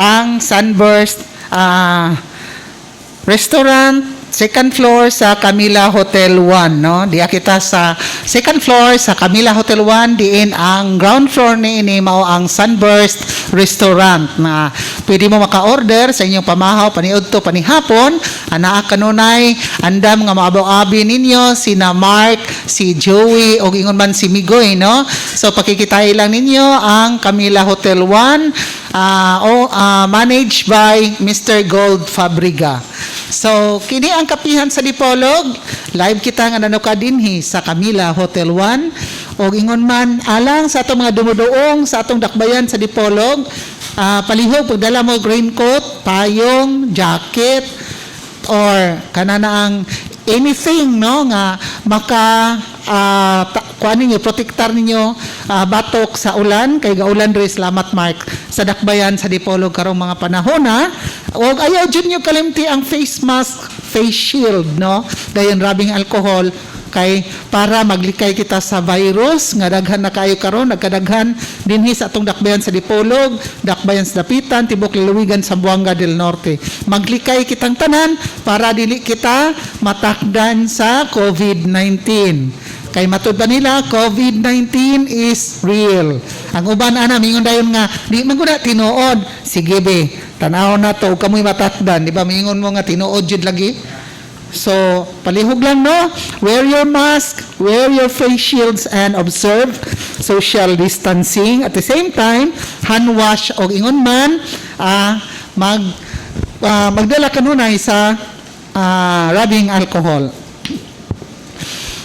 ang Sunburst Restaurant, second floor sa Camila Hotel 1, no? Diya kita sa second floor sa Camila Hotel 1, diin ang ground floor ni ini mao ang Sunburst Restaurant na pwede mo maka-order sa inyong pamahaw paniudto panihapon. Anaa kanunay andam nga maabaw-abi ninyo sina Mark, si Joey o ingon man si Migoy, no? So pakikitay lang ninyo ang Camila Hotel 1 managed by Mr. Gold Fabriga. So, kini ang kapihan sa Dipolog. Live kita nga nanuka dinhi sa Camila Hotel 1. O ingon man, alang sa atong mga dumuduong sa atong dakbayan sa Dipolog, palihog, pagdala mo raincoat, payong, jacket, or kanana ang anything, no, nga maka kuan ninyo, protektar ninyo batok sa ulan, kay gaulan rin, salamat Mark, sa dakbayan sa Dipolog karong mga panahon, ha. O ayaw dyan nyo kalimti ang face mask, face shield, no, dayon rabing alcohol, kay para maglikay kita sa virus nga daghan na kayo karon, nagkadaghan dinhi sa atong dakbayan sa Dipolog, dakbayan sa Dapitan, tibok lalawigan sa Buanga del Norte. Maglikay kitang tanan para dili kita matakdan sa COVID-19. Kay matud ba nila, COVID-19 is real. Ang uban ana mingon dayon nga di man gud tinuod. Sige be, tanaw na to kamoy matakdan, di ba mingon mo nga tinuod jud lagi. So, palihog lang, no? Wear your mask, wear your face shields, and observe social distancing. At the same time, hand wash o ingon man, magdala kanunay sa rubbing alcohol.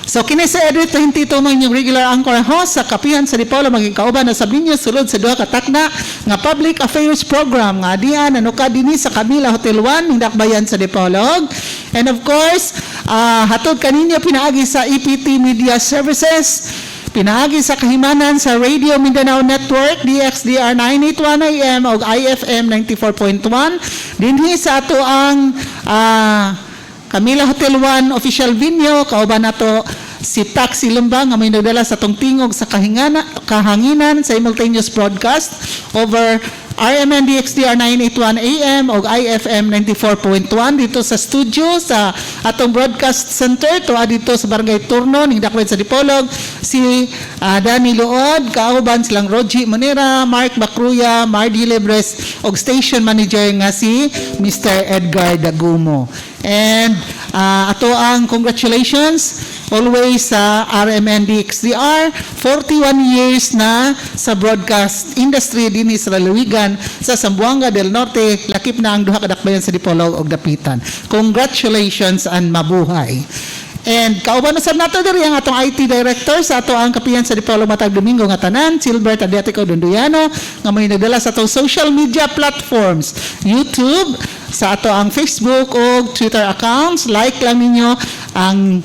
So, kini sa Edwin 22 man yung regular anchor host sa Kapihan sa Dipolog, maging kauban na sabi niyo sulod sa duha katakna nga public affairs program nga diyan nanuka dinhi sa Camila Hotel 1 ning dakbayan sa Dipolog. And of course, hatod kaninyo pinaagi sa EPT Media Services, pinaagi sa kahimanan sa Radio Mindanao Network, DXDR 981 AM o IFM 94.1. Dinhi sa ato ang Camila Hotel 1 official venue, kauban nato si Taxi Lumbang nga may nagdala sa tong tingog sa kahanginan simultaneous broadcast over RMN DXDR 981 AM o IFM 94.1 dito sa studio sa atong broadcast center to dito sa Barangay Turno ning dakbayan sa Dipolog, si Danny Luod, kauban silang Roji Monera, Mark Bacruya, Mardy Lebres og station manager nga si Mr. Edgar Dagumo. And ato ang congratulations always sa RMN DXDR, 41 years na sa broadcast industry din sa lalawigan sa Zamboanga del Norte, lakip na ang duha ka dakbayan sa Dipolog og Dapitan. Congratulations and mabuhay. And kauban na sab nato diri ang atong IT director sa ato ang Kapihan sa Dipolog matag Domingo nga tanan, Silbert Adetico Dunduyano, nga may nagdala sa atong social media platforms, YouTube, sa ato ang Facebook o Twitter accounts. Like lang ninyo ang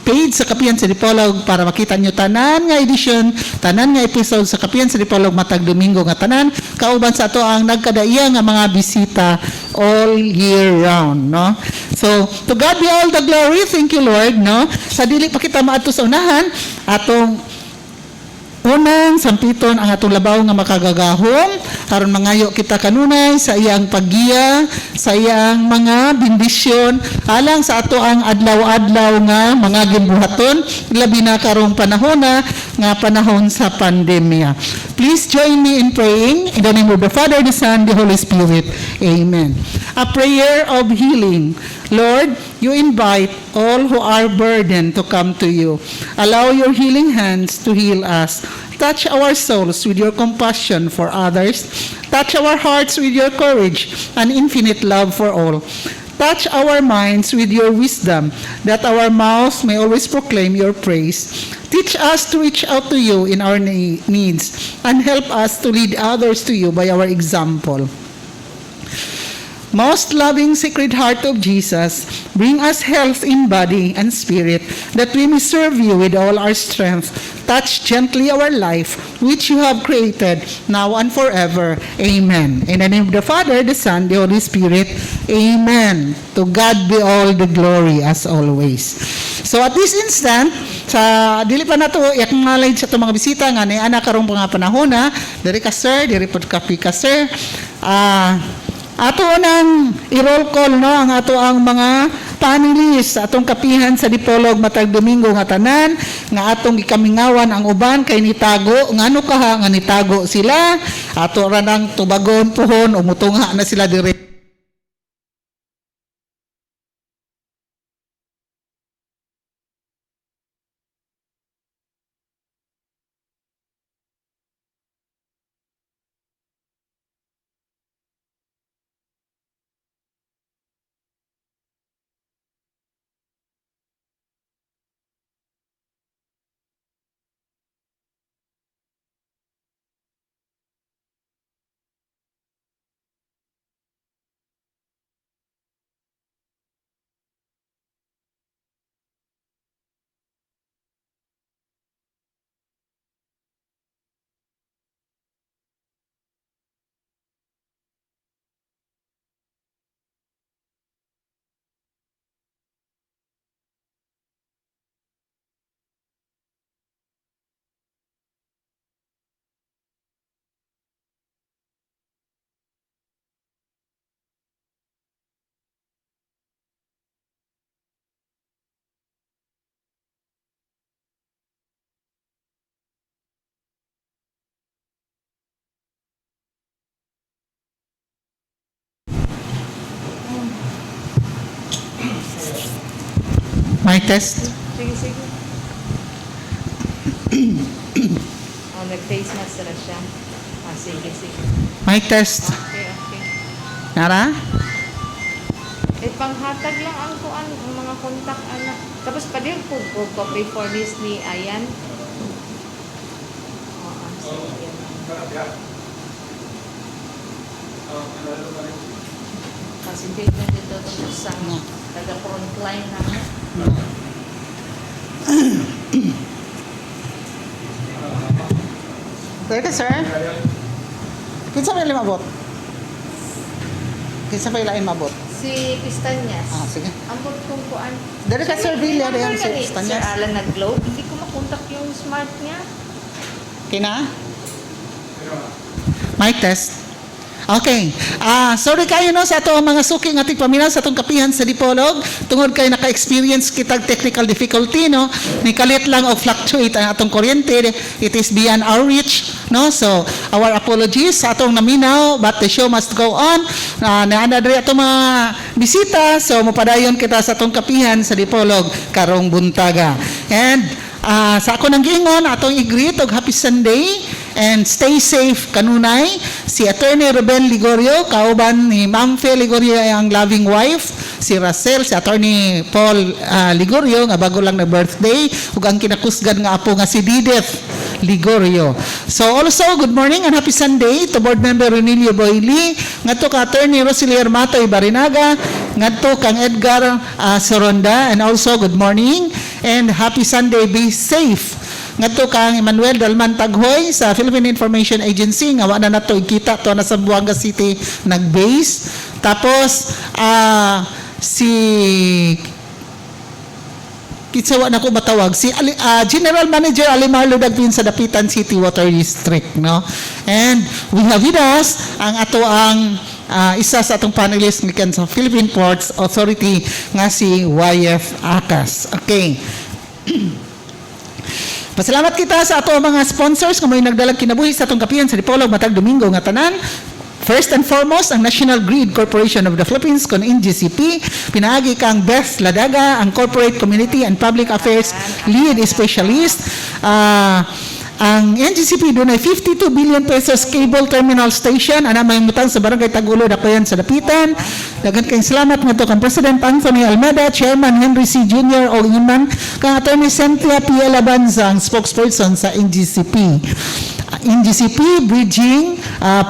page sa Kapihan sa Dipolog para makita nyo tanan nga edition, tanan nga episode sa Kapihan sa Dipolog matag Domingo nga tanan, kauban sa ato ang nagkadaiya nga mga bisita all year round, no? So, to God be all the glory. Thank you, Lord, no? Sa dili pa kita maadto sa unahan, atong unang sampiton ang atong labaw nga makagagahom aron mangayo kita kanunay sa iyang paggiya, sa iyang mga bendisyon alang sa ato ang adlaw-adlaw nga mga gibuhaton labi na karong panahon nga panahon sa pandemya. Please join me in praying in the name of the Father, the Son, the Holy Spirit. Amen. A prayer of healing. Lord, you invite all who are burdened to come to you. Allow your healing hands to heal us. Touch our souls with your compassion for others. Touch our hearts with your courage and infinite love for all. Touch our minds with your wisdom, that our mouths may always proclaim your praise. Teach us to reach out to you in our needs, and help us to lead others to you by our example. Most loving Sacred Heart of Jesus, bring us health in body and spirit, that we may serve you with all our strength. Touch gently our life, which you have created, now and forever. Amen. In the name of the Father, the Son, the Holy Spirit. Amen. To God be all the glory as always. So at this instant, sa dili pa nato i-acknowledge sa itong mga bisita nga ni ana karong mga panahon na diri ka sir, diri pod kapi ka sir. Ato nang i-roll call no ang ato ang mga panelists sa atong kapihan sa Dipolog matag Domingo nga tanan nga atong gikamingawan ang uban kay nitago ngano kaha nga nitago sila ato ra nang tubagon puhon umutungha na sila dire. Mic test. Sige, sige. Nag-face mask na siya. Sige, sige. Mic test. Okay, okay. Nara? Panghatag lang ang kuan, ang mga kontak, anak. Tapos pa din po, copy for this ni Ayan. Sige. Kasi hindi na dito sa taga-frontline na. Pwede sir? Kinsa may mabot? Kinsa may lain mabot? Si Pistanyas. Sige. Ambot kong kuan. Dari ka sir Villa, dari ang Sir Pistanyas. Alan nag-globe. Hindi ko makontak yung smart niya. Kina? Mic test. Okay. Sorry kayo no sa ato mga suki ng ating paminaw sa atong kapihan sa Dipolog. Tungod kay naka-experience kitag technical difficulty no. Ni kalit lang o fluctuate ang atong kuryente. It is beyond our reach no. So our apologies sa atong naminaw but the show must go on. Naana diri atong mga bisita. So mopadayon kita sa atong kapihan sa Dipolog karong buntaga. And sa ako nang giingon atong i-greet og happy Sunday and stay safe kanunay si Attorney Ruben Ligorio kauban ni Ma'am Fe Ligorio ang loving wife si Russell si Attorney Paul Ligorio nga bago lang na birthday ug ang kinakusgan nga apo nga si Dideth Ligorio. So also good morning and happy Sunday to board member Renilio Boyli ngadto ka Attorney Rosilier Matoy Barinaga ngadto kang Edgar Soronda and also good morning and happy Sunday, be safe. Ngadto kang Emmanuel Dalman Taghoy sa Philippine Information Agency nga wala na nato ikita to na sa Buanga City nag-base. Tapos si kitsawa na ko matawag si General Manager Alimarlo Dagpin sa Dapitan City Water District no. And we have with us ang ato ang isa sa atong panelist gikan sa Philippine Ports Authority nga si YF Akas. Okay. Pasalamat kita sa ato mga sponsors kung may nagdalag kinabuhi sa atong kapihan sa Dipolog matag Domingo nga tanan. First and foremost, ang National Grid Corporation of the Philippines kon NGCP, pinaagi kang Beth Ladaga, ang Corporate Community and Public Affairs Lead Specialist. Ang NGCP doon ay 52 billion pesos cable terminal station ana may mutang sa barangay Tagulo Dapayan sa Dapitan. Dagan kayong salamat ngadto kang President Anthony Almada, Chairman Henry C. Jr. o Iman, kang Attorney Cynthia P. Alabanza, ang spokesperson sa NGCP. NGCP Bridging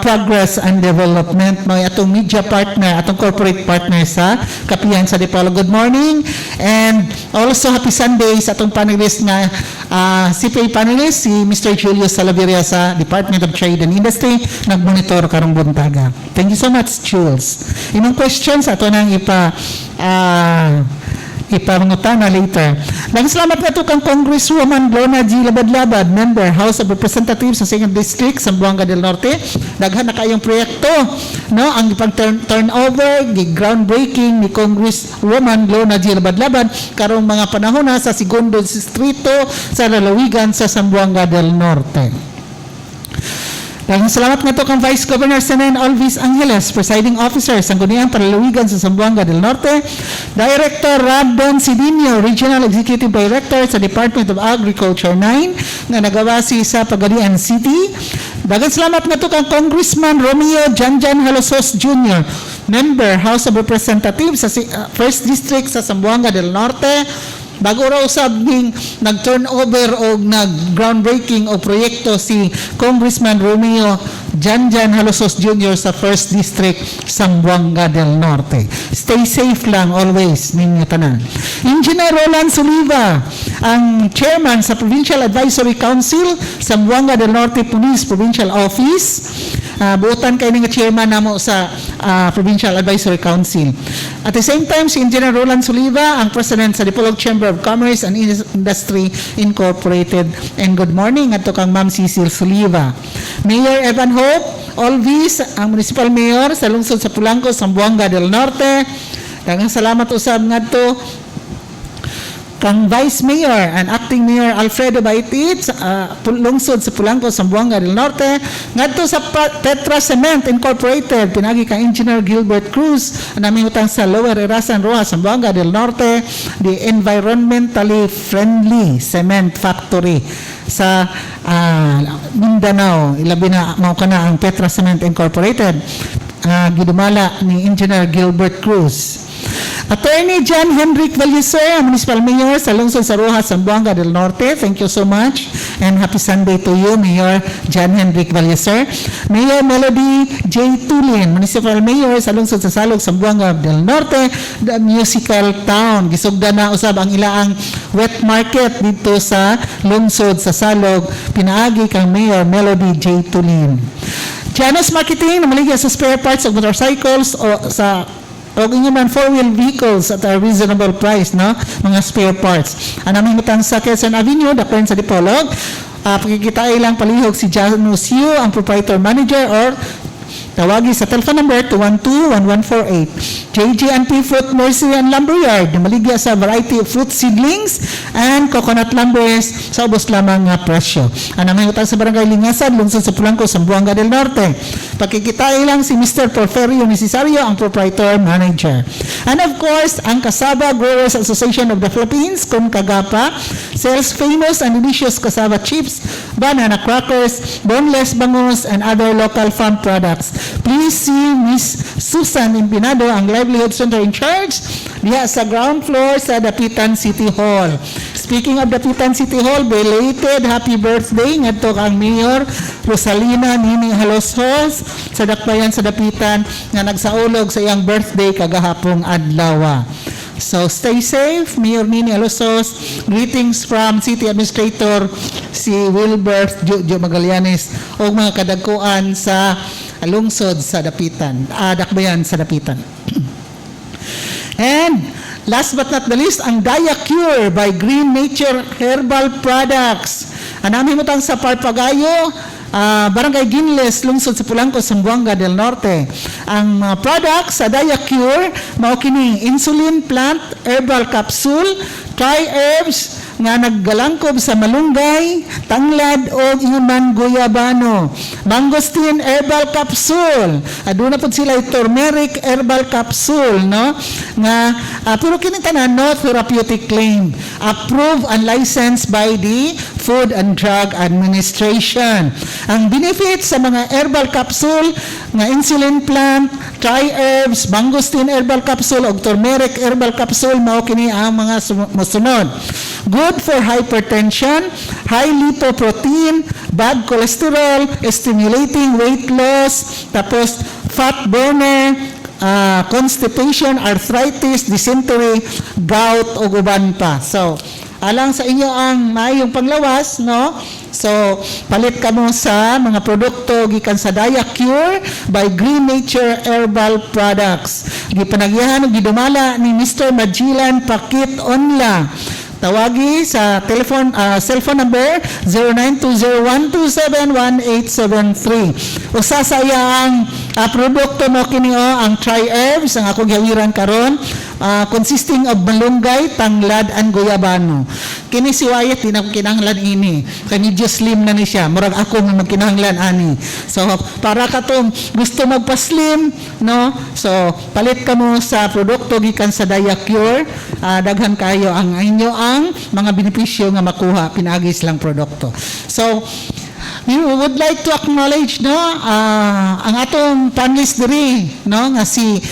Progress and Development may atong media partner, atong corporate partner sa kapihan sa Dipolog. Good morning and also happy Sunday sa atong panelist na CPA panelist si Mr. Julius Salaveria sa Department of Trade and Industry nagmonitor karong buntaga. Thank you so much, Jules. Imong questions ato nang ipangutana later. Nang salamat nga to kang Congresswoman Lorna G. Labad-Labad, member House of Representatives sa 2nd District, Zamboanga del Norte. Daghan na kayong proyekto, no? Ang ipang turnover, groundbreaking ni Congresswoman Lorna G. Labad-Labad karong mga panahon na sa segundo distrito sa lalawigan sa Zamboanga del Norte. Daghang salamat nga to kang Vice Governor Senen Alvis Angeles, Presiding Officer sa Guniang Panlalawigan sa Zamboanga del Norte, Director Rabdon Sidinio, Regional Executive Director sa Department of Agriculture 9 nga nagawasi sa Pagadian City. Daghang salamat nga to kang Congressman Romeo Janjan Halosos Jr., Member House of Representatives sa 1st District sa Zamboanga del Norte. Bago raw usab ning nag-turnover o nag-groundbreaking o proyekto si Congressman Romeo Janjan Halosos Jr. sa 1st District, Zamboanga del Norte. Stay safe lang always ninyo tanan. Engineer Roland Soliva, ang chairman sa Provincial Advisory Council, Zamboanga del Norte Police Provincial Office. Buotan kayo nga chairman namo sa Provincial Advisory Council. At the same time, si Engineer Roland Soliva, ang president sa Dipolog Chamber of Commerce and Industry Incorporated. And good morning at kang Ma'am Cecil Soliva. Mayor Evan Hope Olvis, ang municipal mayor sa lungsod sa Pulangco, Zamboanga del Norte. Daghang salamat usab ngadto kang Vice Mayor and Acting Mayor Alfredo Baitit lungsod sa Pulangco, Zamboanga del Norte. Ngadto sa Petra Cement Incorporated, pinagi kang Engineer Gilbert Cruz, ang naming utang sa Lower Erasan Roa, Zamboanga del Norte, the environmentally friendly cement factory sa Mindanao. Ilabi na mao kana ang Petra Cement Incorporated, gidumala ni Engineer Gilbert Cruz. Attorney John Henrik Valleser, ang Municipal Mayor sa lungsod sa Rojas, Zamboanga del Norte. Thank you so much and happy Sunday to you, Mayor John Henrik Valleser. Mayor Melody J. Tulin, Municipal Mayor sa lungsod sa Salog, Zamboanga del Norte, the musical town. Gisugda na usab ang ilaang wet market dito sa lungsod sa Salog. Pinaagi kang Mayor Melody J. Tulin. Janus Marketing, namaligya sa spare parts of motorcycles o sa o man 4-wheel vehicles at a reasonable price, no? Mga spare parts. Ang aming utang sa Quezon Avenue, dakon sa Dipolog. Pakikita ilang palihog si Janus Yu, ang proprietor manager, or tawagi sa telephone number 212-1148. JJ&P Fruit Nursery and Lumberyard, maligya sa variety of fruit seedlings and coconut lumbers sa ubos lamang nga presyo. Ang aming utang sa Barangay Lingasan, lungsod sa Pulangco, Zamboanga del Norte. Pakikita ilang si Mr. Porfirio Necesario, ang proprietor manager. And of course, ang Cassava Growers Association of the Philippines, CONCAGAPA, sells famous and delicious cassava chips, banana crackers, boneless bangus, and other local farm products. Please see Miss Susan Impinado, ang Livelihood Center in charge, diha sa ground floor sa Dapitan City Hall. Speaking of Dapitan City Hall, belated happy birthday ngadto kang Mayor Rosalina Nini Halosos sa dakbayan sa Dapitan nga nagsaulog sa iyang birthday kagahapong adlaw. So stay safe, Mayor Nini Halosos. Greetings from City Administrator si Wilbert Jojo Magallanes o mga kadagkuan sa lungsod sa Dapitan, dakbayan sa Dapitan. And last but not the least, ang Daya Cure by Green Nature Herbal Products. Ang aming utang sa Parpagayo, Barangay Ginles, lungsod sa Pulangco, Zamboanga del Norte. Ang products sa Daya Cure, mao kining insulin plant herbal capsule, Thai herbs nga naggalangkob sa malunggay, tanglad o inuman guyabano. Mangosteen herbal capsule. Aduna pud sila turmeric herbal capsule, no? Nga pero kini tanan no therapeutic claim. Approved and licensed by the Food and Drug Administration. Ang benefits sa mga herbal capsule nga insulin plant, Thai herbs, mangosteen herbal capsule ug turmeric herbal capsule mao kini ang mga mosunod. Good for hypertension, high lipoprotein, bad cholesterol, stimulating weight loss, tapos fat burner, constipation, arthritis, dysentery, gout o uban pa. So, alang sa inyo ang maayong panglawas, no? So, palit ka mo sa mga produkto gikan sa Daya Cure by Green Nature Herbal Products. Gipanagyahan ug gidumala ni Mr. Magellan Pakit Onla. Tawagi sa cellphone number 0920-127-1873. Usa sa iyang produkto mo kini ang Tri-Herbs ang akong gawiran karon, consisting of malunggay, tanglad, and guyabano. Kini si Wyatt di na ko kinahanglan ini. Kay medyo slim na ni siya. Murag ako nga magkinahanglan ani. So para katong gusto magpa-slim, no? So palit ka mo sa produkto gikan sa Diacure. Daghan kayo ang inyo ang mga benepisyo nga makuha pinaagis lang produkto. So we would like to acknowledge ang atong panelist diri nga si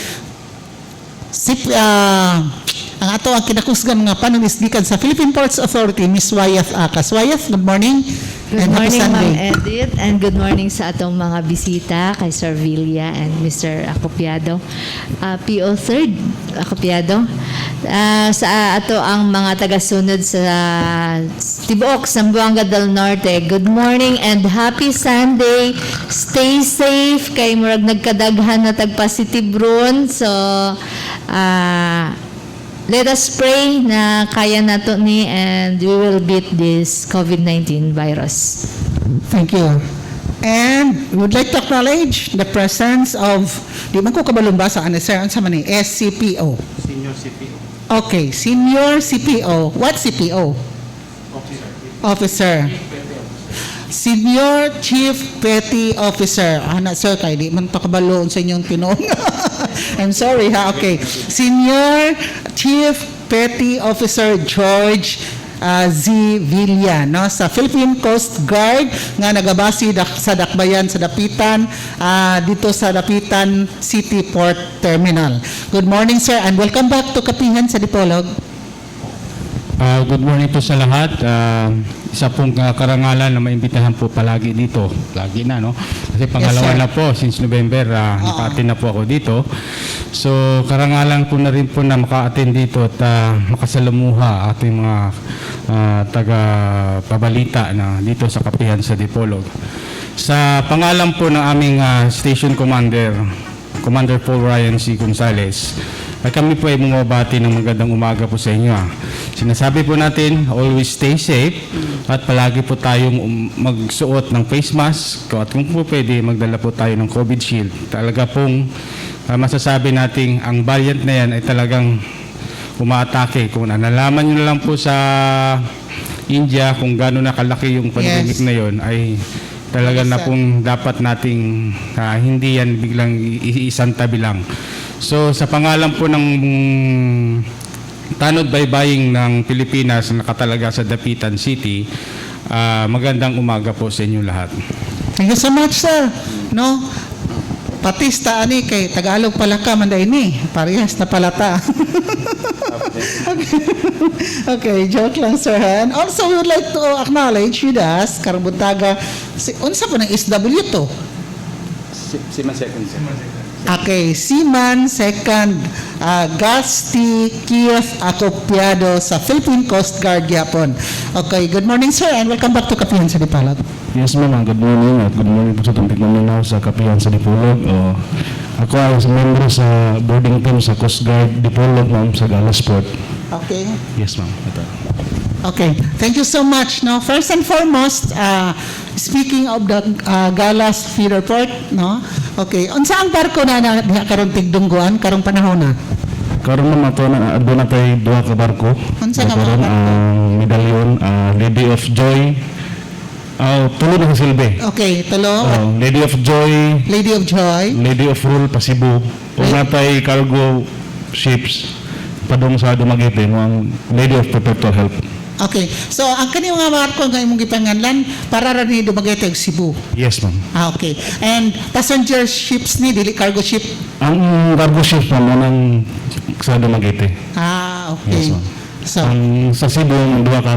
ang ato ang kinakusgan nga panelist gikan sa Philippine Ports Authority, Miss Wyatt Acas. Wyatt, good morning. Good and happy morning, Sunday. Ma'am Edith, and good morning sa atong mga bisita kay Sir Villa and Mr. Acopiado. PO 3rd Acopiado. Sa ato ang mga tagasunod sa Tibuok, Zamboanga del Norte. Good morning and happy Sunday. Stay safe kay murag nagkadaghan na tag-positive ron. So, let us pray na kaya nato ni and we will beat this COVID-19 virus. Thank you. And we would like to acknowledge the presence of, di man ko kabalong basa, sir, ano sa man ni SCPO? Senior CPO. Okay, Senior CPO. What CPO? Officer. Senior Chief Petty Officer. Na sir, kay di man to kabalo sa inyong tinuon. I'm sorry ha, okay. Senior Chief Petty Officer George Z. Villa, no, sa Philippine Coast Guard nga nagabasi sa Dakbayan sa Dapitan, dito sa Dapitan City Port Terminal. Good morning, sir, and welcome back to Kapihan sa Dipolog. Good morning po sa lahat. Isa pong karangalan na maimbitahan po palagi dito. Lagi na, no? Kasi pangalawa Yes, sir. na po, since November, naka-attend na po ako dito. So, karangalan po na rin po na maka-attend dito at makasalamuha ating mga taga-pabalita na dito sa Kapihan sa Dipolog. Sa pangalan po ng aming Station Commander, Commander Paul Ryan C. Gonzales, ay kami po ay bumabati ng magandang umaga po sa inyo. Sinasabi po natin, always stay safe at palagi po tayong magsuot ng face mask at kung po pwede, magdala po tayo ng COVID shield. Talaga pong masasabi natin ang variant na yan ay talagang umaatake. Kung nalaman nyo na lang po sa India kung gaano nakalaki yung pandemic Yes. na yon ay talaga Yes, na sir. pong dapat nating hindi yan biglang isang tabi lang. So sa pangalan po ng Tanod Baybaying ng Pilipinas na nakatalaga sa Dapitan City, magandang umaga po sa inyo lahat. Thank you so much, sir. No? Patista ani kay Tagalog pala ka manday ni. Parehas na palata. Okay, joke lang, sir. And also, we would like to acknowledge you das karong buntaga unsa po ng SW to? Siman second. Okay, Seaman Second Gasti Keith Acopiado sa Philippine Coast Guard Yapon. Okay, good morning, sir, and welcome back to Kapihan sa Dipolog. Yes, ma'am. Good morning at good morning po sa tumpik namin sa Kapihan sa Dipolog. Ako ay member sa boarding team sa Coast Guard Dipolog, ma'am, sa Galasport. Okay. Yes, ma'am. Ito. Okay, thank you so much. No, first and foremost, speaking of the Galas Feeder Port, no. Okay, unsa ang barko na diha karon tigdungguan karong panahon na? Karon ma'am, ato na adto na tay duha ka barko. Unsa nga mga Karon barko? ang medalyon, Lady of Joy. Tulo na sa silbi. Okay, tulo. Lady of Joy, Lady of Joy. Lady of Rule Pasibo. Ug natay cargo ships padung sa Dumaguete, ang Lady of Perpetual Help. Okay, so ang kaniyong mga barko nga imong gipanganlan para ra ni Dumaguete ug Cebu. Yes, ma'am. Okay. And passenger ships ni dili cargo ship. Ang cargo ships naman ang sa Dumaguete. Okay. Yes, ma'am. So, Ang sa Cebu, ang duha ka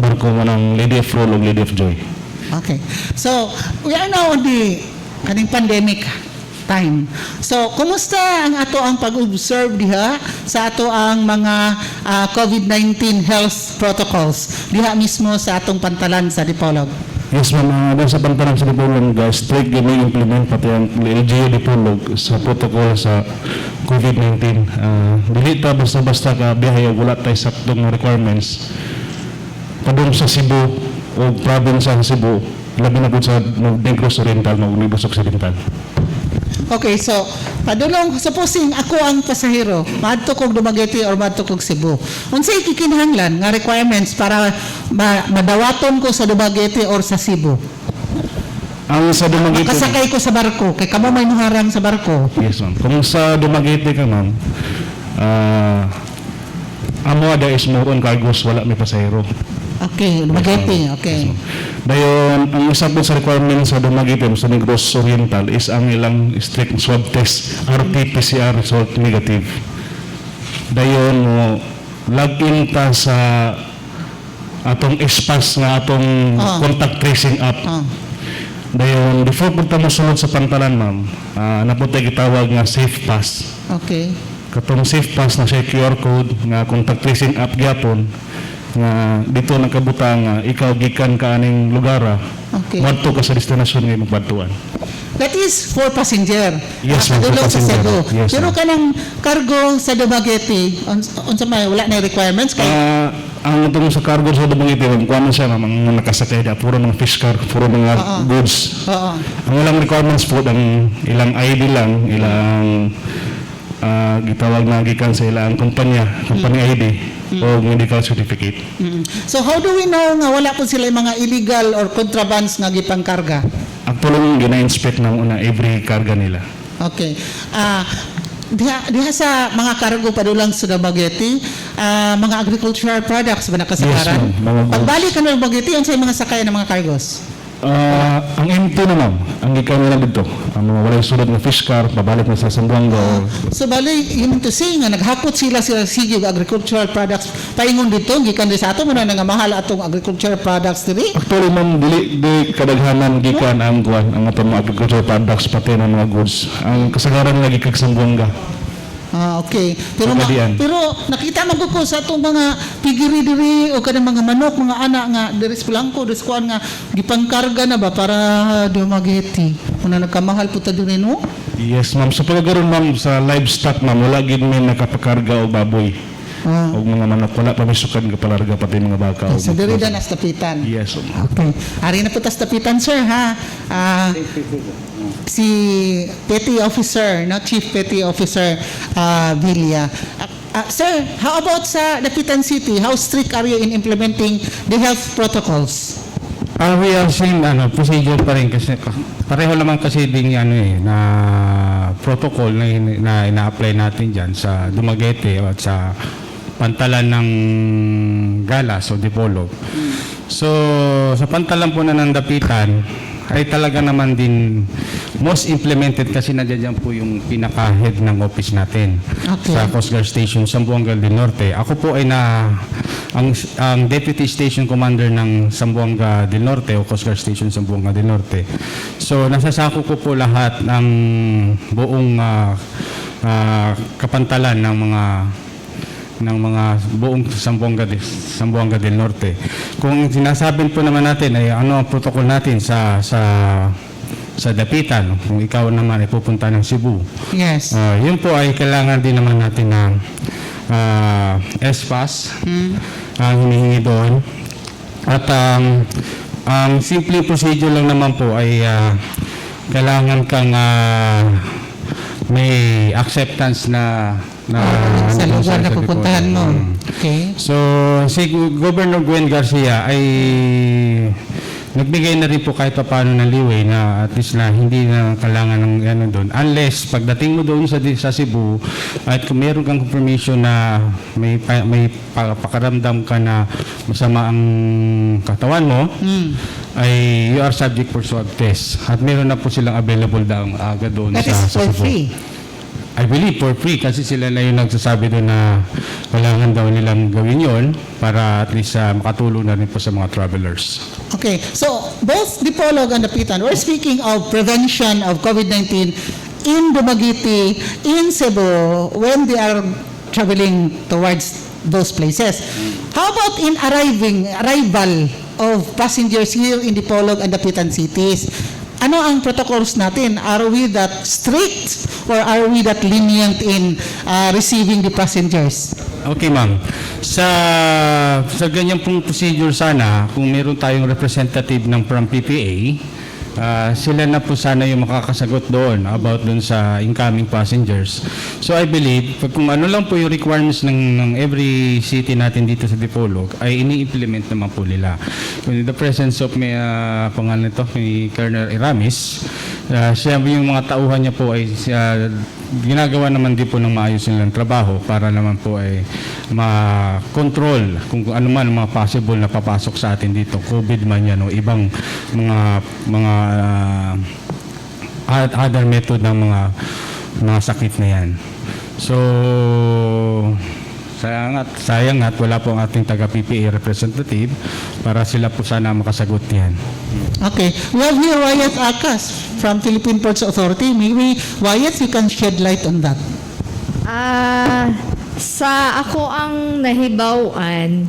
barko mo ng Lady of Rule o Lady of Joy. okay. So, we are now on the kaning pandemic time. So, kumusta ang ato ang pag-observe diha sa ato ang mga COVID-19 health protocols diha mismo sa atong pantalan sa Dipolog? Yes, ma'am. Dahil sa pantanang sa Dipolog, strict gini implement pati ang LGU Dipolog sa protocol sa COVID-19. Dili ta basta-basta ka biyahe o wala tayo saktong requirements. Padung sa Cebu o province sa Cebu, labi na po sa Negros Oriental, Negros Occidental. Okay, so padulong supposing ako ang pasahero, maadto kog Dumaguete or maadto kog Cebu. Unsay kikinahanglan nga requirements para madawaton ko sa Dumaguete or sa Cebu? Ang sa Dumaguete, Makasakay ko sa barko, kay kamo may nuharang sa barko. yes, ma'am. Kung sa Dumaguete ka, ma'am, amo ada is more on cargos, wala may pasahero. Okay, Dumaguete, okay. Dayon, ang isa po sa requirement sa Dumaguete sa Negros Oriental is ang ilang strict swab test, RT-PCR result negative. Dayon, mo log-in ta sa atong SPAS nga atong contact tracing app. Dayon, before punta mo sunod sa pantalan, ma'am, naputay gitawag nga Safe Pass. Okay. Katong Safe Pass na siya QR code nga contact tracing app gyapon nga dito nakabutang nga ikaw gikan ka aning lugar Okay. madto ka sa destinasyon nga magpadtuan. That is for passenger. Yes, ma'am, for Padulong sa passenger. Cebu. Yes, Pero ma'am. kanang cargo sa Dumaguete, unsa may wala na requirements kay Ang itong sa cargo sa Dumaguete, kung ano siya, ma'am, ang nakasakay na, puro mga fish car, puro mga goods. Oo. Ang ilang requirements po, ang ilang ID lang, ilang gitawag na gikan sa ilang company ID o medical certificate. So how do we know nga wala po sila mga illegal or contrabands nga gipangkarga? Actually, gina-inspect ng una every karga nila. Okay. Diha sa mga cargo padulang sa Dumaguete, mga agricultural products ba nakasakaran? Yes, ma'am. Mga goods. Pagbalik ka ng Dumaguete, unsay mga sakay ng mga cargos? Ang M2 na, ma'am, ang gikan nila dito. Ang mga walay sulod na fish car, pabalik na sa Zamboanga. So bali, yun to say nga, naghakot sila sige agricultural products paingon dito, gikan di sa ato, muna nga mahal atong agricultural products diri. Actually, ma'am, di kadaghanan gikan ang kuwan, ang atong mga agricultural products, pati ng mga goods. Ang kasagaran lagi kag Zamboanga. Okay. Pero Pagkadian. pero nakita man ko sa atong mga pigiri diri o kanang mga manok, mga anak nga diri sa Blanco, diri sa kuan nga gipangkarga na ba para Dumaguete. Una nagkamahal po ta diri no? Yes, ma'am. Sa pagkaroon, ma'am, sa livestock, ma'am, wala gid may nakapakarga o baboy. O mga manok, wala pa may sukad nga palarga, pati mga baka. o Sa diri mga- dan as tapitan. Yes, ma'am. Okay. Ari na po tas tapitan, sir, ha? Si Petty Officer, no? Chief Petty Officer Villa. Sir, how about sa Dapitan City? How strict are you in implementing the health protocols? We are same procedure pa rin kasi pareho naman kasi din na protocol na ina-apply natin diyan sa Dumaguete at sa pantalan ng Galas o Dipolog. So sa pantalan po na ng Dapitan ay talaga naman din most implemented kasi nandiyan po yung pinaka-head ng office natin sa Coast Guard Station Zamboanga del Norte. Ako po ay ang Deputy Station Commander ng Zamboanga del Norte o Coast Guard Station Zamboanga del Norte. So nasasako ko po lahat ng buong kapantalan ng mga buong Zamboanga del Norte. Kung sinasabi po naman natin ay ano ang protocol natin sa Dapitan, kung ikaw naman ay pupunta ng Cebu. Yes. Yun po ay kailangan din naman natin ng SPAS ang hinihingi doon. At ang simple procedure lang naman po ay kailangan kang may acceptance na Sa lugar na sa pupuntahan mo. Dipolog. Okay. So, si Governor Gwen Garcia ay nagbigay na rin po kahit pa paano ng leeway na at least na hindi na kailangan ng ano doon. Unless, pagdating mo doon sa Cebu, at kung meron kang confirmation na may pakaramdam ka na masama ang katawan mo, ay you are subject for swab test. At meron na po silang available daang aga doon That is sa for Cebu. free. I believe for free kasi sila na yung nagsasabi doon na kailangan daw nilang gawin yon para at least makatulong na rin po sa mga travelers. Okay, so both Dipolog and Dapitan, we're speaking of prevention of COVID-19 in Dumaguete, in Cebu, when they are traveling towards those places. How about in arrival of passengers here in Dipolog and Dapitan cities. Ano ang protocols natin? Are we that strict or are we that lenient in receiving the passengers? Okay, ma'am. Sa ganyang pong procedure sana, kung meron tayong representative ng from PPA, sila na po sana yung makakasagot doon about doon sa incoming passengers. So I believe, kung ano lang po yung requirements ng every city natin dito sa Dipolog, ay ini-implement naman po nila. In the presence of may pangalan nito, may Colonel Iramis, siya yung mga tauhan niya po ay ginagawa naman din po ng maayos nilang trabaho para naman po ay ma-control kung ano man ang mga possible na papasok sa atin dito, COVID man yan o ibang mga other method ng mga sakit na yan. So sayang at wala po ang ating taga-PPA representative para sila po sana makasagot yan. Okay. We have here Wyatt Akas from Philippine Ports Authority. Maybe, Wyatt, you can shed light on that. Sa ako ang nahibawan,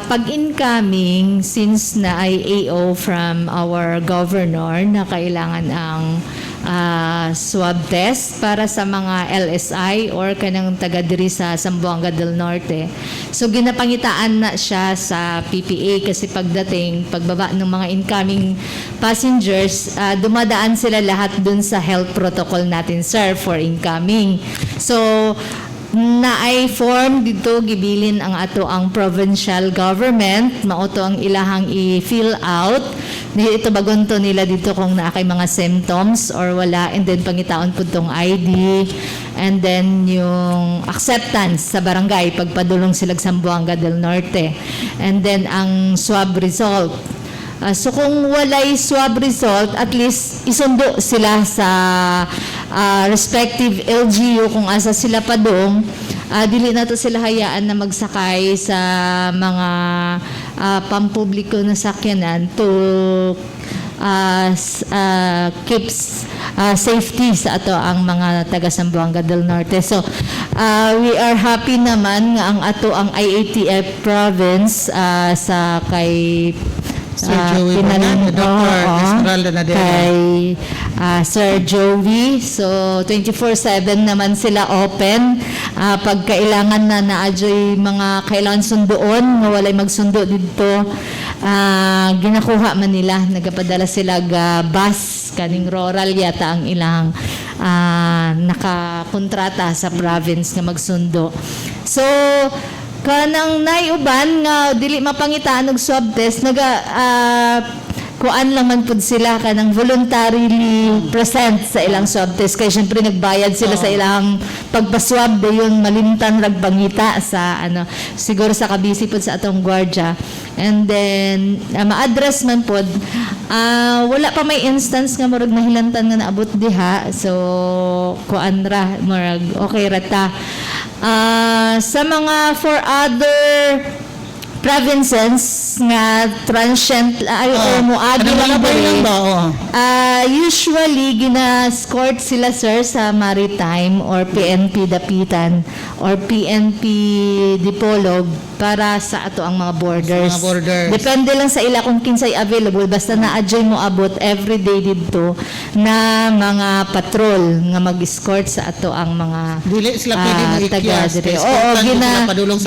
pag incoming, since na ay AO from our governor na kailangan ang swab test para sa mga LSI or kanang taga diri sa Zamboanga del Norte. So ginapangitaan na siya sa PPA kasi pagbaba ng mga incoming passengers, dumadaan sila lahat dun sa health protocol natin, sir, for incoming. So na ay form dito gibilin ang ato ang provincial government, mauto ang ilahang i-fill out ito bagonto nila dito kung naa kay mga symptoms or wala, and then pangitaon po tong ID, and then yung acceptance sa barangay pagpadulong sila sa Zamboanga del Norte, and then ang swab result. So kung walay swab result, at least isundo sila sa respective LGU kung asa sila pa doon. Dili na to sila hayaan na magsakay sa mga pampubliko na sakyanan to keep safety sa ato ang mga taga Zamboanga del Norte. So we are happy naman nga ang ato ang IATF province sa kay Sir Joey Bernal, Dr. Esmeralda Nadella. Kay Sir Joey. So, 24/7 naman sila open. Pag kailangan na naadyo'y mga kailangan sundoon, nga walay magsundo dito, ginakuha man nila. Nagapadala sila bus, kaning rural yata ang ilang nakakontrata sa province nga magsundo. So, kanang naiuban nga dili mapangitaan og swab test kuan lang man pud sila kanang voluntarily present sa ilang swab test kay syempre nagbayad sila sa ilang pagpaswab dayon malimtan rag bangita sa siguro sa kabisi pud sa atong gwardiya, and then ma-address man pud wala pa may instance nga murag nahilantan nga naabot diha, so kuan ra murag okay ra ta. Sa mga for other provinces nga transient muagi lang diri, usually gina-escort sila, sir, sa Maritime or PNP Dapitan or PNP Dipolog para sa ato ang mga borders. Depende lang sa ila kung kinsay available, basta na-adjoy mo abot everyday dito na mga patrol nga mag-escort sa ato ang mga dili sila pwede mag-ikyas.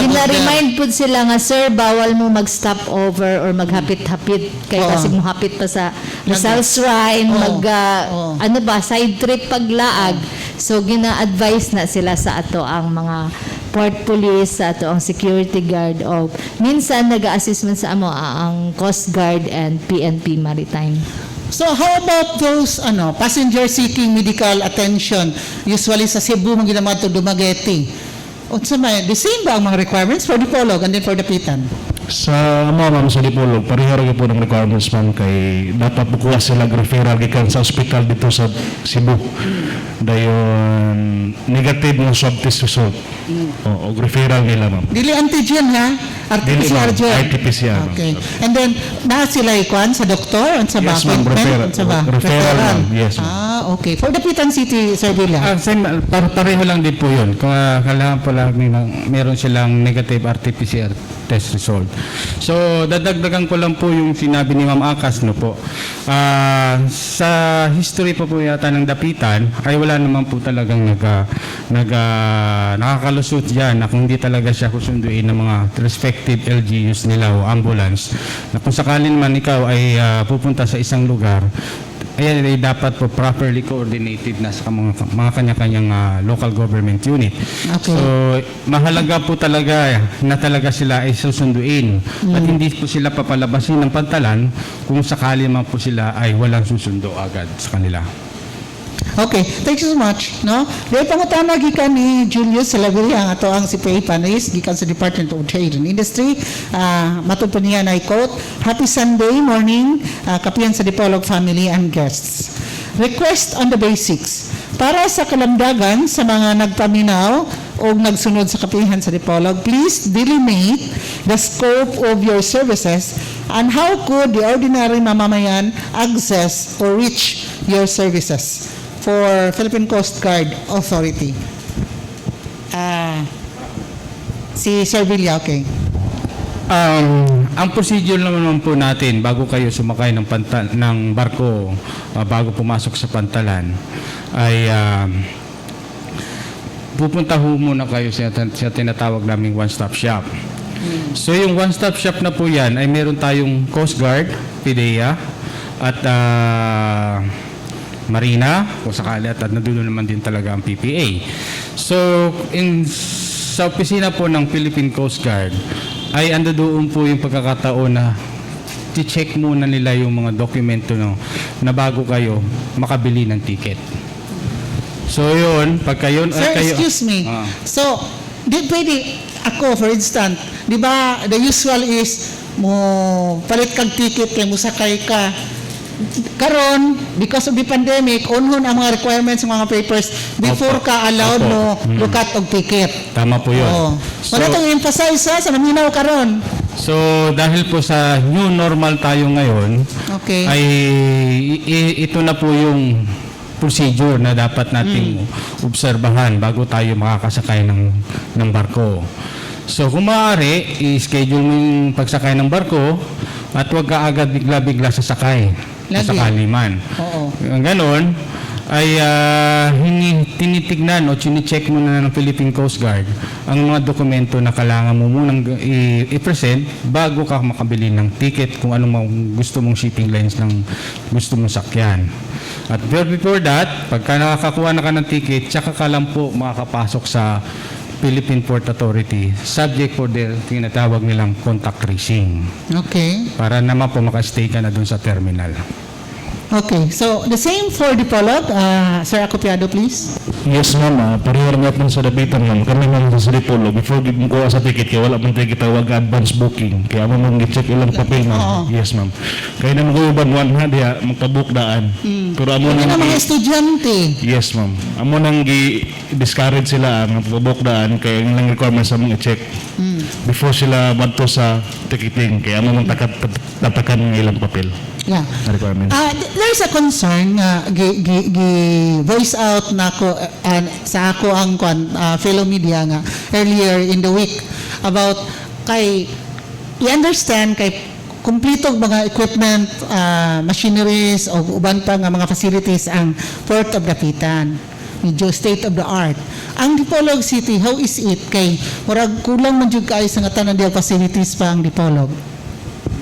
Gina-remind po sila nga, sir, bawal mo mag-stop over or maghapit-hapit kay kasi mo hapit pa sa Rizal Shrine, side trip paglaag. So gina-advise na sila sa ato ang mga port police, sa ato ang security guard, o minsan nag-a-assist man sa amo ang Coast Guard and PNP Maritime. So how about those passenger seeking medical attention? Usually sa Cebu mo ginamad to Dumaguete. Unsa may the same ba ang mga requirements for Dipolog and then for Dapitan? Sa ma'am sa Dipolog, pareho rin po ng requirements ma'am kay dapat bukuha sila referral gikan sa hospital dito sa Cebu. Dayon negative ng swab test result. O referral nila ma'am. Dili antigen ha? RT-PCR Dili, ma'am. RT-PCR, ma'am. Okay. And then na sila ikuan sa doktor on sa Yes, ma'am. Referral, ma'am. Yes, ma'am. Okay. For Dapitan City, Sir Villa. Pareho lang din po yun. Kung kailangan pala meron silang negative RT-PCR test result. So, dadagdagan ko lang po yung sinabi ni Ma'am Akas, no po. Sa history po yata ng Dapitan, ay wala naman po talagang nakakalusot dyan na kung hindi talaga siya kusunduin ng mga respective LGUs nila o ambulance, na kung sakali naman ikaw ay pupunta sa isang lugar, ayan ay dapat po properly coordinated na sa mga kanya-kanyang local government unit. Okay. So, mahalaga po talaga na talaga sila ay susunduin at hindi po sila papalabasin ng pantalan kung sakali man po sila ay walang susundo agad sa kanila. Okay, thank you so much. No? Dahil pangutana gikan ni Julius Salavilla nga to ang CPA panelist gikan sa Department of Trade and Industry. Matod pa niya na i-quote, Happy Sunday morning, kapiyan sa Dipolog family and guests. Request on the basics. Para sa kalamdagan sa mga nagpaminaw o nagsunod sa kapihan sa Dipolog, please delimate the scope of your services and how could the ordinary mamamayan access or reach your services for Philippine Coast Guard Authority. Si Sir Villa, okay. Ang procedure naman po natin bago kayo sumakay ng barko, bago pumasok sa pantalan, ay pupunta ho muna kayo sa tinatawag naming one-stop shop. So yung one-stop shop na po yan ay meron tayong Coast Guard, PDEA, at Marina, kung sakali, at nandulo naman din talaga ang PPA. So, sa opisina po ng Philippine Coast Guard, ay ando doon po yung pagkakataon na i-check muna nila yung mga dokumento na bago kayo makabili ng ticket. So, yun, pagka yun... Sir, excuse me. So, di pwede ako, for instance, di ba, the usual is, mo palit kag ticket kay musakay ka. Karon, because of the pandemic, unhon ang mga requirements ng mga papers before Opo. ka allowed Opo. mo lukat og ticket. Tama po yun. Oo. So, Wala itong emphasize sa maminaw karon. so, dahil po sa new normal tayo ngayon, Okay. ay ito na po yung procedure na dapat nating obserbahan bago tayo makakasakay ng barko. So kung maaari, i-schedule mo yung pagsakay ng barko at huwag ka agad bigla-bigla sasakay Lagi. sa kaliman. Oo. Ang ganon ay tinitignan o chine-check mo na ng Philippine Coast Guard ang mga dokumento na kailangan mo munang i-present bago ka makabili ng ticket kung anong gusto mong shipping lines ng gusto mong sakyan. At before that, pagka nakakakuha na ka ng ticket, tsaka ka lang po makakapasok sa Philippine Port Authority subject for their tinatawag nilang contact tracing Okay. para naman po makastay ka na dun sa terminal. Okay. So, the same for Dipolog. Sir Acopiado, please. Yes, ma'am. Pareho nga po sa Dapitan, ma'am. Kami man sa Dipolog, before mo sa ticket, kaya wala man tayo kitawag advance booking. Kaya mo man check ilang papel, Oo. ma'am. Yes, ma'am. Kaya na mag-uban one ha, diya, magpabook daan. Pero amo Ano nang mga estudyante? yes, ma'am. Amo nang discourage sila ang magpabook daan, kaya yung lang requirements sa mga check. Before sila madto sa ticketing, kaya amo mang tatakan ng ilang papel. Yeah. Na requirements. There's a concern nga voice out na ko sa ako ang fellow media nga earlier in the week about kay i-understand kay kumpletong mga equipment, machineries o uban pa nga mga facilities ang Port of Dapitan. Medyo state of the art. Ang Dipolog City, how is it? Kay murag kulang man jud kay sa nga tanan diya facilities pa ang Dipolog.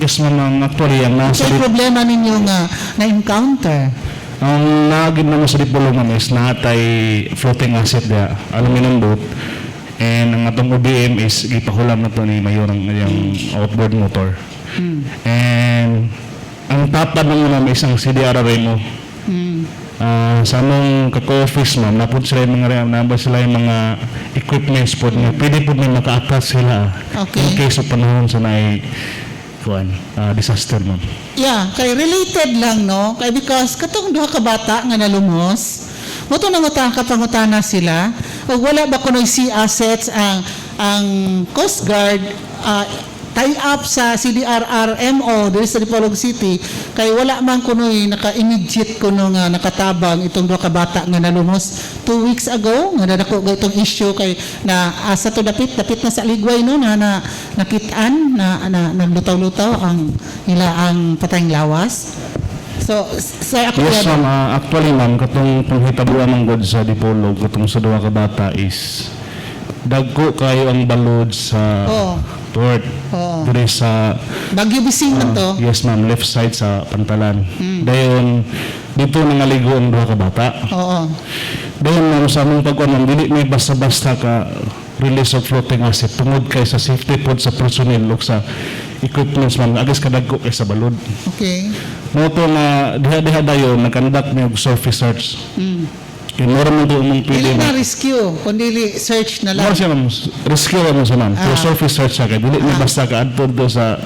Yes, ma'am. Actually, ang nasa Kay problema ninyo nga na-encounter. ang nagin naman sa Dipolog, ma'am, is natay floating asset dia, aluminum boat. And ang atong OBM is gipahulam na to ni Mayor ang yung outboard motor. And ang tapad ng ma'am is ang CDR Remo. Sa among kako-office, ma'am, napod sila yung nabas sila yung mga equipments po na pwede po na maka-attach sila Okay. in case of panahon sa naay disaster, ma'am. Yeah, kay related lang, no? Kay because katong duha ka bata nga nalumos, moto na kapangutana sila, o wala ba kunoy sea assets ang Coast Guard tie up sa CDRRMO diri sa Dipolog City kay wala man kunoy naka-immediate kuno nga nakatabang itong duha ka bata nga nalumos 2 weeks ago nga nadako itong issue kay na asa to dapit na sa Ligway no na nakitaan na naglutaw-lutaw ang ang patayng lawas. So sa ako Yes, ma'am. Actually, ma'am, katong panghitabuan ng God sa Dipolog, katong sa duha ka bata is dagko kayo ang balod sa Oo. port. Oo. Diri sa Bagyo Bising man to. yes, ma'am, left side sa pantalan. Dayon dito nangaligo ang duha ka bata. Oo. Dayon ma'am, sa among pagkuan, dili may basta-basta ka release of floating asset tungod kay sa safety pod sa personnel ug sa equipments, ma'am, agis kadagko kay sa balod. Okay. Mo to na diha-diha dayon nag-conduct mi og surface search. Kaya meron mo doon mong pili Dili na. na rescue, kundi search na lang. Moro siya ma'am, rescue mo siya ma'am. Pero surface search siya kaya dili ni basta ka adto do sa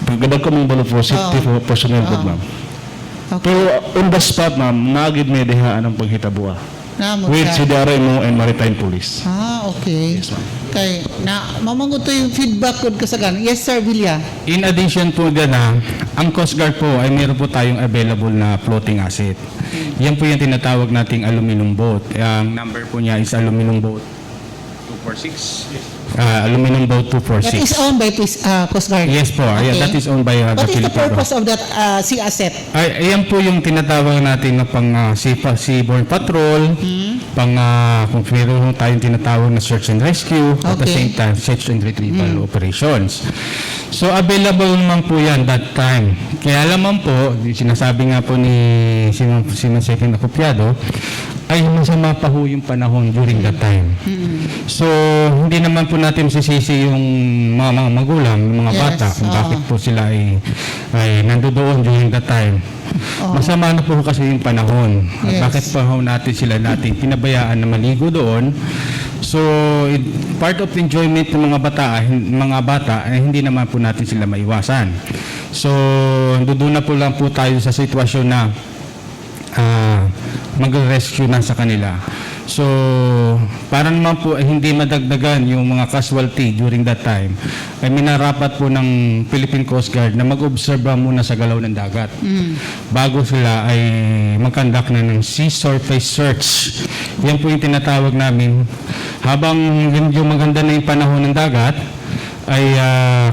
pagkadag ko mong balod for safety for personnel po ma'am. Okay. Pero on the spot ma'am, nagid may diha anong paghitabua. Namo With siya. CDRMO and Maritime Police. Okay. Yes, ma'am. Kay na mamangot to yung feedback ko kasagan. Yes, Sir Villa. In addition po dyan ang Coast Guard po ay meron po tayong available na floating asset. Yan po yung tinatawag nating aluminum boat. Ang number po niya is aluminum boat 246. Aluminum boat That is 246. owned by Coast Guard. Yes po, yeah, that is owned by the What is the Philippine purpose of that sea asset? Ay, ayan po yung tinatawag natin na pang seaborne patrol, pang kung meron tayong tinatawag na search and rescue, at the Okay. same time search and retrieval operations. So available naman po yan that time. Kaya lamang po, sinasabi nga po ni sino second akopiado, ay masama pa ho yung panahon during that time. So, hindi naman po natin sisisi yung mga magulang, yung mga Yes, bata, kung oo. bakit po sila ay nandoon during that time. Masama na po kasi yung panahon. At Yes. bakit pa ho natin sila pinabayaan na maligo doon? So, part of enjoyment ng mga bata ay hindi naman po natin sila maiwasan. So, doon na po lang po tayo sa sitwasyon na mag-rescue na sa kanila. So, para naman po hindi madagdagan yung mga casualty during that time, ay minarapat po ng Philippine Coast Guard na mag-observe muna sa galaw ng dagat. Bago sila ay mag-conduct na ng sea surface search. Yan po yung tinatawag namin. Habang yung maganda na yung panahon ng dagat, ay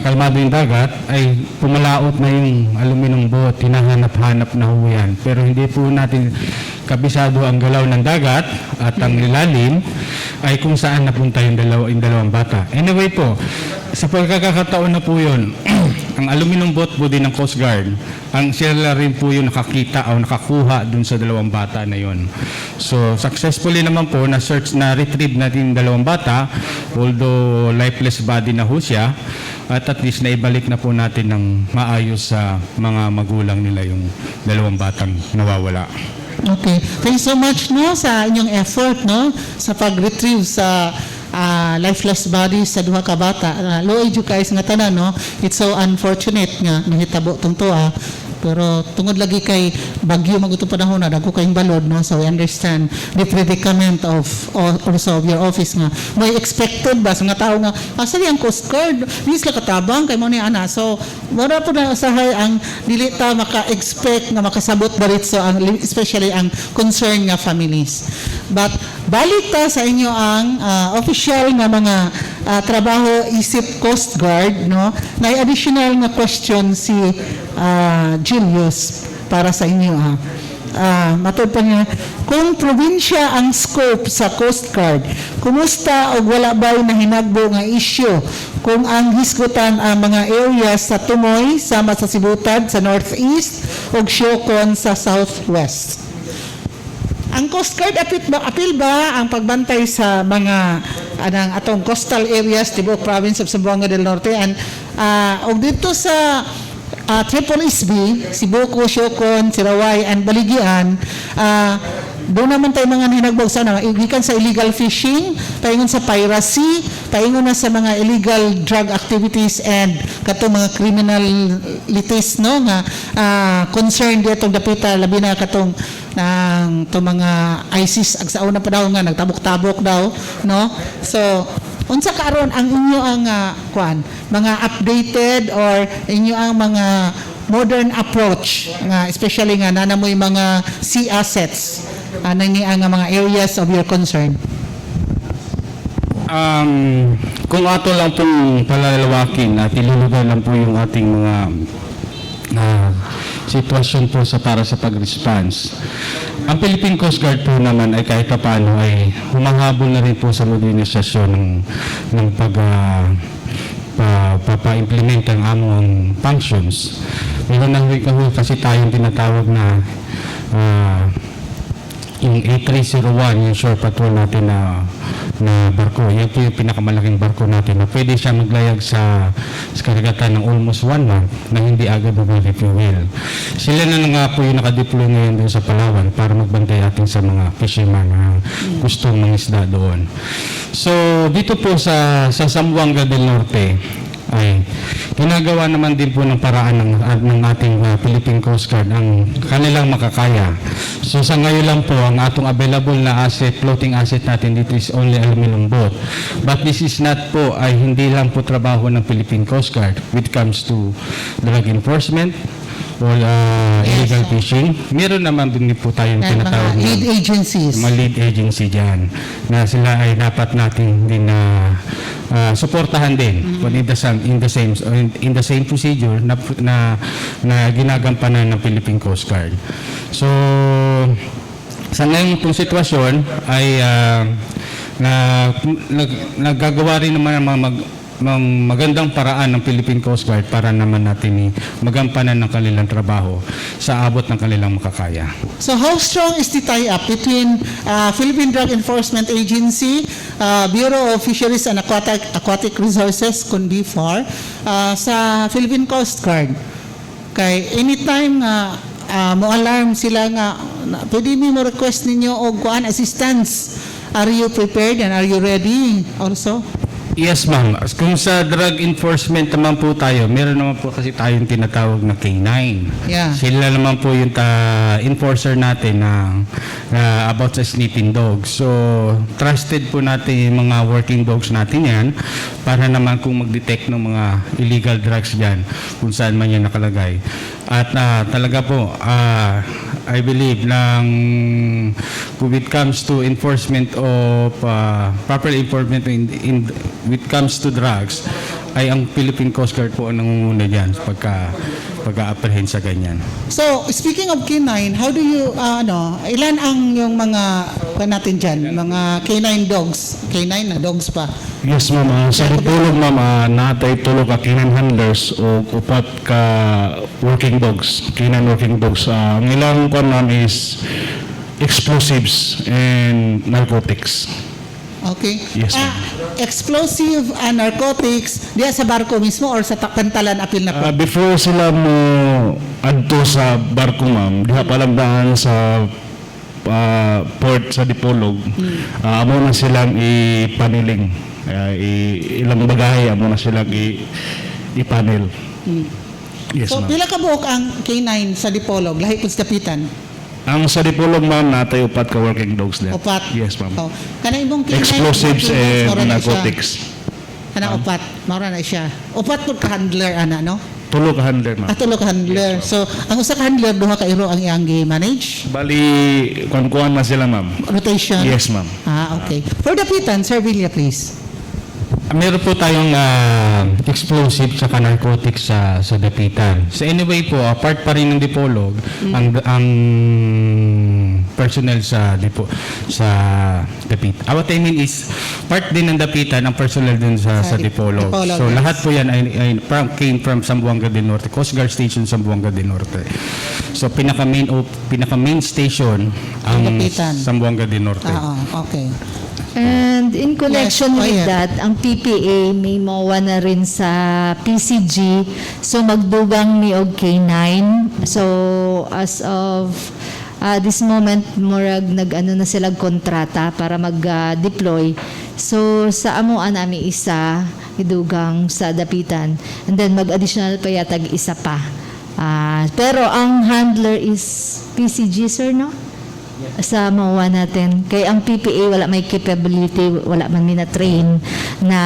kalmado yung dagat, ay pumalaot na yung aluminum boat, hinahanap-hanap na ho yan. Pero hindi po natin kabisado ang galaw ng dagat at ang ilalim ay kung saan napunta yung dalawang bata. Anyway po, sa pagkakataon na po yun, ang aluminum boat po din ng Coast Guard, ang sila rin po yung nakakita o nakakuha dun sa dalawang bata na yun. So, successfully naman po na-retrieve natin yung dalawang bata, although lifeless body na ho siya, at least naibalik na po natin ng maayos sa mga magulang nila yung dalawang batang nawawala. Okay. Thank you so much no sa inyong effort no sa pag-retrieve sa lifeless bodies sa duha ka bata. Low education nga tanan no. It's so unfortunate nga nahitabo tong tuwa. Pero tungod lagi kay bagyo magutong panahon na dagko kayong balod no, so we understand the predicament of also of your office nga may expected ba sa mga tao nga asa ang Coast Guard di sila katabang kay mo ni ana, so wala po na usahay ang dili ta maka-expect nga makasabot diretso ang especially ang concern nga families. But balik ta sa inyo ang official nga mga trabaho isip Coast Guard no, na additional nga question si Julius para sa inyo matod pa niya, kung probinsya ang scope sa Coast Guard, kumusta o wala ba'y nahinagbo nga issue kung ang hisgutan ang mga areas sa Tumoy sama sa Sibutad sa northeast o Siocon sa southwest? Ang Coast Guard apil ba ang pagbantay sa mga atong coastal areas tibuok province of Zamboanga del Norte and og dito sa Triple SB, Sibuko, Siocon, Sirawai, and Baligian, doon naman tayo mga hinagbog sana, igikan sa illegal fishing, paingon sa piracy, paingon na sa mga illegal drug activities and katong mga criminalities no nga concerned ditong dapita labi na katong ng to mga ISIS ag sa una pa daw nga nagtabok-tabok daw no, so unsa karon ang inyo ang mga updated or inyo ang mga modern approach nga especially nga nanamoy mga sea assets nani ang mga areas of your concern? Kung ato lang pong palalawakin at ilulugan lang po yung ating mga sitwasyon po para sa pag-response. Ang Philippine Coast Guard po naman ay kahit paano ay humahabol na rin po sa modernisasyon ng papa-implement ang among functions. Meron na rin kasi tayong tinatawag na yung A301, yung shore patrol natin na barko. Yan po yung pinakamalaking barko natin na pwede siya maglayag sa karagatan ng almost 1 month na hindi agad mag-refuel. Sila na nga po yung nakadeploy ngayon doon sa Palawan para magbantay atin sa mga fisherman na gustong mangisda doon. So, dito po sa Zamboanga del Norte, ay ginagawa naman din po ng paraan ng ating Philippine Coast Guard ang kanilang makakaya. So sa ngayon lang po, ang atong available na asset, floating asset natin dito is only aluminum boat. But this is not po, ay hindi lang po trabaho ng Philippine Coast Guard when it comes to drug enforcement or illegal fishing. Meron naman din po tayong And mga tinatawag na lead agencies. mga lead agency dyan na sila ay dapat natin din na suportahan din in the same procedure na ginagampanan ng Philippine Coast Guard. So sa ngayon pong sitwasyon ay naggagawa rin naman ng magandang paraan ng Philippine Coast Guard para naman natin magampanan ng kanilang trabaho sa abot ng kanilang makakaya. So how strong is the tie-up between Philippine Drug Enforcement Agency, Bureau of Fisheries and Aquatic Resources, kundi FAR, sa Philippine Coast Guard? Kay anytime mo alarm sila nga, pwede mo request ninyo og kuan assistance. Are you prepared and are you ready also? Yes, ma'am. Kung sa drug enforcement naman po tayo, meron naman po kasi tayong tinatawag na K9. Yeah. Sila naman po yung enforcer natin na about sa sleeping dogs. So, trusted po natin yung mga working dogs natin yan para naman kung mag-detect ng mga illegal drugs dyan kung saan man yan nakalagay. At talaga po, I believe when it comes to enforcement of proper enforcement when it comes to drugs, ay ang Philippine Coast Guard po ang nangunguna dyan pag-apprehend sa ganyan. So, speaking of K9, how do you, ilan ang yung mga, natin dyan, mga K9 dogs? K9 na dogs pa. Yes, ma'am. Sa Dipolog, ma'am, natay tulog ka K9 handlers o upat ka working dogs, K9 working dogs. Ang ilang kwan, ma'am, is explosives and narcotics. Okay. Yes, ma'am. Explosive and narcotics, diya sa barko mismo or sa Pantalan apil na po? Before sila mo adto sa barko, ma'am, diha palamdaan sa port sa Dipolog, amo na silang ipaniling. Ilang bagahe amo na silang ipanel. Yes, So, ma'am. pila ka buok ang K9 sa Dipolog, lahi kung sa Dapitan? Ang sa Dipolog, ma'am, natay upat ka working dogs there. Upat? Yes, ma'am. Oh. Kanang ibong K9 Explosives working dogs, and maura na siya. narcotics. Kanang upat, maura na siya. Upat po ka handler, no? Tulo ka handler, ma'am. Tulo ka handler. So, ang usa ka handler, duha ka iro ang iyang manage Bali, kuan-kuan na sila, ma'am. rotation? Yes, ma'am. Okay. For Dapitan, Sir Villa, please. Meron po tayong explosive sa narcotics sa Dapitan. So anyway po, part pa rin ng Dipolog ang personnel sa Dapitan. What I mean is part din ng Dapitan ang personnel din sa Dipolog. Dipolog, So yes. lahat po yan ay came from Zamboanga del Norte, Coast Guard Station Zamboanga del Norte. So pinaka main station ang Dapitan. Zamboanga del Norte. Okay. And in connection Yes, with ayan. that, ang PPA may mawa na rin sa PCG. So magdugang ni og K9. So as of this moment, murag nag-ano na sila kontrata para mag-deploy. So sa amuan nami isa idugang sa Dapitan. And then mag-additional pa yatag isa pa. Pero ang handler is PCG, sir, no? sa MOA natin. Kay ang PPA wala may capability, wala man mina-train na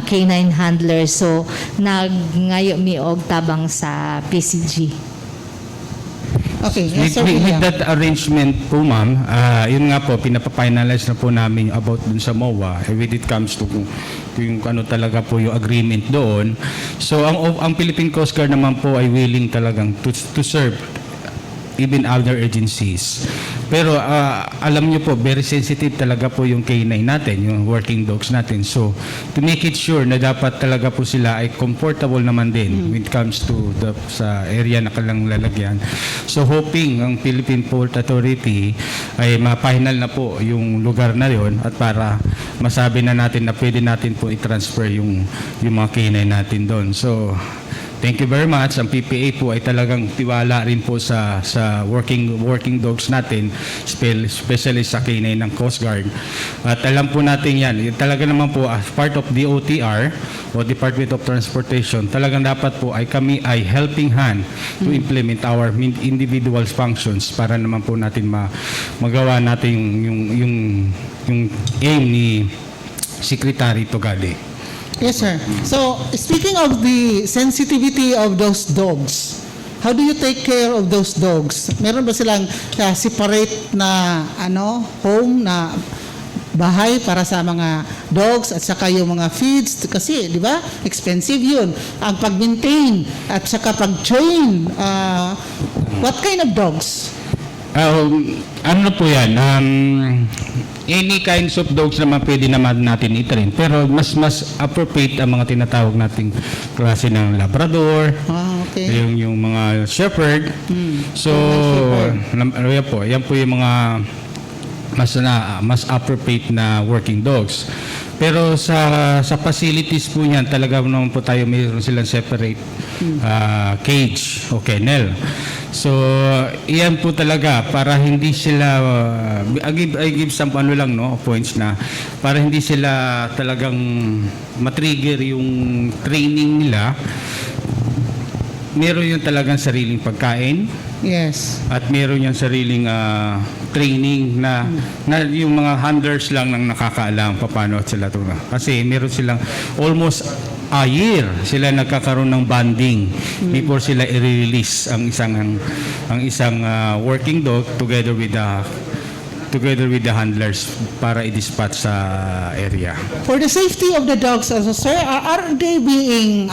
canine handler. So, ngayo mi og tabang sa PCG. Okay, yes, Sir With William. that arrangement po, ma'am, yun nga po, pinapa-finalize na po namin about dun sa MOA when it comes to yung ano talaga po yung agreement doon. So, ang Philippine Coast Guard naman po ay willing talagang to serve even other agencies. Pero alam niyo po, very sensitive talaga po yung K9 natin, yung working dogs natin. So, to make it sure na dapat talaga po sila ay comfortable naman din when it comes to sa area na kailang lalagyan. So, hoping ang Philippine Port Authority ay mapahinal na po yung lugar na yon at para masabi na natin na pwede natin po i-transfer yung mga K9 natin doon. So, thank you very much. Ang PPA po ay talagang tiwala rin po sa working dogs natin, especially sa K9 ng Coast Guard. At alam po natin yan. Talaga naman po as part of DOTR o Department of Transportation, talagang dapat po ay kami ay helping hand to implement our individual functions para naman po natin magawa natin yung aim ni Secretary Togade. Yes, sir. So, speaking of the sensitivity of those dogs, how do you take care of those dogs? Meron ba silang separate na home na bahay para sa mga dogs at saka yung mga feeds kasi, di ba? Expensive yun. Ang pag-maintain at saka pag-train. What kind of dogs? Ano po yan? Any kinds of dogs naman pwede naman natin i-train. Pero mas appropriate ang mga tinatawag nating klase ng Labrador, Okay. yung mga Shepherd. So, yan po yung mga mas appropriate na working dogs. Pero sa facilities po niyan, talaga naman po tayo mayroon silang separate cage o kennel. So, iyan po talaga para hindi sila I give some points na para hindi sila talagang matrigger yung training nila. Meron yung talagang sariling pagkain. Yes. At meron yung sariling training na yung mga handlers lang nang nakakaalam paano sila ito. Kasi meron silang almost a year sila nagkakaroon ng bonding before sila i-release ang isang working dog together with the handlers para i-dispatch sa area. For the safety of the dogs also, sir, are they being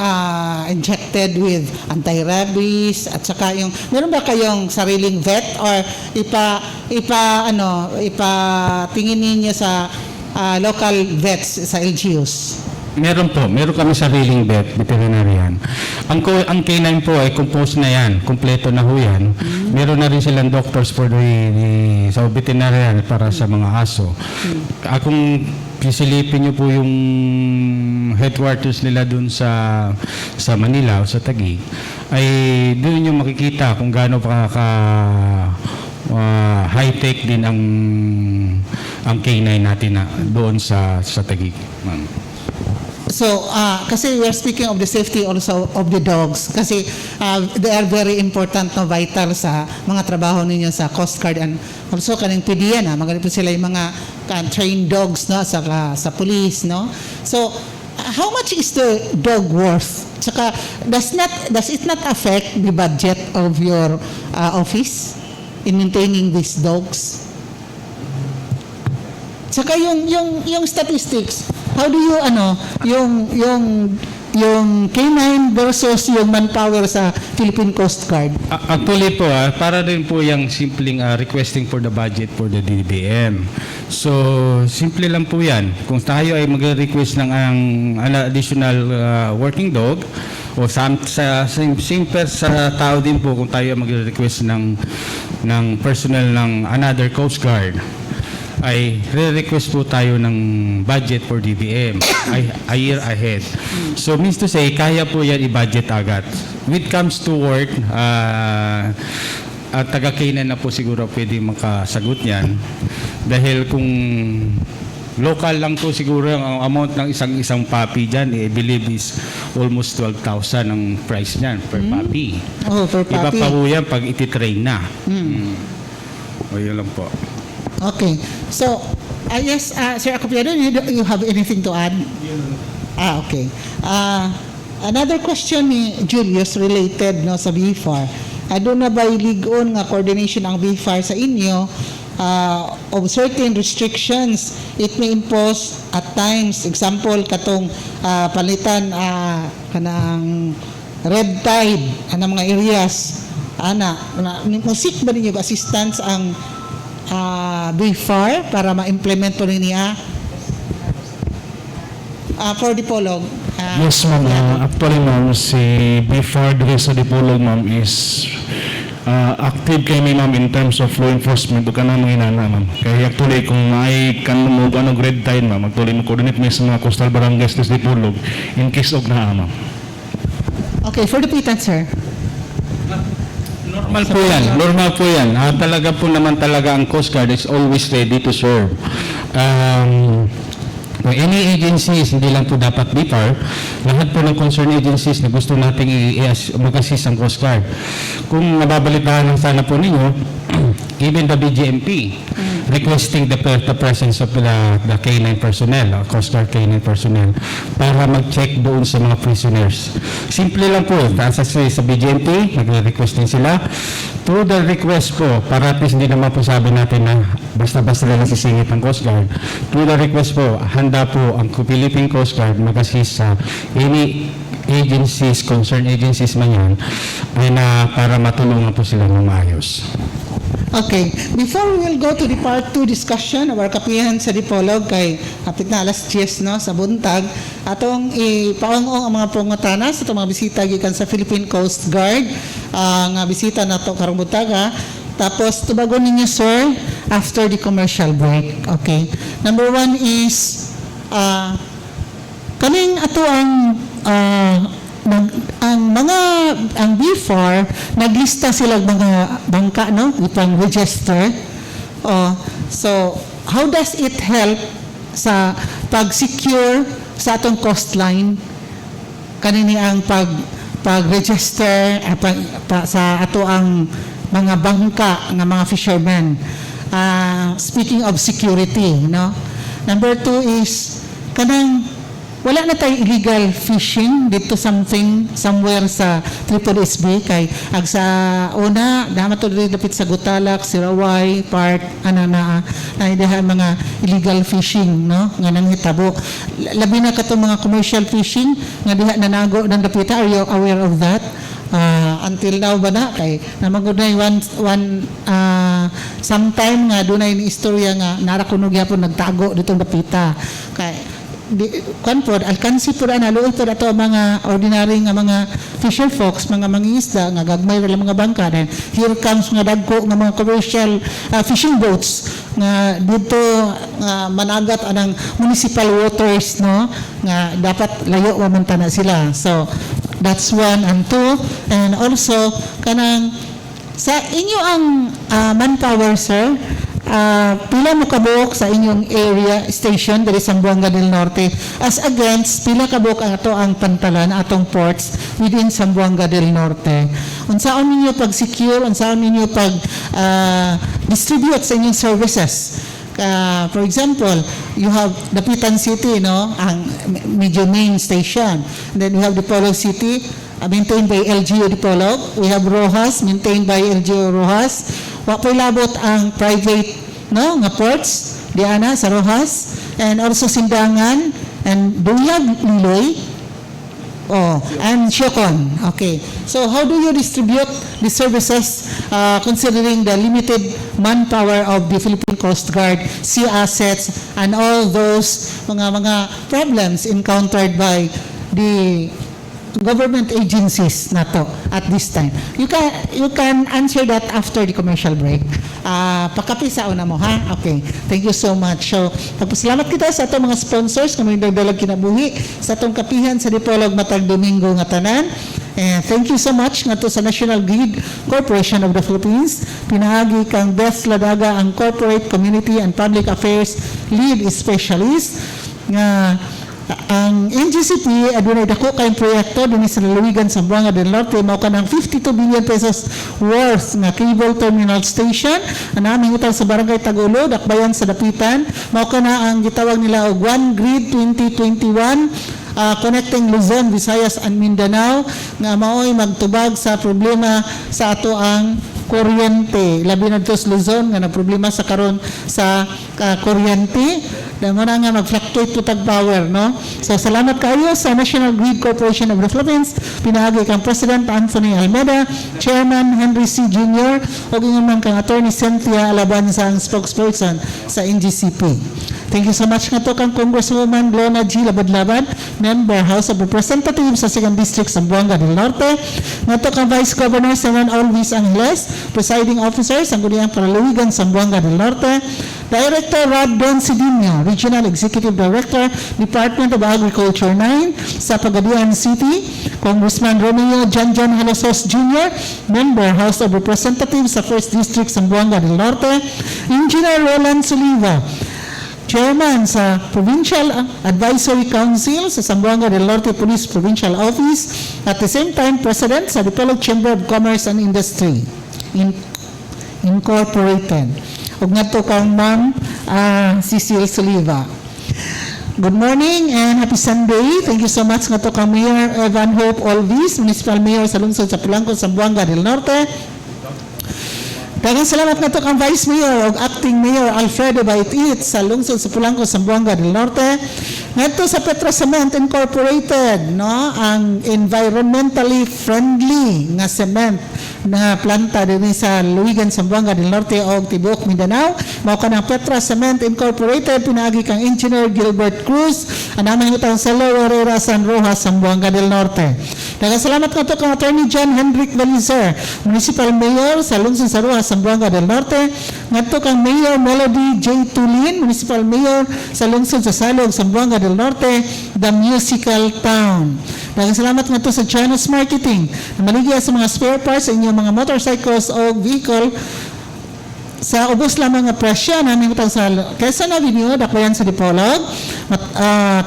injected with anti-rabies at saka meron ba kayong sariling vet or tingin ninyo sa local vets sa LGUs? Meron kami sariling veterinarian. Ang K9 po ay composed na yan, kompleto na ho yan. Meron na rin silang doctors for sa veterinarian para sa mga aso. Kung pisilipin niyo po yung headquarters nila dun sa Manila o sa Taguig, ay doon niyo makikita kung gaano high-tech din ang K9 natin na doon sa Taguig. So, kasi we are speaking of the safety also of the dogs kasi they are very important no, vital sa mga trabaho ninyo sa Coast Guard and also kaning PDEA na magaling po sila yung mga trained dogs no sa police no. So, how much is the dog worth? Tsaka does it not affect the budget of your office in maintaining these dogs? Tsaka yung statistics, how do you yung K9 versus yung manpower sa Philippine Coast Guard? Actually po, para din po yung simpleng requesting for the budget for the DBM. So, simple lang po yan. Kung tayo ay mag-request ng additional working dog, o sa tao din po kung tayo mag-request ng personnel ng another Coast Guard, ay re-request po tayo ng budget for DBM a year ahead. So means to say, kaya po yan i-budget agad. When it comes to work, taga-K9 na po siguro pwede makasagot yan. Dahil kung local lang to siguro ang amount ng isang puppy dyan, I believe is almost 12,000 ang price niyan per puppy. Oh, per puppy. Iba pa po yan pag ititrain na. O yun lang po. Okay. So, yes, Sir Acopiado, you have anything to add? Okay. Another question ni Julius related no sa BFAR. Doon na ba ligon nga coordination ang BFAR sa inyo of certain restrictions it may impose at times, example katong palitan kanang red tide ana mga areas musik ba ninyo assistance ang BFAR para ma-implement po niya for Dipolog. Yes, ma'am. Actually, ma'am, si BFAR diri sa Dipolog, ma'am, is active kay may, ma'am, in terms of law enforcement o kanang mga inana, ma'am. Kaya actually, kung may kanong red tide, ma'am, actually, mag-coordinate may sa mga coastal barangays sa Dipolog in case of ma'am. Okay, for the Pitan, sir. Normal po yan. Normal po yan. Talaga po naman talaga ang Coast Guard is always ready to serve. Any agencies, hindi lang po dapat BFAR, lahat po ng concerned agencies na gusto nating mag-assist ang Coast Guard. Kung nababalitaan lang sana po ninyo, even the BGMP requesting the presence of the K9 personnel, Coast Guard K9 personnel, para mag-check doon sa mga prisoners. Simple lang po, sa BGMP, nag-request din sila. Through the request po, para at least hindi naman po sabi natin na basta-basta lang sisingit ang Coast Guard. Through the request po, handa po ang Philippine Coast Guard mag-assist sa any agencies, concerned agencies man yan, ay na para matulungan po sila ng maayos. Okay, before we will go to the part 2 discussion of our kapihan sa Dipolog kay hapit na alas 10 no sa buntag atong ipaungong ang mga pangutana sa itong mga bisita gikan sa Philippine Coast Guard nga bisita nato karong buntaga. Tapos tubagon ninyo sir after the commercial break. Okay. Number 1 is kaning ato ang BFAR naglista sila mga bangka no ipang register. So how does it help sa pag-secure sa atong coastline kanini ang pag-register sa ato ang mga bangka nga mga fishermen. Speaking of security no. Number 2 is kanang wala na tayo illegal fishing dito somewhere sa Triple SB kay ag sa una dapat to dapit sa Gutalak, Sirawai, part na mga illegal fishing no nga nanghitabo. Labi na katong mga commercial fishing nga diha nanago ng dapita. Are you aware of that? Until now ba na kay namagunay one sometime nga dunay ni istorya nga narakunog yapon nagtago ditong dapita kay alkansi po na luoy po ato mga ordinary nga mga fisher folks, mga mangingisda nga gagmay rin mga bangka. Then here comes nga dagko nga mga commercial fishing boats nga dito managat anang municipal waters no nga dapat layo mamanta na sila. So that's 1 and 2. And also kanang sa inyo ang manpower sir, pila mo kabuok sa inyong area station diri sa Zamboanga del Norte as against pila kabuok ang ato ang pantalan atong ports within Zamboanga del Norte. Unsaon ninyo pag-secure, unsaon ninyo pag distribute sa inyong services? For example, you have Dapitan City, no, ang medyo main station. Then we have Dipolog City, maintained by LGU Dipolog. We have Rojas, maintained by LGU Rojas. Wa po labot ang private no nga ports diana sa Rojas and also Sindangan and Duyag Liloy and Siocon. Okay, so how do you distribute the services considering the limited manpower of the Philippine Coast Guard, sea assets and all those mga problems encountered by the government agencies na to at this time? You can answer that after the commercial break. Pakapisa una mo ha. Okay. Thank you so much. So pagpasalamat kita sa atong mga sponsors nga may nagdalag kinabuhi sa atong kapihan sa Dipolog matag Domingo nga tanan. And thank you so much nga to sa National Grid Corporation of the Philippines. Pinaagi kang Beth Ladaga ang Corporate Community and Public Affairs Lead Specialist nga ang NGCP adunay dako kay proyekto dinhi sa Lalawigan, Zamboanga del Norte, mao kanang 52 billion pesos worth nga cable terminal station anaming utang sa barangay Tagulo, dakbayan sa Dapitan, mao kana ang gitawag nila og One Grid 2021 connecting Luzon, Visayas and Mindanao nga mao'y magtubag sa problema sa ato ang kuryente, labi na dito sa Luzon nga nagproblema sa karon sa kuryente damo na nga mag-fluctuate to tag power, no? So salamat kayo sa National Grid Corporation of the Philippines, pinahagi kang President Anthony Almeida, Chairman Henry C. Jr. o ingon man kang Attorney Cynthia Alabanza ang spokesperson sa NGCP. Thank you so much nga to kang Congresswoman Glona G. Labad-Labad, Member House of Representatives sa 2nd District Zamboanga del Norte, nga to kang Vice Governor Senan Alvis Angeles, Presiding Officers ang Guniang Palalawigan Zamboanga del Norte, Director Rod Don Sidinio, Regional Executive Director, Department of Agriculture 9 sa Pagadian City, Congressman Romeo John Halosos Jr., Member House of Representatives sa 1st District Zamboanga del Norte, Engineer Roland Soliva, Chairman sa Provincial Advisory Council sa Zamboanga del Norte Police Provincial Office, at the same time President sa Dipolog Chamber of Commerce and Industry Incorporated. Ug ngadto kang Ma'am Cecil Soliva. Good morning and happy Sunday. Thank you so much ngadto kang Mayor Evan Hope Alvis, Municipal Mayor sa lungsod sa Polanco, Zamboanga del Norte. Daghang salamat nga to kang Vice Mayor o Acting Mayor Alfredo Baitit sa lungsod sa Polanco, Zamboanga del Norte. Ngadto sa Petra Cement Incorporated, no, ang environmentally friendly nga cement na planta dinhi sa Luigan, Zamboanga del Norte o tibuok Mindanao. Mao kanang Petra Cement Incorporated, pinaagi kang Engineer Gilbert Cruz, anamang utang sa Lower Herrera, San Rojas, Zamboanga del Norte. Daghang salamat nga to kang Attorney John Henrik Valizer, Municipal Mayor sa lungsod sa Rojas, Zamboanga del Norte. Ngadto kang Mayor Melody J. Tulin, Municipal Mayor sa lungsod sa Salog, Zamboanga del Norte, the Musical Town. Daghang salamat nga to sa Janus Marketing na maligya sa mga spare parts sa inyong mga motorcycles o vehicle sa ubos lamang nga presyo namin utang sa Quezon Avenue, dakbayan sa Dipolog.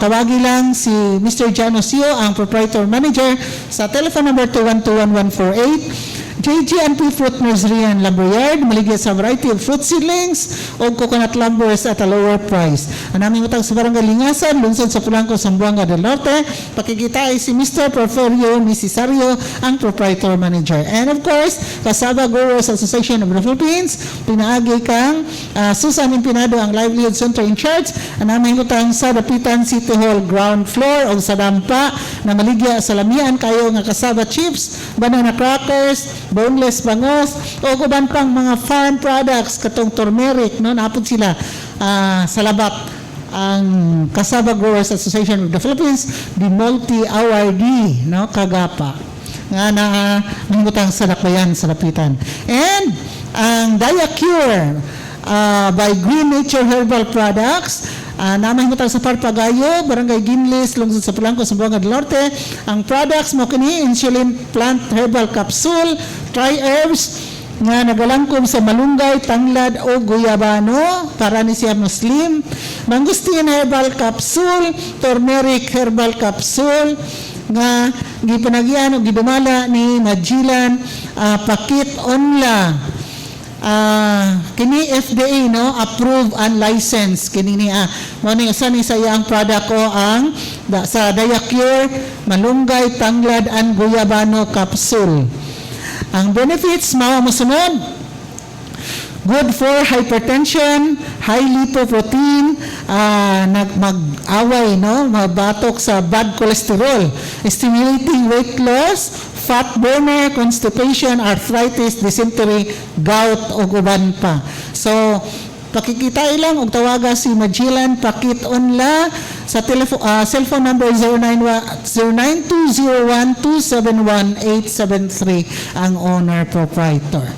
Tawagi lang si Mr. Jan Osio, ang proprietor manager sa telephone number 2121148. JGNP Fruit Nursery and Lumber Yard, maligya sa variety of fruit seedlings o coconut lumbers at a lower price. Ang aming utang sa Barangay Lingasan, lungsod sa Polanco, Zamboanga del Norte. Pakikita ay si Mr. Porfirio Nisisario, ang proprietor manager. And of course, Kasaba Growers Association of the Philippines, pinaagi kang Susan Impinado, ang Livelihood Center in charge. Ang aming utang sa Dapitan City Hall ground floor o sa dampa na maligya sa lamian kayo nga Kasaba chips, banana crackers, boneless bangos o uban pang mga farm products katong turmeric, no, napod sila sa labat ang Kasaba Growers Association of the Philippines, the multi-awardee, no, kagapa nga na mingutang sa dakbayan sa Dapitan. And ang Diacure by Green Nature Herbal Products, namang hutang sa Parpagayo, Barangay Ginlis, lungsod sa Polanco, Zamboanga del Norte. Ang products mo kini insulin plant herbal capsule, tri herbs nga nagalangkom sa malunggay, tanglad o guyabano para ni siya Muslim. Mangustin herbal capsule, turmeric herbal capsule nga gipanagyan o gidumala ni Majilan Pakit Onla. Kini FDA, no, approved and licensed kini ni mo ni usa ni sa iyang product ko ang sa Diacure malunggay, tanglad and guyabano capsule. Ang benefits mao mosunod: good for hypertension, high lipoprotein, mag-away, no, mabatok sa bad cholesterol, stimulating weight loss, fat burner, constipation, arthritis, dysentery, gout o uban pa. So pakikita ilang og tawaga si Majilan Pakit Onla sa cellphone number 09201271271873 ang owner proprietor.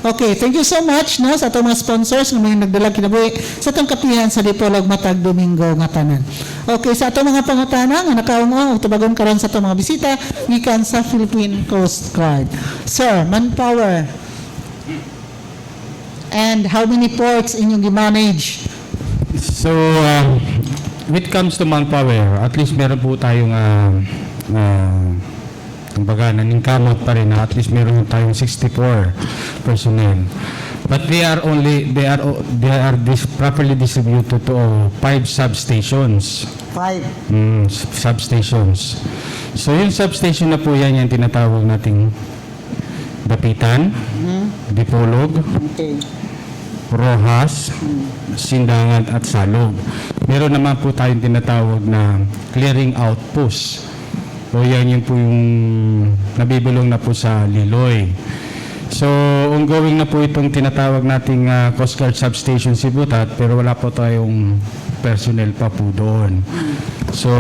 Okay, thank you so much, no, sa atong mga sponsors nga may nagdala kinabuhi sa atong kapihan sa Dipolog matag Domingo nga tanan. Okay, sa atong mga pangutana nga nakaungo ug tubagon karon sa atong mga bisita gikan sa Philippine Coast Guard. Sir, manpower and how many ports inyong i-manage? So, when it comes to manpower, at least meron po tayong kumbaga naningkamot pa rin na at least meron tayong 64 personnel. But they are properly distributed to 5 substations. 5. Substations. So yung substation na po yan, yung tinatawag nating Dapitan, Dipolog, Okay. Rojas, Sindangan at Salog. Meron naman po tayong tinatawag na clearing outpost. O yan yun po yung nabibilong na po sa Liloy. So, ongoing na po itong tinatawag nating Coast Guard Substation Sibutat, pero wala po tayong personnel pa po doon. So,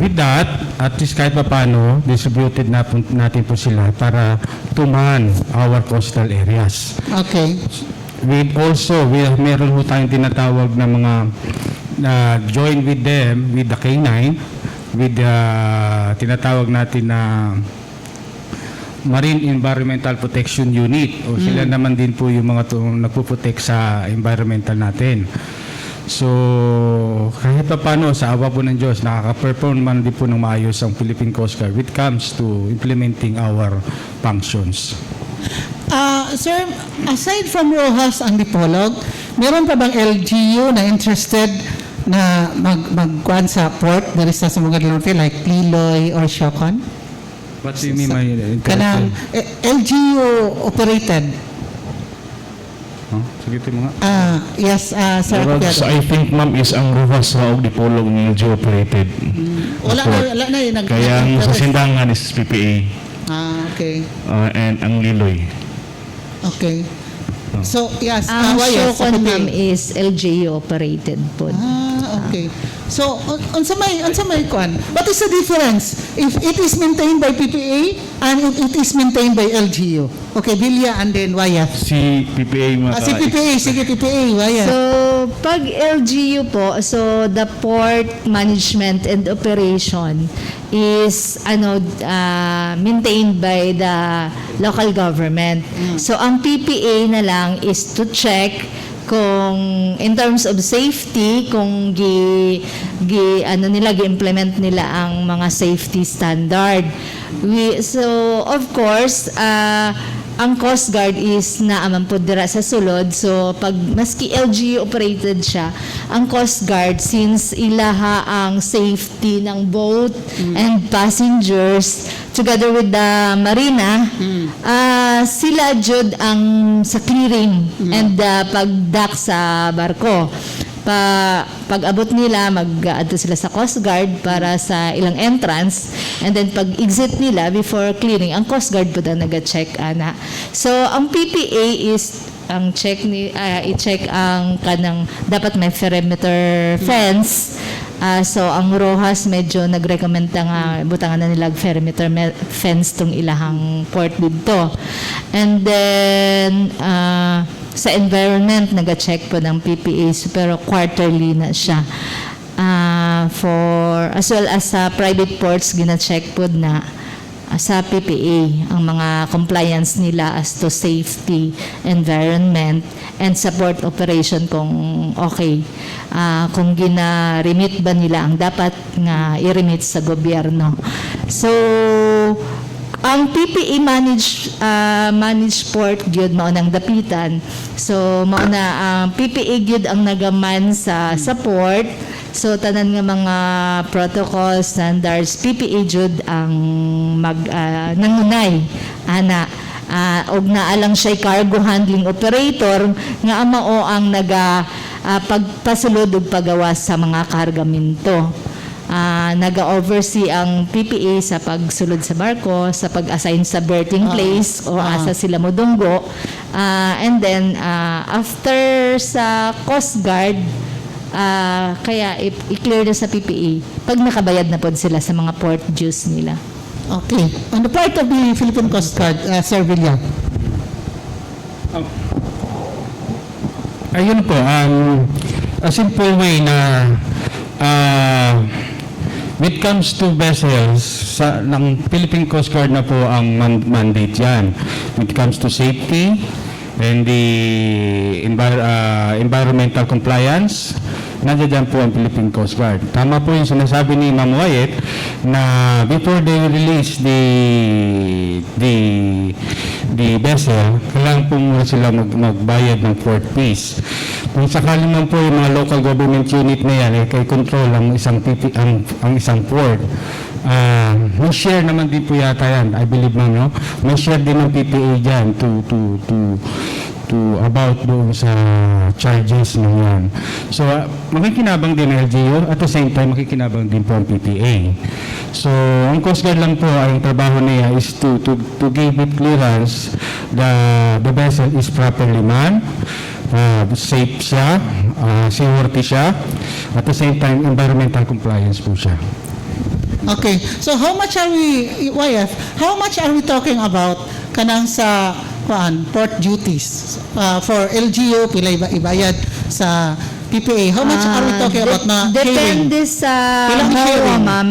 with that, at least kahit pa paano, distributed na po, natin po sila para tuman our coastal areas. Okay. Meron po tayong tinatawag na mga join with them, with the K9, with the tinatawag natin na Marine Environmental Protection Unit o sila naman din po yung mga nagpo-protect sa environmental natin. So, kahit pa paano, sa awa po ng Diyos, nakaka-perform man din po ng maayos ang Philippine Coast Guard when it comes to implementing our functions. Sir, aside from Rojas ang Dipolog, meron pa bang LGU na interested na magkuhan sa port dari sa Sumugad Norte like Liloy or Siocon? What do you mean by Kanang LGU operated? Sige ito mga. Yes, Sir So Piado. I think ma'am is ang Rojas sa og Dipolog ng operated. Wala na yung Kaya ang sa Sindangan is PPA okay. and ang Liloy. Okay. So, yes. Ang yes, Siocon, ma'am, PPA. is LGU operated po. Okay. So, on sa may kuan, what is the difference if it is maintained by PPA and if it is maintained by LGU? Okay, Vilya and then Wayat. Si PPA Si PPA, sige PPA, Wayat. So, pag LGU po, so the port management and operation is maintained by the local government. So, ang PPA na lang is to check kung in terms of safety, kung gi-implement nila ang mga safety standard. So, of course, ang Coast Guard is naaman po dira sa sulod. So, pag maski LGU operated siya, ang Coast Guard, since ilaha ang safety ng boat and passengers, together with the marina, sila jud ang sa clearing and pag-dock sa barko. Pag abot nila, mag-add sila sa Coast Guard para sa ilang entrance, and then pag exit nila before clearing, ang Coast Guard po na nag-check ana. So ang PPA is ang i-check ang kanang dapat may perimeter fence. So ang Rojas medyo nag-recommend nga butangan na nila perimeter fence tong ilahang port dito. And then sa environment nag-check po ng PPA, pero quarterly na siya. For as well as sa private ports gina-check po na sa PPA ang mga compliance nila as to safety, environment, and support operation kung okay. Kung gina-remit ba nila ang dapat nga i-remit sa gobyerno. So, ang PPA managed port gyud mao nang dapitan. So mao na PPA gyud ang nagaman sa port. So tanan nga mga protocol standards PPA gyud ang nangunay ana. Og naa lang siya cargo handling operator nga mao ang pagpasulod ug pagawas sa mga kargamento. Naga-oversee ang PPA sa pagsulod sa barko, sa pag-assign sa berthing place o asa sila modunggo. And then, after sa Coast Guard, kaya i-clear na sa PPA pag nakabayad na po sila sa mga port dues nila. Okay. On the part of the Philippine Coast Guard, Sir Vilya. Ayun po, a simple way na when it comes to vessels, ng Philippine Coast Guard na po ang mandate yan. When it comes to safety and the environmental compliance, nandiyan dyan po ang Philippine Coast Guard. Tama po yung sinasabi ni Ma'am Wyatt na before they release the vessel, kailangan po muna sila magbayad ng port fees. Kung sakali man po yung mga local government unit na yan, kay control ang isang port, may share naman din po yata yan, I believe ma'am, no? May share din ng PPA dyan to about doon sa charges na yan. So, makikinabang din ang LGU, at the same time, makikinabang din po ang PPA. So, ang Coast Guard lang po, ang trabaho niya is to give it clearance the vessel is properly manned, safe siya, seaworthy siya, at the same time, environmental compliance po siya. Okay. So how much are we, YF, how much are we talking about kanang sa port duties for LGU, pila ibayad sa PPA? How much are we talking about na sharing? Depende sa Ilang MOA, sharing? ma'am.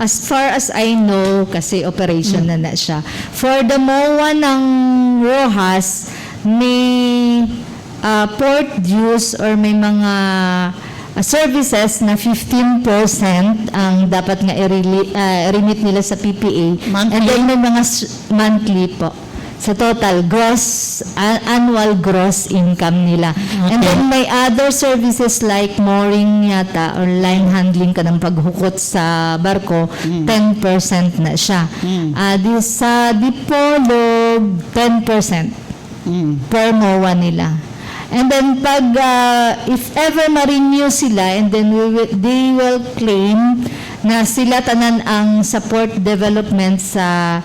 As far as I know, kasi operation na siya. For the MOA ng Rojas, may port dues or may mga services na 15% ang dapat nga i-remit nila sa PPA. Monthly? And then may mga monthly po. Sa total, annual gross income nila. And then may other services like mooring yata or line handling ka ng paghukot sa barko, 10% na siya. Sa Dipolog, 10% per MOA nila. And then pag if ever ma-renew sila, and then they will claim na sila tanan ang support development sa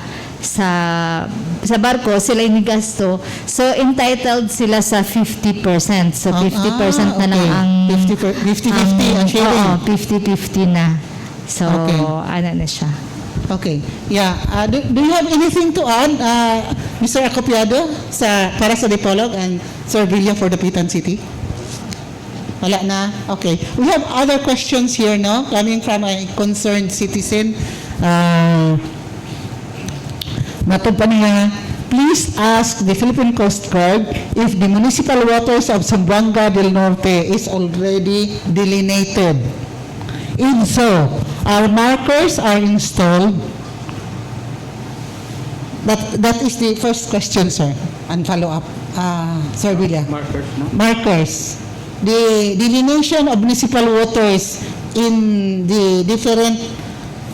barko, sila inigasto. So entitled sila sa 50%. So 50% na lang ang 50-50 ang sharing. Oo, 50-50 na. So Okay. ano na siya. Okay. Yeah. Do you have anything to add, Mr. Acopiado, para sa Dipolog and Sir Villa for the Pitan City? Wala na? Okay. We have other questions here, no? Coming from a concerned citizen. Matod pa niya, please ask the Philippine Coast Guard if the municipal waters of Zamboanga del Norte is already delineated. If so, our markers are installed. That is the first question, sir. And follow up, Sir Villa. Markers, no? Markers. The delineation of municipal waters in the different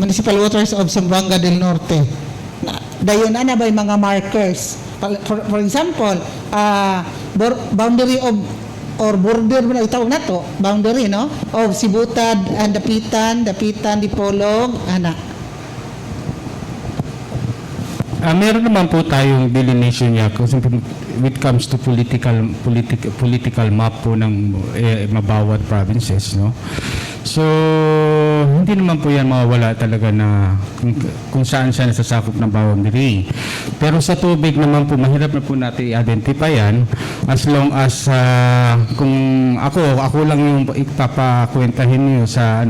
municipal waters of Zamboanga del Norte. Dayon na ba yung mga markers? For example, boundary of or border mo na itawag na to, boundary, no? Of Sibutad and Dapitan, Dipolog, ana. Meron naman po tayong delineation niya kasi when it comes to political map po ng mabawat provinces, no? So, hindi naman po yan mawawala talaga na kung saan siya nasasakop ng boundary. Pero sa tubig naman po, mahirap na po natin i-identify yan as long as kung ako lang yung ipapakwentahin niyo sa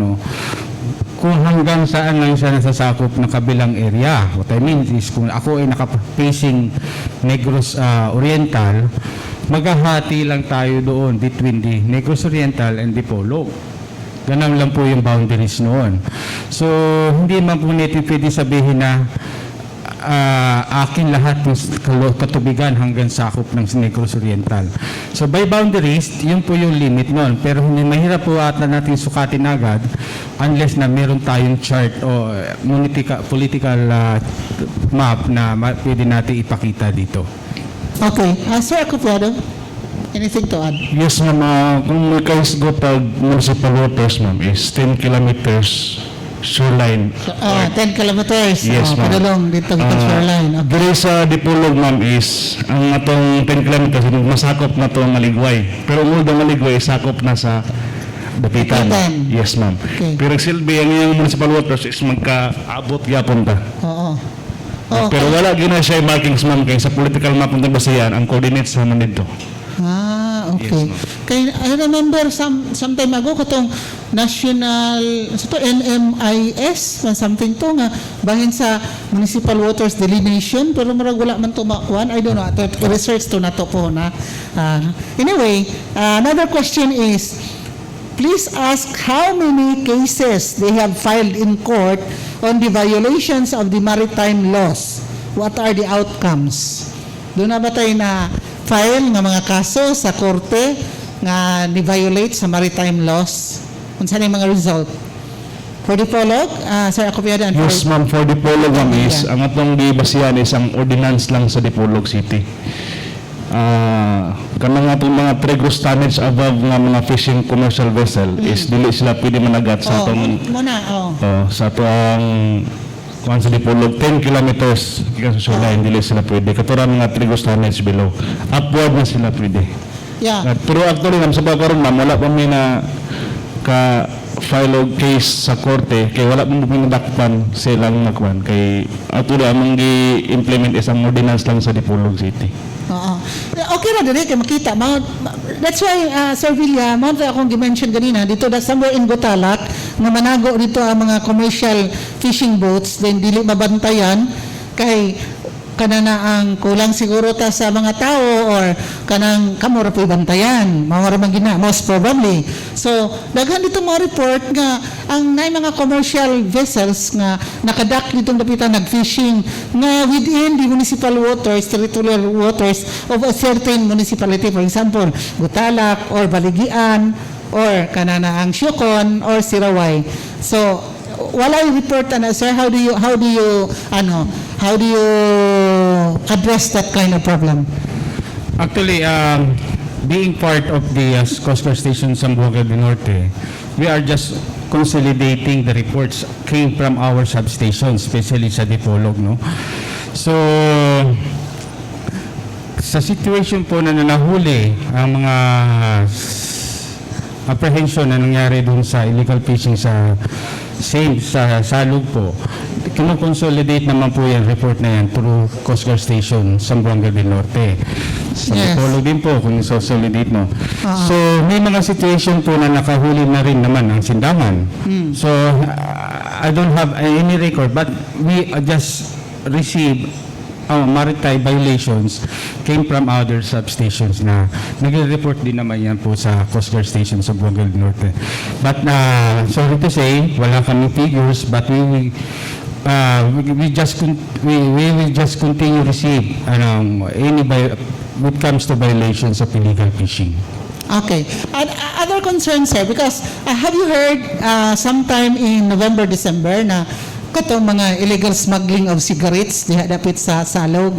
kung hanggang saan lang siya nasasakop ng kabilang area. What I mean is kung ako ay naka-facing Negros Oriental, maghahati lang tayo doon between the Negros Oriental and Dipolog. Ganun lang po yung boundaries noon. So, hindi man po natin pwede sabihin na akin lahat ng katubigan hanggang sakop ng Negros Oriental. So, by boundaries, yun po yung limit noon. Pero hindi mahirap po ata natin sukatin agad unless na meron tayong chart o political map na pwede natin ipakita dito. Okay. Sir Acopiado, anything to add? Yes, ma'am. Kung may kayo go pag municipal waters, ma'am, is 10 kilometers shoreline. 10 kilometers. Yes, ma'am. Padulong dito sa shoreline. Okay. Diri sa Dipolog, ma'am, is ang atong 10 kilometers masakop na to ang Maligway. Pero ang ulo Maligway sakop na sa Dapitan. Dapitan. Yes, ma'am. Okay. Pero silbi ang iyong municipal waters is magkaabot gyapon ta. Oo. Okay. Pero wala gina siya markings, ma'am, kay sa political map ng basayan ang coordinates naman dito. Okay. Kay I remember some time ago katong national to NMIS something to nga bahin sa municipal waters delineation pero murag wala man to makuan. I don't know. Research to na to po na. Anyway, another question is please ask how many cases they have filed in court on the violations of the maritime laws. What are the outcomes? Doon na ba tayo na file nga mga kaso sa korte nga ni-violate sa maritime laws? Kung saan yung mga result? For the Dipolog, Sir Acopiado and Yes, ma'am, for Dipolog, ma'am, is ang atong gibasihan is ang ordinance lang sa Dipolog City. Kanang atong mga 3 gross tonnage above nga mga fishing commercial vessel is dili sila pwede managat sa atong sa atong kuan sa Dipolog 10 kilometers gikan sa shoreline dili sila pwede katuran mga 3 gross tonnage below upward na sila pwede. Yeah. Pero actually ma'am sa pagkaroon ma'am wala pa may na ka file og case sa korte kay wala pang pinadakpan silang nakuan kay actually among gi-implement is ang ordinance lang sa Dipolog City. Oo. Okay ra dili kay makita. That's why Sir Villa, mo akong gi-mention kanina dito da somewhere in Gotalak nga manago dito ang mga commercial fishing boats then dili mabantayan kay kanana ang kulang siguro ta sa mga tao or kanang kamura pa bantayan mawara man gina most probably. So daghan dito mga report nga ang nay mga commercial vessels nga nakadak ditong dapitan nagfishing nga within the municipal waters, territorial waters of a certain municipality, for example Gutalak or Baligian or kanana ang Siokon or Sirawai. So wala yung report na sir, how do you address that kind of problem? Actually, being part of the Coast Guard Station Zamboanga del Norte, we are just consolidating the reports came from our substations, especially sa Dipolog, no? So, sa situation po na nahuli ang mga apprehension na nangyari dun sa illegal fishing sa salug po, kino-consolidate naman po yung report na yan through Coast Guard Station Zamboanga del Norte. Sa Dipolog din po kung consolidate no. So may mga situation po na nakahuli na rin naman ang sindangan. So I don't have any record but we just received maritime violations came from other substations na nagre-report din naman yan po sa Coast Guard Station sa Zamboanga del Norte. But sorry to say, wala kami figures but we will just continue receive any when it comes to violations of illegal fishing. Okay. And other concerns, sir, because have you heard sometime in November, December na katong mga illegal smuggling of cigarettes diha dapit sa salog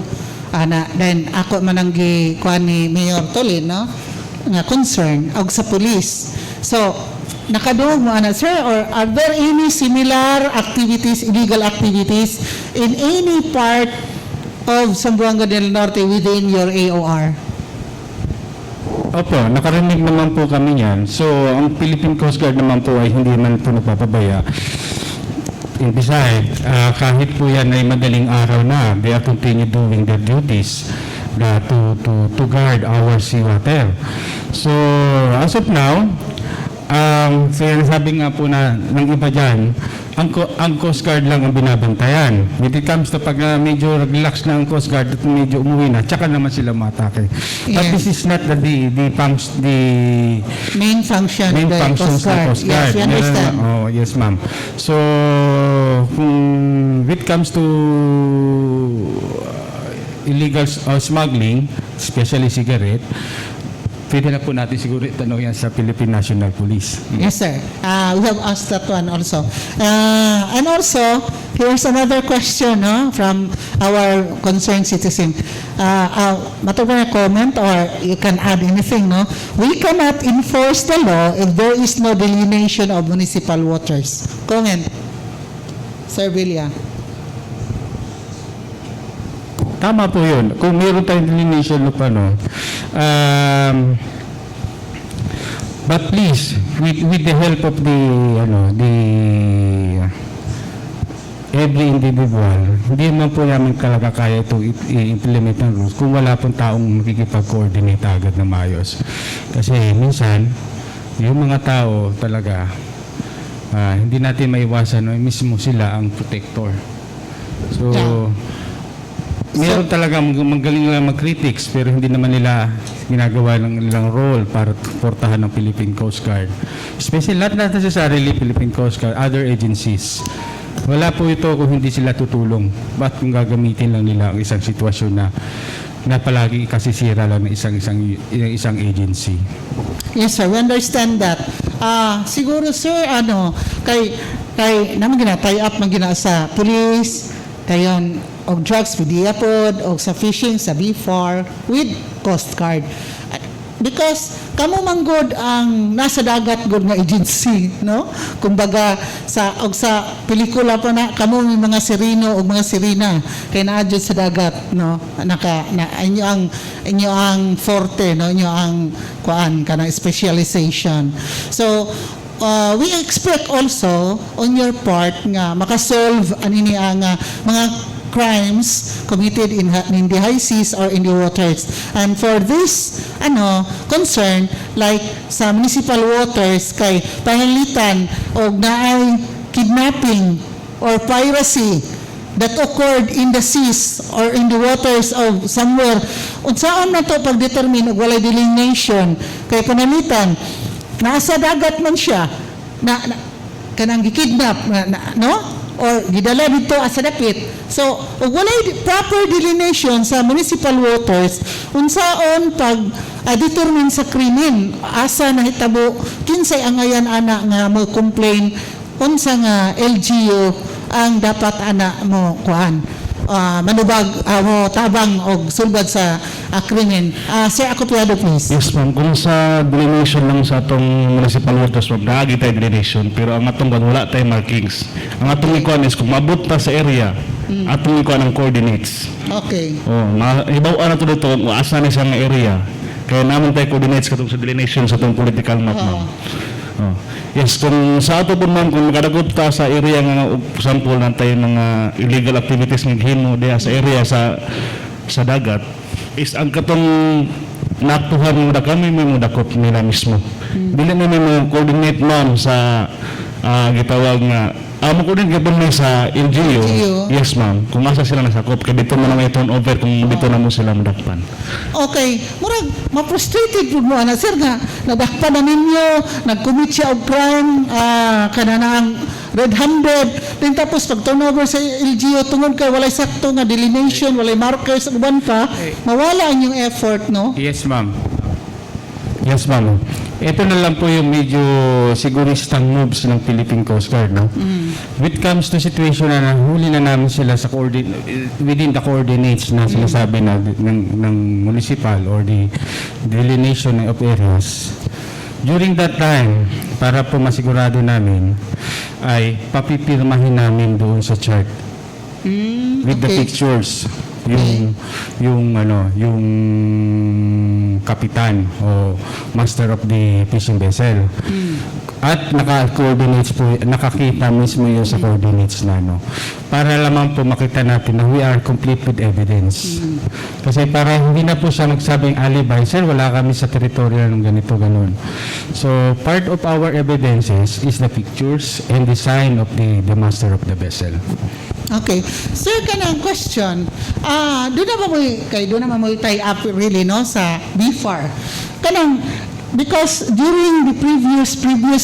then ako man ang gikuan ni Mayor Tolin no nga concern og sa police. So nakadungog mo ana sir or are there any similar activities, illegal activities in any part of Zamboanga del Norte within your AOR? Opo, nakarinig naman po kami yan. So, ang Philippine Coast Guard naman po ay hindi man po nagpapabaya. In beside, kahit po yan ay madaling araw na, they are continue doing their duties to guard our seawater. So, as of now, sabi nga po na ng iba dyan, ang Coast Guard lang ang binabantayan. When it comes to pag medyo relax na ang Coast Guard at medyo umuwi na, tsaka naman sila matake. But this is not the main function main of the functions Coast Guard. ng Coast Guard. Yes, we understand. Yes, ma'am. So, kung it comes to illegal smuggling, especially cigarette, pwede na po natin siguro itanong yan sa Philippine National Police. Yes, sir. We have asked that one also. And also, here's another question from our concerned citizen. Matubang na comment or you can add anything, no? We cannot enforce the law if there is no delineation of municipal waters. Comment. Sir Villa. Tama po yun. Kung meron tayong delineation of but please, with the help of the every individual, hindi naman po namin talaga kaya itong i-implement ng rules kung wala pong taong makikipag-coordinate agad na maayos. Kasi minsan, yung mga tao talaga, hindi natin maiwasan, no? Mismo sila ang protector. So, Yeah. meron talaga magaling lang mag-critics pero hindi naman nila ginagawa ng ilang role para portahan ng Philippine Coast Guard. Especially, not necessarily Philippine Coast Guard, other agencies. Wala po ito kung hindi sila tutulong. Ba't kung gagamitin lang nila ang isang sitwasyon na palagi kasisira lang ng isang agency? Yes, sir. We understand that. Siguro, sir, kay naman tie up man gina sa police, kayon og drugs with DIAPOD, og sa fishing sa BFAR with Coast Guard. Because kamo man gud ang nasa dagat gud nga agency, no? Kumbaga sa pelikula pa na kamo may mga sirino og mga sirina kay naa jud sa dagat, no? Inyo ang forte, no? Inyo ang kuan kanang specialization. So we expect also on your part nga makasolve anini ang mga crimes committed in the high seas or in the waters. And for this concern, like sa municipal waters kay panalitan og naay kidnapping or piracy that occurred in the seas or in the waters of somewhere, unsaon na to pag-determine og walay delineation kay panalitan nasa dagat man siya na kanang gikidnap no or gidala dito sa dapit. So ug walay proper delineation sa municipal waters unsaon pag determine sa krimen asa nahitabo kinsay angayan ana nga mo complain unsa nga LGU ang dapat ana mo kuan manubag mo tabang og sulbad sa krimen. Sir Acopiado, please. Yes, ma'am. Kung sa delineation lang sa atong municipal waters, ma'am, naagi tayo delineation, pero ang atong kwan, wala tayo markings. Ang atong ikuan is, kung mabot ta sa area, atong ikuan ang coordinates. Okay. Ibawaan na to dito, kung asa na isang area. Kaya naman tayo coordinates katong sa delineation sa atong political map, ma'am. Yes, kung sa ato po, ma'am, kung makadagot ta sa area nga, example na tayo ng illegal activities ng himo diya sa area sa dagat, is ang katong naktuhan mo da kami may mudakot nila mismo. Dili na may mo coordinate ma'am sa gitawag nga mo coordinate gapon may sa LGU. Yes ma'am, kung asa sila nasakop kay dito man may turnover kung dito na mo sila madakpan. Okay, murag ma-frustrated pud mo ana sir nga nadakpan na ninyo, nag-commit siya og crime kanang red-handed, then tapos pag turnover sa LGU tungod kay walay sakto nga delineation, walay markers uban pa, mawala ang yung effort, no? Yes, ma'am. Yes, ma'am. Ito na lang po yung medyo siguristang moves ng Philippine Coast Guard, no? When it comes to situation na nahuli na namin sila sa within the coordinates na sinasabi na ng municipal or the delineation of areas. During that time, para po masigurado namin, ay papipirmahin namin doon sa chart with the pictures yung kapitan o master of the fishing vessel. At naka-coordinates po, nakakita mismo yun sa coordinates na para lamang po makita natin na we are complete with evidence. Kasi para hindi na po siya magsabing alibi, sir, wala kami sa teritoryo ng ganito, ganun. So, part of our evidences is the pictures and the sign of the master of the vessel. Okay. Sir, kanang question. Doon na mo tie up really, no, sa BFAR. Kanang, because during the previous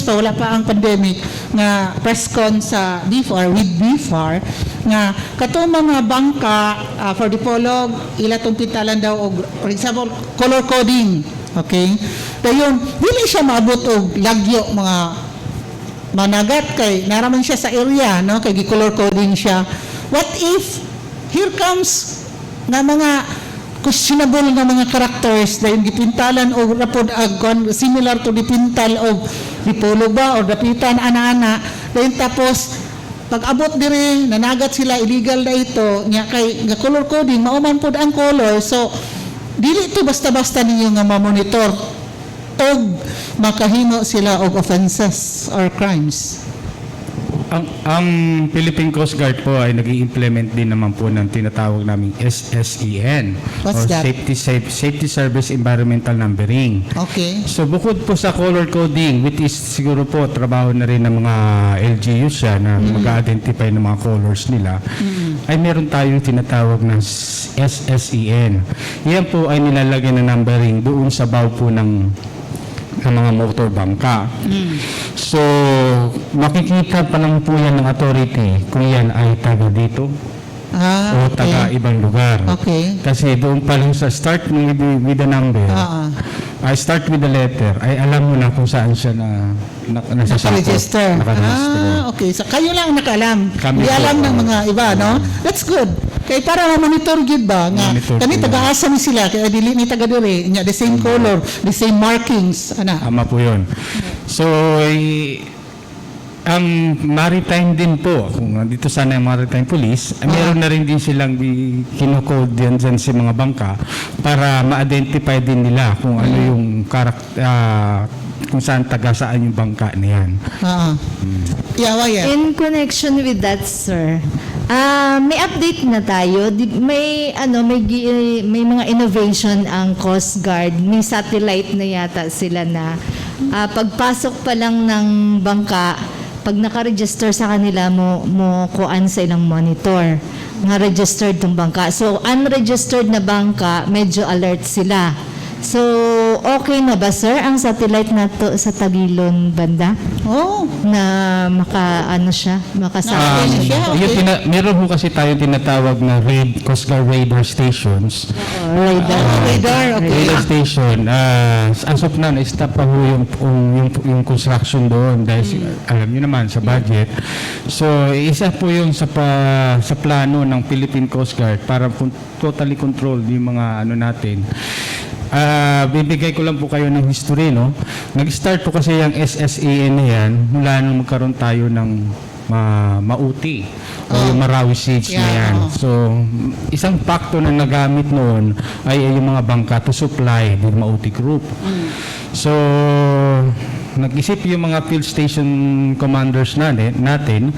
pa, wala pa ang pandemic, nga press con sa BFAR, with BFAR, nga katong mga bangka for Dipolog, ila tong pintalan daw, og, for example, color coding. Okay? Dayon, dili siya maabot og lagyo mga managat kay naraman siya sa area, no, kay gi-color coding siya. What if here comes na mga questionable nga mga characters dahil gipintalan o rapod similar to dipintal of Dipolog ba or dapitan ana-ana dahil tapos pag-abot dire nanagat sila illegal na ito nya kay nga color coding mauman pod ang color, so dili ito basta-basta ninyo nga ma-monitor og makahimo sila og offenses or crimes. ang Philippine Coast Guard po ay nag-i-implement din naman po ng tinatawag naming SSEN What's or that? Safety Service Environmental Numbering. Okay. So bukod po sa color coding, which is siguro po trabaho na rin ng mga LGUs siya na mag-identify ng mga colors nila, ay meron tayong tinatawag na SSEN. Yan po ay nilalagay na numbering doon sa bow po ng mga motor bangka. So, makikita pa lang po yan ng authority kung yan ay taga dito o taga Okay. ibang lugar. Okay. Kasi doon pa lang sa start with the number, I start with the letter, ay alam mo na kung saan siya nasasakot. Naka-register. Naka-register. Okay. So, kayo lang ang nakaalam. Kami Hindi po, alam ng mga iba, no? That's good. Kaya para ma-monitor yun ba? Nga, Monitor kani po taga-asa ni sila, kaya dili ni taga-dire. Nya, the same color, the same markings. Ana. Tama po yun. So, ang maritime din po, kung dito sana yung maritime police, meron na rin din silang kinocode yan dyan sa mga bangka para ma-identify din nila kung ano yung kung saan taga-saan yung bangka na yan. Yawa yan. In connection with that, sir, may update na tayo. May mga innovation ang Coast Guard. May satellite na yata sila na pagpasok pa lang ng bangka, pag naka-register sa kanila mo kuan sa ilang monitor. Nga registered tong bangka. So, unregistered na bangka, medyo alert sila. So, okay na ba, sir, ang satellite na to sa Tagilon banda? Oh. Na makasama siya. Okay. Meron po kasi tayong tinatawag na Coast Guard radar stations. Radar, okay. Radar station, as of now, na-stop pa po yung construction doon dahil alam niyo naman sa budget. So, isa po yung sa plano ng Philippine Coast Guard para totally control yung mga natin. Bibigay ko lang po kayo ng history, no? Nag-start po kasi yung SSEN na yan mula nung magkaroon tayo ng Mauti o yung Marawi Siege na yan. So, isang factor na nagamit noon ay yung mga bangka to supply the Mauti Group. So, nag-isip yung mga field station commanders natin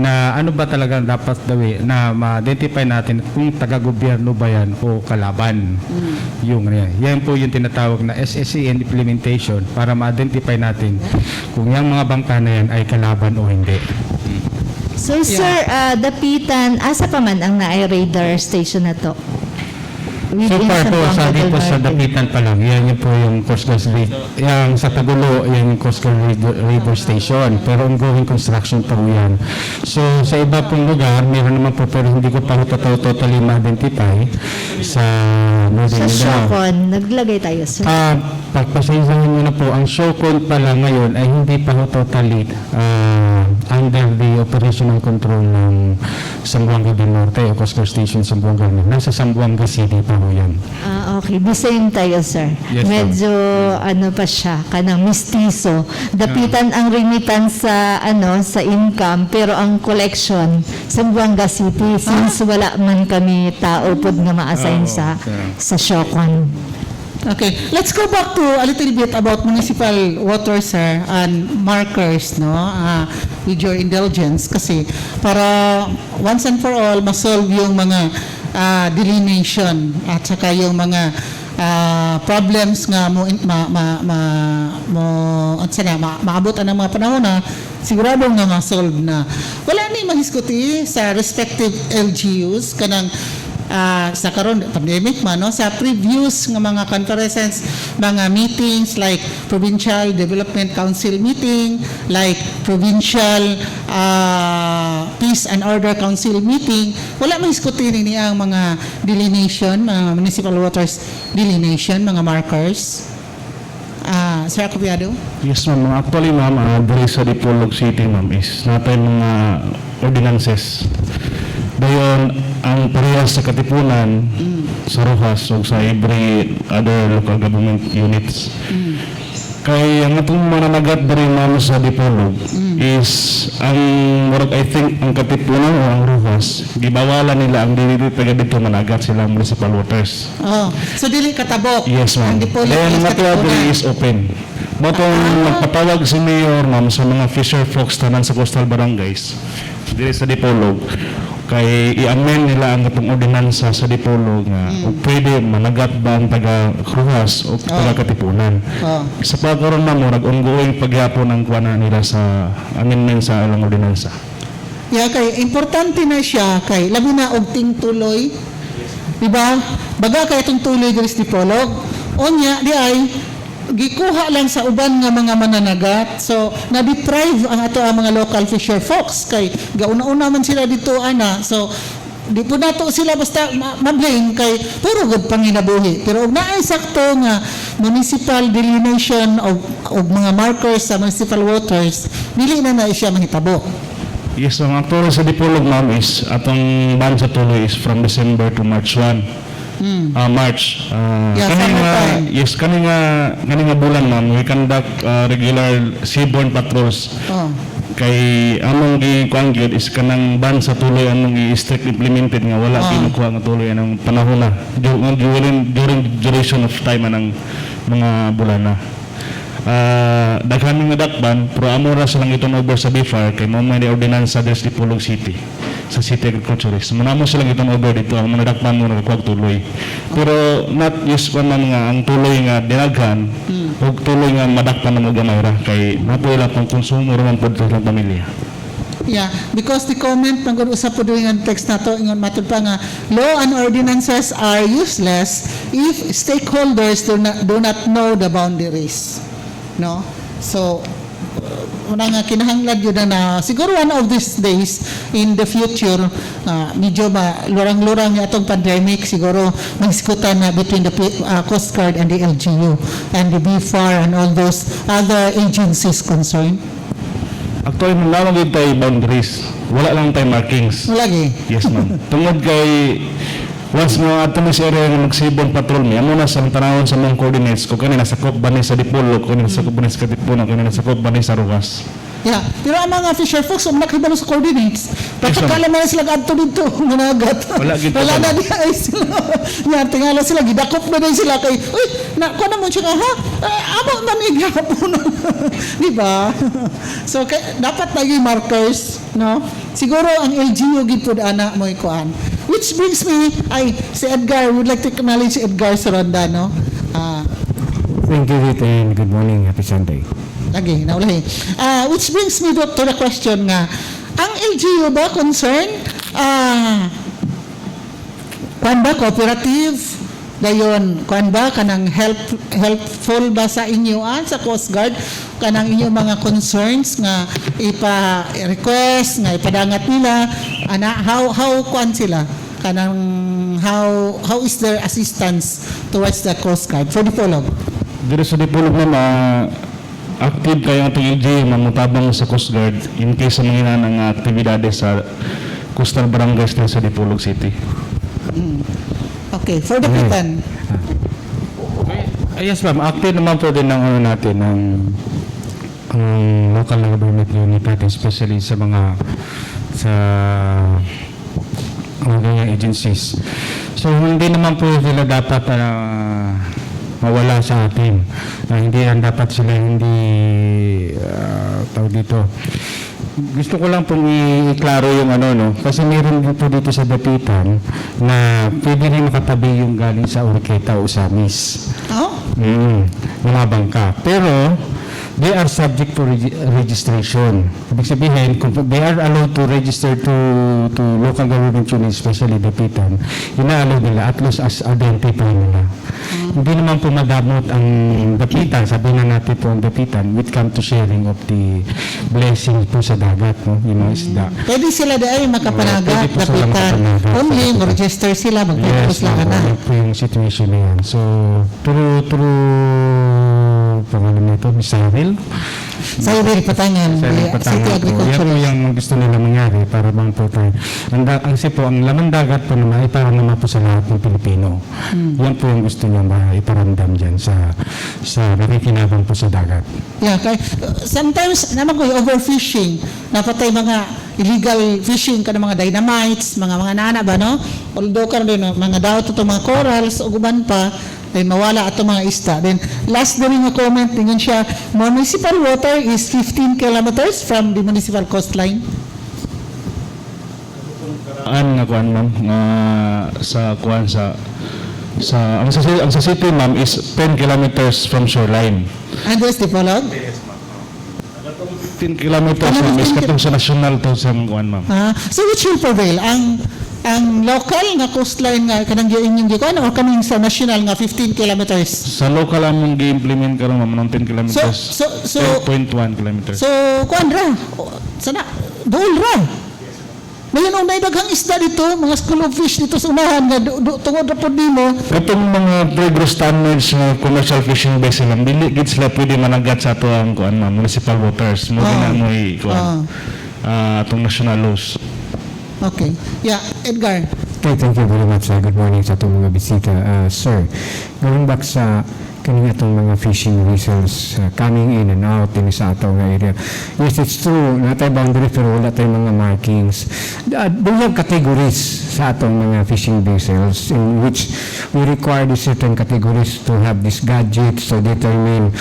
na ano ba talaga dapat gawin na ma-identify natin kung taga-gobyerno ba yan o kalaban. Yan po yung tinatawag na SSEN implementation para ma-identify natin kung yung mga bangka na yan ay kalaban o hindi. So, sir, Dapitan, asa pa man ang radar station na to? So far po, dito sa Dapitan pa lang, yan yung po yung Coast Guard yung sa Tagulo, yan yung Coast Guard radar station. Pero ongoing construction pa po yan. So sa iba pong lugar, meron naman po pero hindi ko pa totally ma-identify sa Sa Shocon, naglagay tayo, sir. Pagpasayahan nyo na po, ang Shocon pa lang ngayon ay hindi pa totally under the operational control ng Zamboanga del Norte o Coast Guard Station Zamboanga. Nasa Zamboanga City pa po yan. Okay. The same tayo, sir. Yes, Medyo, pa siya, kanang mistiso. Dapitan ang remittance sa income, pero ang collection sa Buanga City, since wala man kami tao pod nga ma-assign sa Shocon. Okay, let's go back to a little bit about municipal water, sir, and markers, no, with your indulgence, kasi para once and for all, masolve yung mga delineation at saka yung mga problems nga maabot ang mga panahon na sigurado nga ma-solve na. Wala ni mahiskuti sa respective LGUs kanang sa karon pandemic man, no, sa previous nga mga conferences, mga meetings like Provincial Development Council meeting, like Provincial Peace and Order Council meeting, wala man iskutin ni ang mga delineation, mga municipal waters delineation, mga markers. Sir Acopiado? Yes, ma'am. Actually, ma'am, dali sa Dipolog City, ma'am, is natin mga ordinances. Dayon, ang parehas sa Katipunan, sa Rojas, o sa every other local government units. Kaya ang atong mananagat dari ma'am sa Dipolog is, I think, ang Katipunan o ang Rojas, gibawalan nila ang dili taga dito managat sila municipal waters. So dili katabok. Yes, ma'am. Ang Dipolog Then, is ang Katipunan. is open. Motong nagpatawag si Mayor, ma'am, sa mga fisher folks tanan sa coastal barangays, dili sa Dipolog, kay i-amend nila ang itong ordinansa sa Dipolog nga o pwede managat ba ang taga-Ruhas o taga-Katipunan. Oh. Sa pagkaroon na mo, nag-ongoing pagyapon ang kuwana nila sa amendment sa ilang ordinansa. Yeah, kay importante na siya kay labi na og ting tuloy. Diba? Baga kay itong tuloy diri sa Dipolog. Onya di ay gikuha lang sa uban nga mga mananagat. So, na-deprive ang ato ang mga local fisher folks kay gauna-una man sila dito ana. So, di po nato sila basta ma-blame kay puro good panginabuhi. Pero og naay sakto nga municipal delineation og mga markers sa municipal waters, dili na siya mahitabo. Yes, ang actual sa Dipolog, ma'am, is atong ban sa tuloy is from December to March 1. March. Yeah, Kaning yes, kaning nga bulan, ma'am, we conduct regular seaborne patrols. Oh. Kay among gikuan gyud is kanang ban sa tuloy among i-strict implemented nga wala kinukuha nga tuloy anang panahon na during duration of time anang mga bulan na. Daghan nga dakban pero amo ra silang itong over sa BFAR kay mao may ordinansa sa Dipolog City sa City Agriculturist. Manamo silang itong over dito ang mga dakban mo nagkuha tuloy. Pero not use pa man nga ang tuloy nga dinaghan ug tuloy nga madakpan na mo gamay ra kay napoy lang pang konsumo ra man pod sa ilang pamilya. Yeah, because the comment pag usap po doon ang text na to, ingon matud pa nga, law and ordinances are useless if stakeholders do not know the boundaries. No? So, una nga kinahanglan yun na siguro one of these days in the future, medyo lurang-lurang yung atong pandemic, siguro magsikutan na between the Coast Guard and the LGU and the BFAR and all those other agencies concerned. Actually, lamang yun tayo boundaries. Wala lang tayo markings. Lagi. Yes, ma'am. Tungod kay once mo ato sa area nga magsibon patrol mi, amo na sa tanawon sa mga coordinates ko kanina sa Cook Banay sa Dipolog, kanina sa Cook Banay sa Katipunan, kanina sa Cook Banay sa Ruhas. Yeah, pero ang mga fisher folks ang nakahibalo sa coordinates. Pagkakala mo na sila adto dito managat. Wala gid Wala pa. na di ay sila. Yan tingala sila gidakop na din sila kay uy, na ko na mo siya ha. Amo man igapon. Di ba? So dapat lagi markers, no? Siguro ang LGU gid pud ana mo ikuan. Which brings me si Edgar, would like to acknowledge Edgar Saronda, no? Thank you, Rita, and good morning. Happy Sunday. Lagi, naulahi. Which brings me to the question nga, ang LGU ba concerned, kuan ba, cooperative, dayon, kuan ba, kanang helpful ba sa inyo sa Coast Guard, kanang inyong mga concerns nga ipa-request, nga ipadangat nila, how kuan sila, kanang how is their assistance towards the Coast Guard for Dipolog? Dito sa Dipolog na active kayo ang LGU mamutabang sa Coast Guard in case sa mga ng aktibidades sa coastal barangays din sa Dipolog City. Okay, for Dapitan. Yes, ma'am. Active naman po din ng ano natin, ng local government unit natin, especially sa mga ganyan agencies. So, hindi naman po sila dapat mawala sa atin. Hindi yan dapat sila tawag dito. Gusto ko lang pong i-klaro yung kasi meron din po dito sa Dapitan na pwede rin makatabi yung galing sa Uriqueta o Samis. Oh? Mga bangka. Pero, they are subject to registration. Ibig sabihin, kung they are allowed to register to local government units, especially Dapitan, ina-allow nila at least as identify nila. Hindi naman po madamot ang Dapitan, sabihin na natin po ang Dapitan, with come to sharing of the blessings po sa dagat, no? Yung mga isda. Pwede sila dahil makapanagat, Pwede po sila Dapitan. makapanagat. Only, mag-register sila, mag-focus lang na. Yan po yung situation na yan. So, pangalan nito, Cyril. Cyril Patangan, City City Yan po Agriculture. yung gusto nila mangyari para bang po tayo. Ang laman dagat po naman ay para naman po sa lahat ng Pilipino. Yan po yung gusto niya iparamdam dyan sa nakikinabang po sa dagat. Yeah, kay sometimes naman ko overfishing, napatay mga illegal fishing kada mga dynamites, mga nana ba no? Although karon din mga daot to mga corals ug uban pa then mawala ato mga isda. Then last din nga comment ningon siya, municipal water is 15 kilometers from the municipal coastline. Nga kuan ma'am nga sa kuan sa ang sa city ma'am is 10 kilometers from shoreline. And where's the Dipolog? 10 kilometers ma'am is katong sa national to sa kuan ma'am. So which will prevail? Ang local nga coastline nga kanang inyong gikuan o kaning sa national nga 15 kilometers? Sa local among gi-implement karon ma'am ng 10 kilometers. So 10.1 kilometers. So kuan ra. Sana dool ra. Ngayon ang may daghang isda dito, mga school of fish dito sa unahan nga tungod ra pod nimo. Katong mga pre-gross standards nga commercial fishing vessel ang dili gid sila pwede managat sa ato ang kuan ma'am municipal waters mo ginamoy kuan atong national laws. Okay. Yeah, Edgar. Okay, thank you very much. Good morning sa itong mga bisita. Sir, going back sa kaning atong mga fishing vessels coming in and out din sa atong area. Yes, it's true. Natay boundary pero wala tayong mga markings. Do we have categories sa atong mga fishing vessels in which we require the certain categories to have these gadgets to determine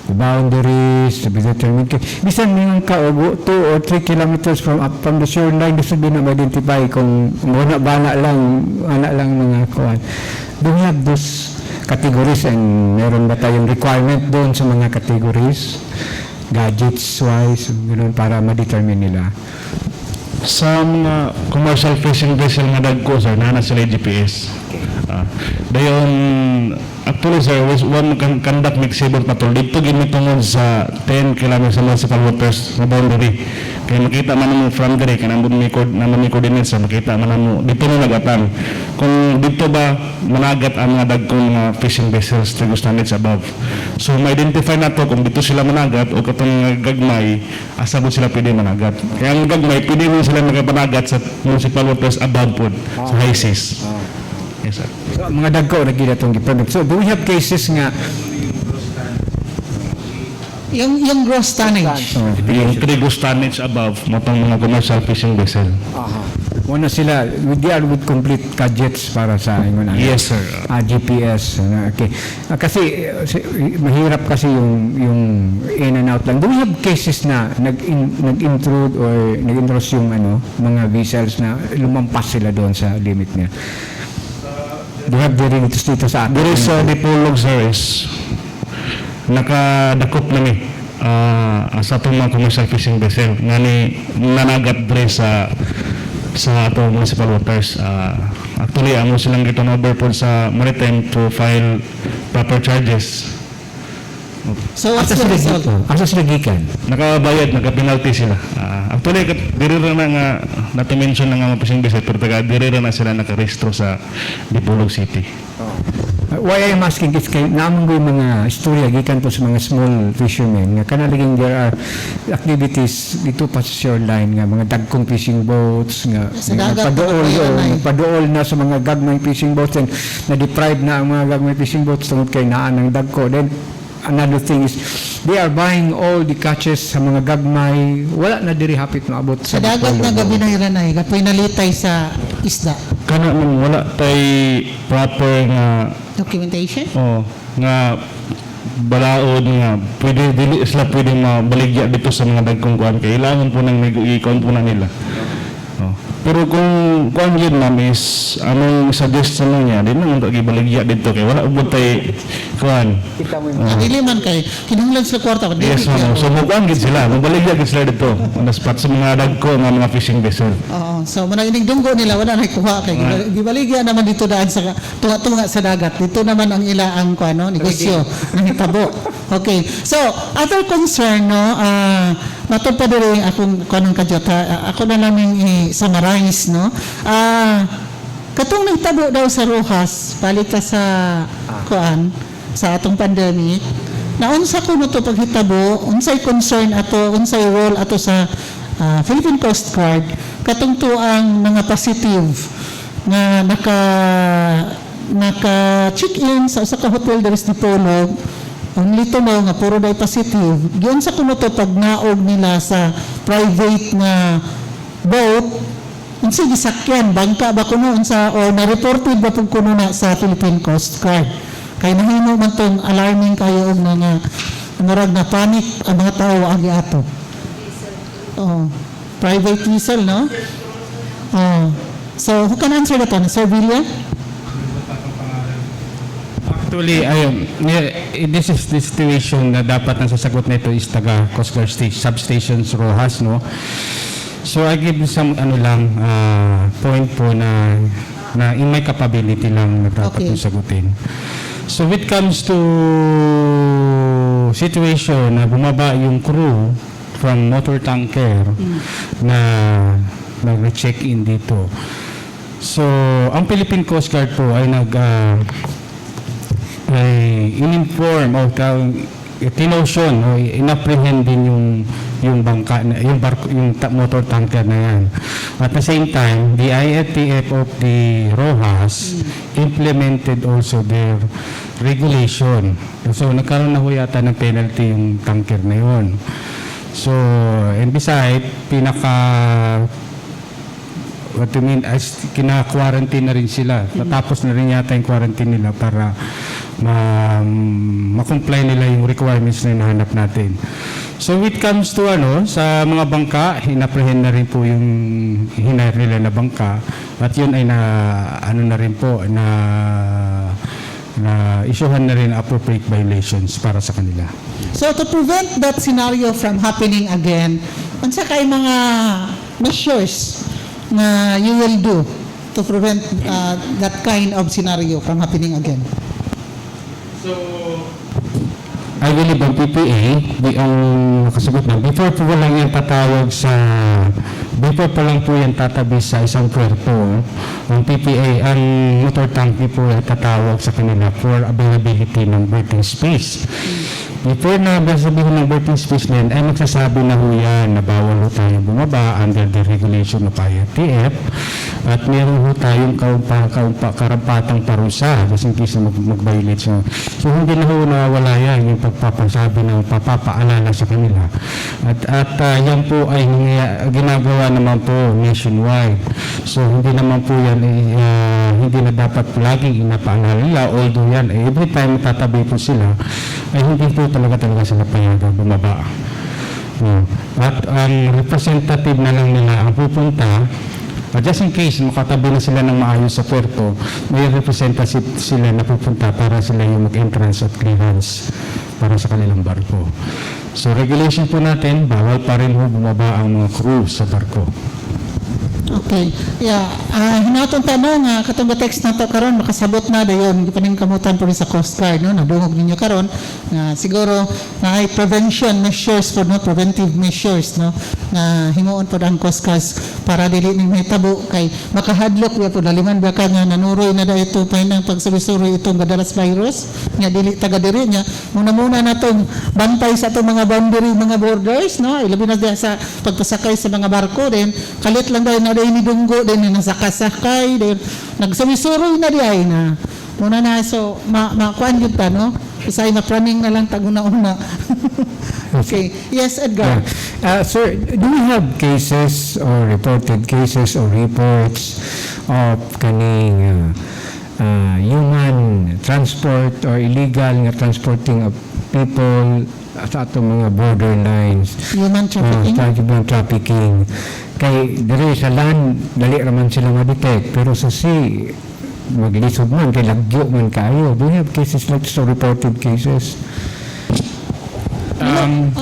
the boundaries, to be determined. Bisan mingon ka o 2 or 3 kilometers from the shoreline, gusto din na ma-identify kung bana lang mga kuwan. Do we have those categories and meron ba tayong requirement doon sa mga categories? Gadgets wise, ganoon para ma-determine nila. Sa mga commercial fishing vessel nga dagko sir nana sila GPS. Dayon actually sir was one conduct mixable patrol dito gimitungod sa 10 kilometers sa municipal waters na boundary. Kaya makita man mo from there kanang may coordinates makita man mo dito na nagatang. Kung dito ba managat ang mga dagkong mga fishing vessels to standards above. So ma-identify nato kung dito sila managat o katong gagmay asa mo sila pwede managat. Kaya ang gagmay pwede mo sila magpanagat sa municipal waters above po sa high seas. Yes sir. So, mga dagko na gila itong permit. So, do we have cases nga Yung gross tonnage. Yung pre-gross tonnage above matong mga commercial fishing vessel. Una sila, they are with complete gadgets para sa ingon Yes sir. GPS. Okay. Kasi mahirap kasi yung in and out lang. Do we have cases na nag-intrude or nag-introduce yung mga vessels na lumampas sila doon sa limit niya? Do you have derivatives dito sa atin? There is Dipolog sir is nakadakop na ni sa itong mga commercial fishing vessel nga ni nanagat dre sa atong municipal waters. Actually, amo silang giton over po sa maritime to file proper charges. So what's the result? Asa sila gikan? Nakabayad, nagka-penalty sila. Actually, diri ra na nga nati-mention na nga mga fishing vessel pero diri ra na sila nakarehistro sa Dipolog City. Why I'm asking is kay naman ko yung mga istorya gikan po sa mga small fishermen nga kanalaging there are activities dito pa sa shoreline nga mga dagkong fishing boats nga Sa dagat, paduol na sa mga gagmay fishing boats and na-deprive na ang mga gagmay fishing boats tungkol kay naan ng dagko. Then another thing is they are buying all the catches sa mga gagmay wala na diri hapit na abot Sa dagat na gabi na iranay, kapoy nalitay sa isda. Kana man wala tay proper nga Documentation? nga balaod nga pwede dili sila pwede mabaligya dito sa mga dagkong kuan kailangan po nang i-count po na nila. Pero kung kuan yun ma'am is anong suggest sa niya din nang gibaligya dito kay wala ubod tay kuan. Dili man kay kinahanglan sa kwarta. Yes ma'am. So mukuan gid sila, mabaligya gid sila dito on the spot sa mga dagko nga mga fishing vessel. Oo. So manang dunggo nila wala na kuha kay gibaligya naman dito daan sa tunga-tunga sa dagat. Dito naman ang ila ang kuan negosyo ng hitabo. Okay. So other concern matod pa diri akong kanang kadyota ako na naming i-summarize katong nagtabo daw sa Rojas palit ka sa kuan sa atong pandemic na unsa kuno to paghitabo unsay concern ato unsay role ato sa Philippine Coast Guard katong to ang mga positive na naka check in sa usa ka hotel diri sa Dipolog. Only to know nga puro day positive. Giyon sa kuno to pag naog nila sa private na boat, unsa gisakyan bangka ba kuno unsa o na reported ba pud kuno na sa Philippine Coast Guard. Kay nahimo man tong alarming kayo og mga murag na panic ang mga tao agi ato. Oh, private diesel, no? Oh. So, who can answer that one? Sir Villa? Actually, ayun, this is the situation na dapat ang sasagot nito is taga Coast Guard substations Rojas, no? So I give some point po na in my capability lang na dapat Okay. yung sagutin. So when it comes to situation na bumaba yung crew from motor tanker na nag-check-in dito. So ang Philippine Coast Guard po ay in-inform o tinotion o in-apprehend din yung bangka yung barko, motor tanker na yan. At the same time, the IATF of the Rojas implemented also their regulation. So nagkaroon na ho yata ng penalty yung tanker na yun. So, and beside, what you mean, as kina-quarantine na rin sila. Natapos na rin yata yung quarantine nila para ma-comply nila yung requirements na hinahanap natin. So when it comes to sa mga bangka, inapprehend na rin po yung hinire nila na bangka at yun ay na rin po na issuehan na rin appropriate violations para sa kanila. So, to prevent that scenario from happening again, unsa kay mga measures na you will do to prevent that kind of scenario from happening again? I believe ang PPA, ang nakasagot na, before po lang yan before pa lang po yan tatabi sa isang puerto, ang PPA, ang motor tank po ay tatawag sa kanila for availability ng berthing space. Before na sabihin ng berthing space na yan, ay magsasabi na ho yan na bawal ho tayong bumaba under the regulation of IATF at meron ho tayong karampatang parusa just in case na mag-violate siya. So hindi na ho nawawala yan yung pagpapasabi ng papapaalala sa kanila. At yan po ay ginagawa naman po nationwide. So hindi naman po yan hindi na dapat laging inapaalala nila, although yan every time tatabi po sila ay hindi po talaga sila payagan bumaba. At ang representative na lang nila ang pupunta just in case makatabi na sila ng maayos sa puerto, may representative sila na pupunta para sila yung mag-entrance at clearance para sa kanilang barko. So regulation po natin, bawal pa rin bumaba ang mga crew sa barko. Okay. Yeah. Hinatong tanong, katong text na to karon makasabot na dayon gipaning kamutan po rin sa Coast Guard, no? Nadungog ninyo karon nga siguro na ay prevention measures for preventive measures, no? Na himuon po ang Coast Guard para dili ning mahitabo kay makahadlok ya po daliman baka nga nanuroy na dayo ito pa nang pagsuri-suri itong gadalas virus nga dili taga diri nya muna natong bantay sa atong mga boundary, mga borders, no? Ilabi na diha sa pagpasakay sa mga barko din kalit lang dayo na dayo ni dunggo din na nasakasakay din nagsumi-suroy na diay na muna na so makuan gyud ta, no? Isay ma-planning na lang taguna-una. Okay. Yes, Edgar. Sir, do you have cases or reported cases or reports of kaning human transport or illegal nga transporting of people sa atong mga borderlines? Human trafficking? Human trafficking. Kay diri sa land, dali raman sila ma-detect. Pero sa sea, maglisod man, kay lagyo man kayo. Do you have cases like so, reported cases?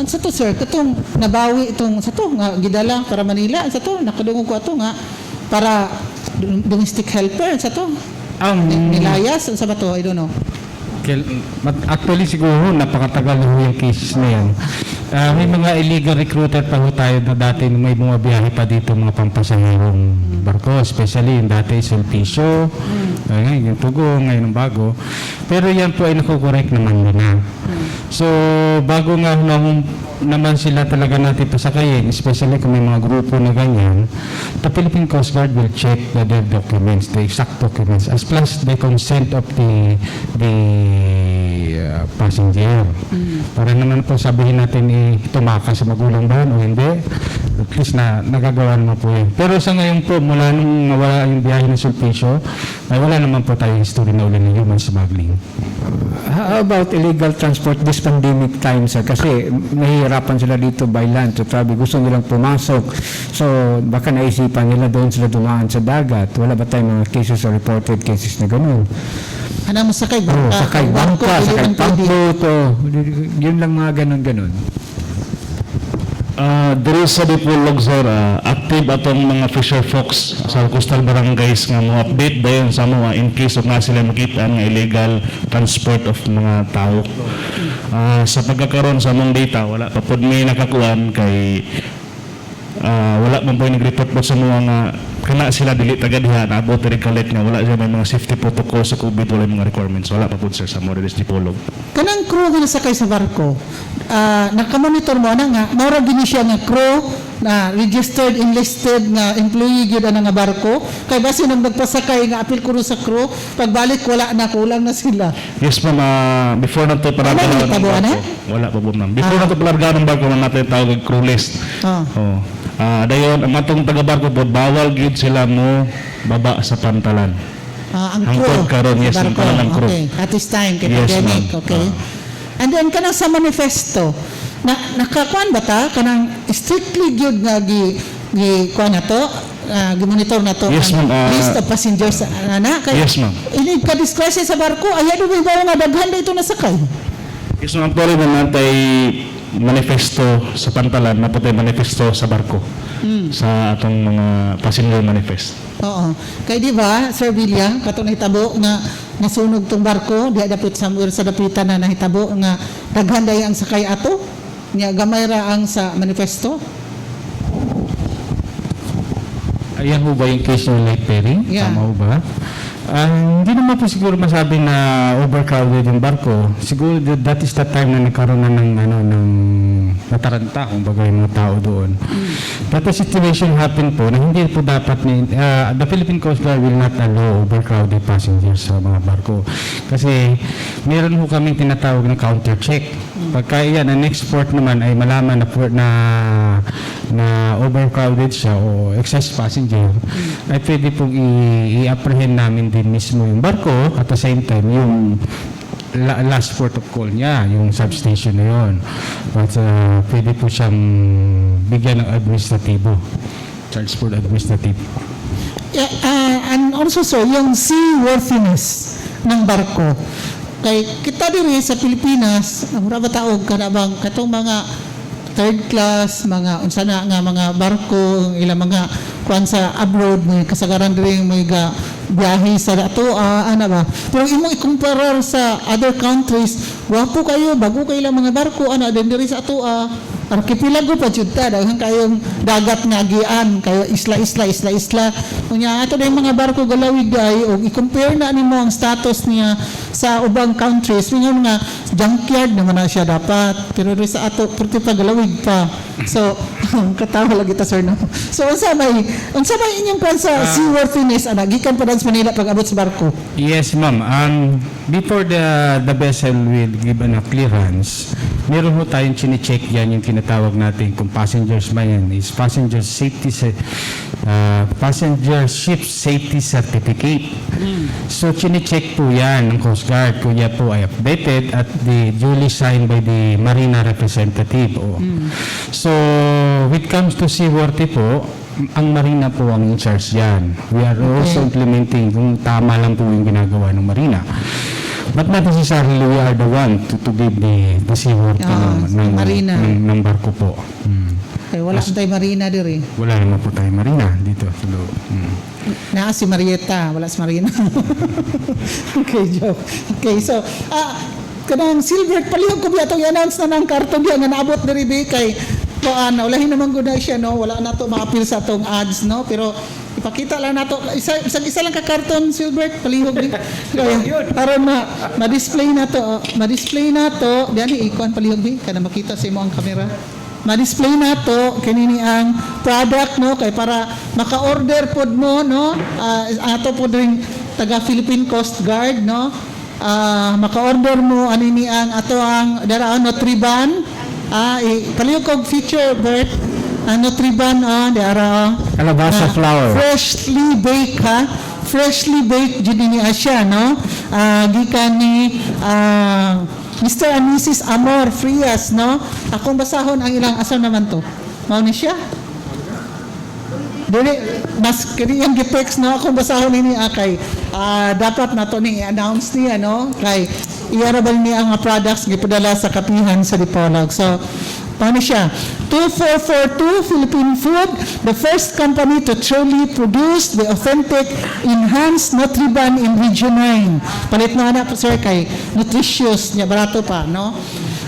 Sa to sir, katong nabawi itong sa to nga gidala para Manila, sa to nakadungog ko ato nga para domestic helper sa to. Nilayas sa ba to? I don't know. Actually siguro napakatagal na ho yung cases na yan. May mga illegal recruiter pa ho tayo na dati nung may bumabiyahe pa dito mga pampasahirong barko, especially yung dati Sulpicio, ngayon yung Tugo, ngayon yung bago. Pero yan po ay nakukorek naman na. So bago nga naman sila talaga natin pasakayin, especially kung may mga grupo na ganyan, the Philippine Coast Guard will check their documents, the exact documents, as plus the consent of the passenger. Para naman po sabihin natin tumakas sa magulang ba o hindi. At least na nagagawa naman po yun. Pero sa ngayon po, mula nung nawala yung biyahe ng Sulpicio, ay wala naman po tayong history na uli ng human smuggling. How about illegal transport this pandemic time, sir? Kasi nahihirapan sila dito by land to travel. Gusto nilang pumasok. So, baka naisipan nila doon sila dumaan sa dagat. Wala ba tayong mga cases or reported cases na gano'n? Ano mo sakay Oh, bangka? sakay bangka, dili sakay man pwede. pangboat, yun lang mga ganon-ganon. Diri sa Dipolog, sir, active atong mga fisher folks sa coastal barangays nga mo update dayon sa mga in case of nga sila makita nga illegal transport of mga tao. Sa pagkakaroon sa mong data, wala pa pod may nakakuan kay wala man po yung nag-report po sa mga nga kana sila dili taga diha naabot diri collect nga wala siya may mga safety protocol sa COVID wala mga requirements wala pa po sir sa Morelos Dipolog. Kanang crew nga nasakay sa barko, nakamonitor mo na nga, maura gini siya nga crew na registered, enlisted nga employee gyud ana nga barko. Kay basi nang nagpasakay nga apil kuno sa crew, pagbalik wala na, kulang na sila. Yes ma'am, before nato palargaan Ano, tabo, ano? wala pa po ma'am. Before nato palargaan ng barko man natin tawag crew list. Oh. Dayon ang matong taga-barko po bawal gyud sila mo baba sa pantalan. Ang Hangtod crew. karon, yes, sa ang barko. pangalang crew. Okay, at this time, kay Yes, pandemic, ma'am. okay. And then, kanang sa manifesto, nakakuan ba ta? Kanang strictly gyud nga kuan na to, gimonitor na to, Yes, ang ma'am. list of passengers, na? Kay, Yes, ma'am. Ini ka-discretion sa barko, ayan mo ba nga daghan na ito nasakay? Yes, ma'am, actually naman tay manifesto sa pantalan na po tayo manifesto sa barko. Sa atong mga passenger manifest. Oo. Kay di ba, Sir Villa, katong nahitabo nga nasunog tong barko, diha dapit somewhere sa dapitan na nahitabo nga daghan day ang sakay ato. Nya gamay ra ang sa manifesto. Ayan ho ba yung case ng Lake Perry? Yeah. Tama ho ba? Hindi naman po siguro masabi na overcrowded yung barko. Siguro that is the time na nagkaroon na ng nataranta, kung baga yung mga tao doon. But the situation happened po na hindi po dapat the Philippine Coast Guard will not allow overcrowded passengers sa mga barko. Kasi meron po kaming tinatawag na counter check. Pagka yan, ang next port naman ay malaman na overcrowded siya o excess passenger, ay pwede pong i-apprehend namin din mismo yung barko at the same time yung last port of call niya, yung substation na yun. But pwede po siyang bigyan ng administratibo, charge for administrative. Yeah, and also sir, yung seaworthiness ng barko. Kay kita diri sa Pilipinas, mura ba taog kada bang katong mga third class, mga unsa na nga mga barko, ilang mga kuan sa abroad, may kasagaran diri may biyahe sa ato, ana ba. Pero imo ikumparar sa other countries, wapo kayo, bago kayo lang mga barko, ana din diri sa ato, archipelago pa jud ta, daghang kayong dagat nga agian, kayo isla. Unya ato day mga barko galawig ay og i-compare na nimo ang status niya sa ubang countries, mingon nga junkyard naman na siya dapat, pero diri sa ato perti pa galawig pa. So katawa lagi ta sir no. So unsa may inyong kwan sa seaworthiness ana gikan pa sa Manila pag abot sa barko? Yes, ma'am. Before the vessel will give a clearance, meron ho tayong chine-check yan, yung tinatawag natin kung passengers ba yan, is passenger ship safety certificate. So, chine-check po yan ng Coast Guard kung yan po ay updated at duly signed by the Marina representative. So, when it comes to seaworthy po, ang Marina po ang in charge yan. We are also implementing kung tama lang po yung ginagawa ng Marina. But not necessarily we are the one to give the seaworthy ng Marina. ng barko po. Kay wala tay Marina diri. Wala naman po tayo Marina dito sa loob. Naa si Marieta, wala si Marina. Okay, joke. Okay, so kanang silver palihog ko biya i-announce na ng karton diya nga naabot diri bi kay ulahin naman gud na siya no, wala na to maapil sa atong ads no, pero ipakita lang nato isa lang ka karton silver palihog ni para ma-display na to diyan ikuan palihog bi kada makita sa imo ang kamera. Ma-display na to kanini ang product no, kay para maka-order pod mo no, ato pod ring taga Philippine Coast Guard no, maka-order mo anini ang ato ang daraon no triban. Palihog kog feature Bert Nutriban, di ara, Kalabasa flour. freshly baked, ha? Freshly baked, dyan niya siya, no? Gikan ni Mr. and Mrs. Amor Frias, no? Akong basahon ang ilang asam naman to. Mao ni siya. Dili, mas kini yung gitext, no? Akong basahon ini kay dapat na to ni i-announce niya, no? Kay i-arabal niya ang mga products gipadala sa kapihan sa Dipolog. So, paano siya? 2442 Philippine Food, the first company to truly produce the authentic enhanced Nutriban in Region 9. Palit na po sir kay nutritious niya, barato pa, no?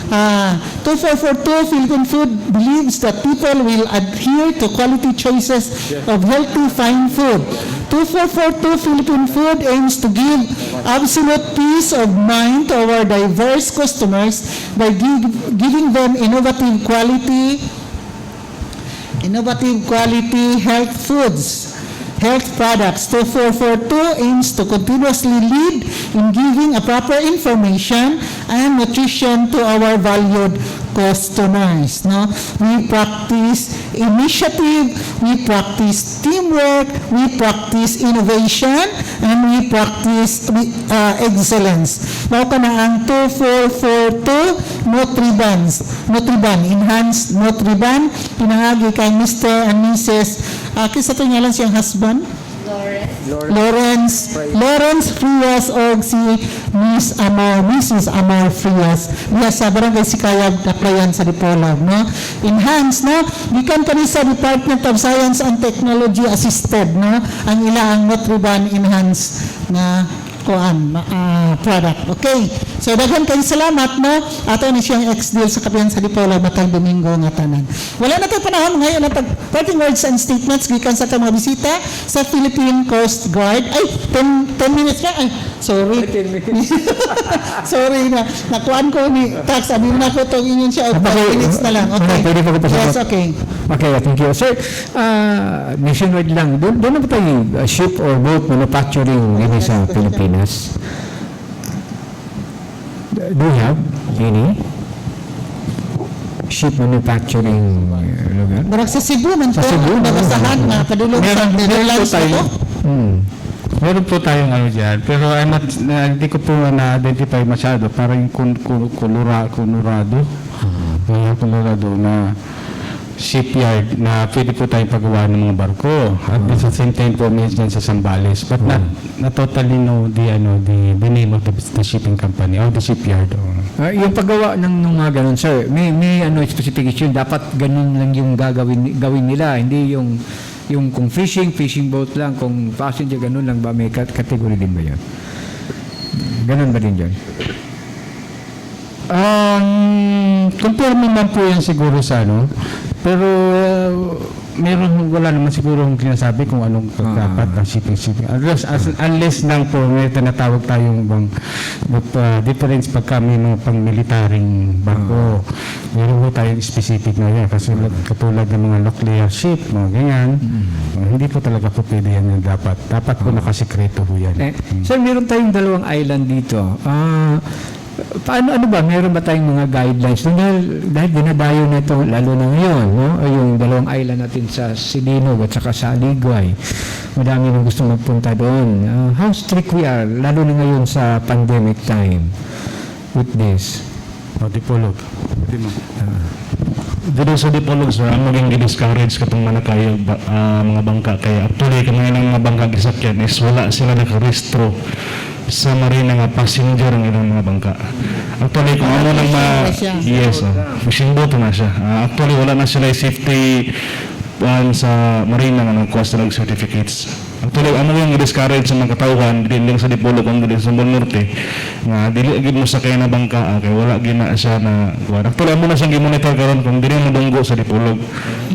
2442 Philippine Food believes that people will adhere to quality choices of healthy fine food. 2442 Philippine Food aims to give absolute peace of mind to our diverse customers by giving them innovative quality health foods, health products. 2442 aims to continuously lead in giving a proper information and nutrition to our valued customers. No? We practice initiative, we practice teamwork, we practice innovation, and we practice excellence. Mao ka na ang 2442 Nutriban, enhanced Nutriban, pinangagi kay Mr. and Mrs. Kisa to niya lang siyang husband? Lawrence Frias o si Mrs. Amor Frias. Diya sa Barangay Sikayab, Kaplayan sa Dipolog, no? Enhanced, no? Gikan kani sa Department of Science and Technology assisted, no? Ang ilang Nutriban enhanced na product. Okay. So, daghan kayong salamat, no? Ato ni siyang ex-deal sa Kapihan sa Dipolog matag Domingo nga tanan. Wala na tayo panahon ngayon na parting words and statements gikan sa mga bisita sa Philippine Coast Guard. Ay, 10 minutes na. Ay, sorry. 10 minutes. Sorry na. Nakuhaan ko ni Tax. Sabi mo na ko itong inyon siya. 5 minutes na lang. Okay. Pwede pa ko pasagot. Yes, okay. Okay, thank you. Sir, nationwide lang, doon na ba tayo ship or boat manufacturing ini sa Pilipinas? Do you have any ship manufacturing lugar? Barang sa Cebu man Sa po. Cebu? Nabasahan na padulog sa Netherlands na to. Meron po tayong ano dyan, pero hindi ko po na-identify masyado. Parang yung Colorado na shipyard na pwede po tayong pagawa ng mga barko. At sa same time po, may dyan sa Zambales. But not totally know the name of the shipping company or the shipyard. Yung paggawa ng mga ganun, sir, may specification, dapat ganun lang yung gawin nila, hindi yung kung fishing boat lang, kung passenger ganun lang ba, may category din ba yan? Ganun ba din dyan? Compare naman po yan siguro sa pero wala naman siguro kung sinasabi kung anong dapat ng shipping. Unless lang po may tinatawag tayong difference pag kami ng pang-militaring barko. Meron po tayong specific na yan kasi katulad ng mga nuclear ship, mga ganyan. Hindi po talaga po pwede yan yung dapat. Dapat po nakasikreto po yan. Sir, meron tayong 2 island dito. Paano ba? Meron ba tayong mga guidelines? Dahil dinadayo na ito, lalo na ngayon, no? Yung 2 island natin sa Sidinog at saka sa Aligway. Madami nang gusto magpunta doon. How strict we are, lalo na ngayon sa pandemic time with this? Dipolog. Dito sa Dipolog, sir, ang maging discourage katong manakayo mga bangka. Kaya actually, kami ng mga bangka gisakyan is wala sila nakarestro sa marina nga passenger ng ilang mga bangka. Actually, kung ano lang fishing boat na siya. Actually, wala na sila safety sa marina nga nagkuha sila ng certificates. Actually, ano yung discourage sa mga katauhan, dili lang sa Dipolog, ang dili sa Mall Norte, nga dili agad mo sa kaya na bangka, kaya wala gina siya na kuha. Actually, amo na siyang gimonitor karon kung dili mo dunggo sa Dipolog.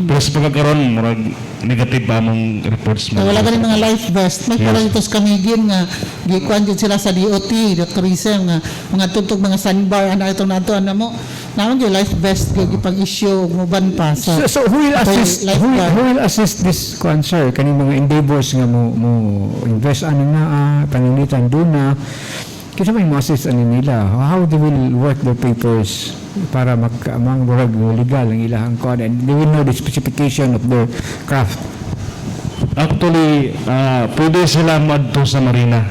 Pero sa pagkakaroon, murag negative pa among reports mo. Wala ka rin mga life vest. May parang ito sa Kamigin nga, gikuan din sila sa DOT, tourism, nga mga tuntog mga sandbar, itong nato, mo. Naman yung life vest, yung pang-issue, muban pa. So who will assist this concern? Kaning mga endeavors nga mo invest, paninitan doon na, Kasi may assist ano nila, how they will work their papers para magmurag legal ang ilahang kuan, and they will know the specification of their craft. Actually, pwede sila madto sa marina.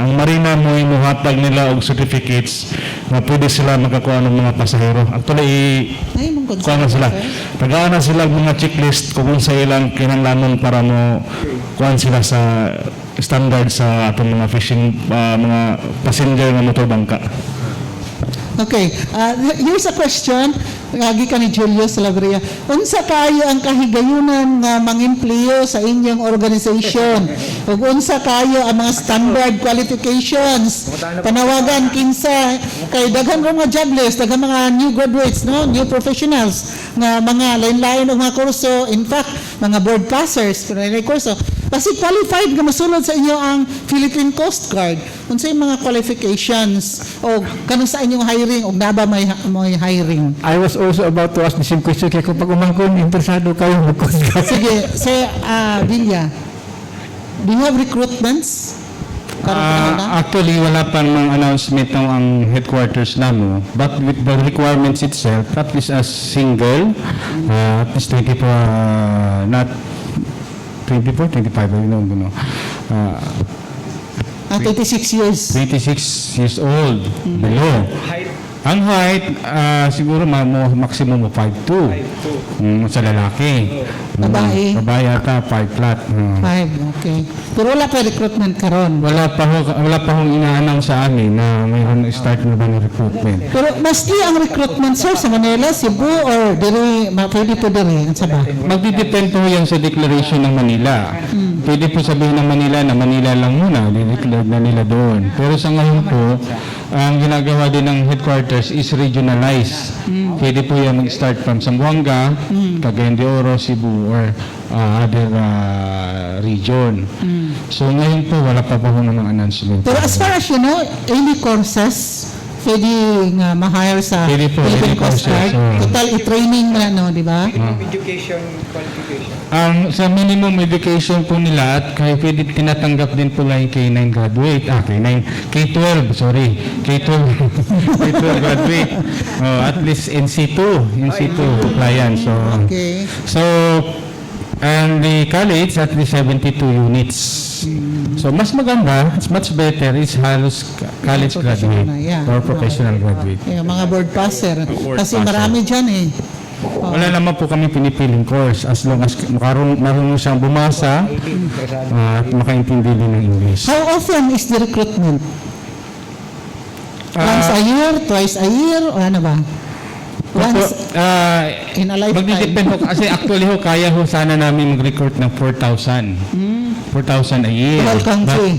Ang marina mo imuhatag nila og certificates na pwede sila makakuha ng mga pasahero. Actually, Ay, mong kuha na sila. Tagaan na sila og mga checklist kung sa ilang kinahanglanon para mo kuha sila sa standard sa atong mga fishing, mga passenger na motorbangka. Okay, here's a question. Gikan ni Julius Salabria. Unsa kayo ang kahigayunan nga mangempleyo sa inyong organization? Ug unsa kayo ang mga standard qualifications? Panawagan kinsa kay daghan ra mga jobless, daghan mga new graduates, no, new professionals nga mga lain-lain og mga kurso. In fact, mga board passers pero may kurso. Kasi qualified nga masulod sa inyo ang Philippine Coast Guard. Unsa yung mga qualifications o kanang sa inyong hiring o naba may hiring? I was also about to ask the same question, kaya kung pag umangkon, interesado kayo mag-contact. Sige, Villa, do you have recruitments? Actually, wala pang mga announcement ng ang headquarters namin. But with the requirements itself, at least as single, at least 24, not 24, 25, I don't know. 26 years. 26 years old, below. Ang height, siguro maximum of 5'2". Sa lalaki. Babae? Babae ata, 5 flat. 5, okay. Pero wala pa recruitment karon. Wala pa hong ina-announce sa amin na mayroon start na ba ng recruitment. Pero mostly ang recruitment, sir, sa Manila, Cebu, or diri, pwede po diri, ang saba? Magdidepend po yan sa declaration ng Manila. Pwede po sabihin ng Manila na Manila lang muna, di-declare na nila doon. Pero sa ngayon po, ang ginagawa din ng headquarters is regionalized. Pwede po yan mag-start from Zamboanga, Cagayan de Oro, Cebu, or other region. So ngayon po, wala pa po ng announcement. Pero as far as you know, any courses pwede nga ma-hire sa Pwede po, Philippine any Coast Guard. courses, Total i-training na, no, di ba? Education qualification. Ang sa minimum education po nila at kaya pwede tinatanggap din po lang yung K9 graduate. K12, sorry. K12 graduate. At least NC2 compliance. Okay. So, and the college at least 72 units. So, mas maganda, it's much better is halos college graduate Yeah. or professional graduate. Mga board passer. Kasi marami dyan eh. Wala naman po kami pinipiling course as long as marunong siyang bumasa at makaintindi din ng English. How often is the recruitment? Once a year, twice a year, o ano ba? Once in a lifetime. Magdidepend po kasi actually kaya sana namin mag-recruit ng 4,000. 4,000 a year. The whole country.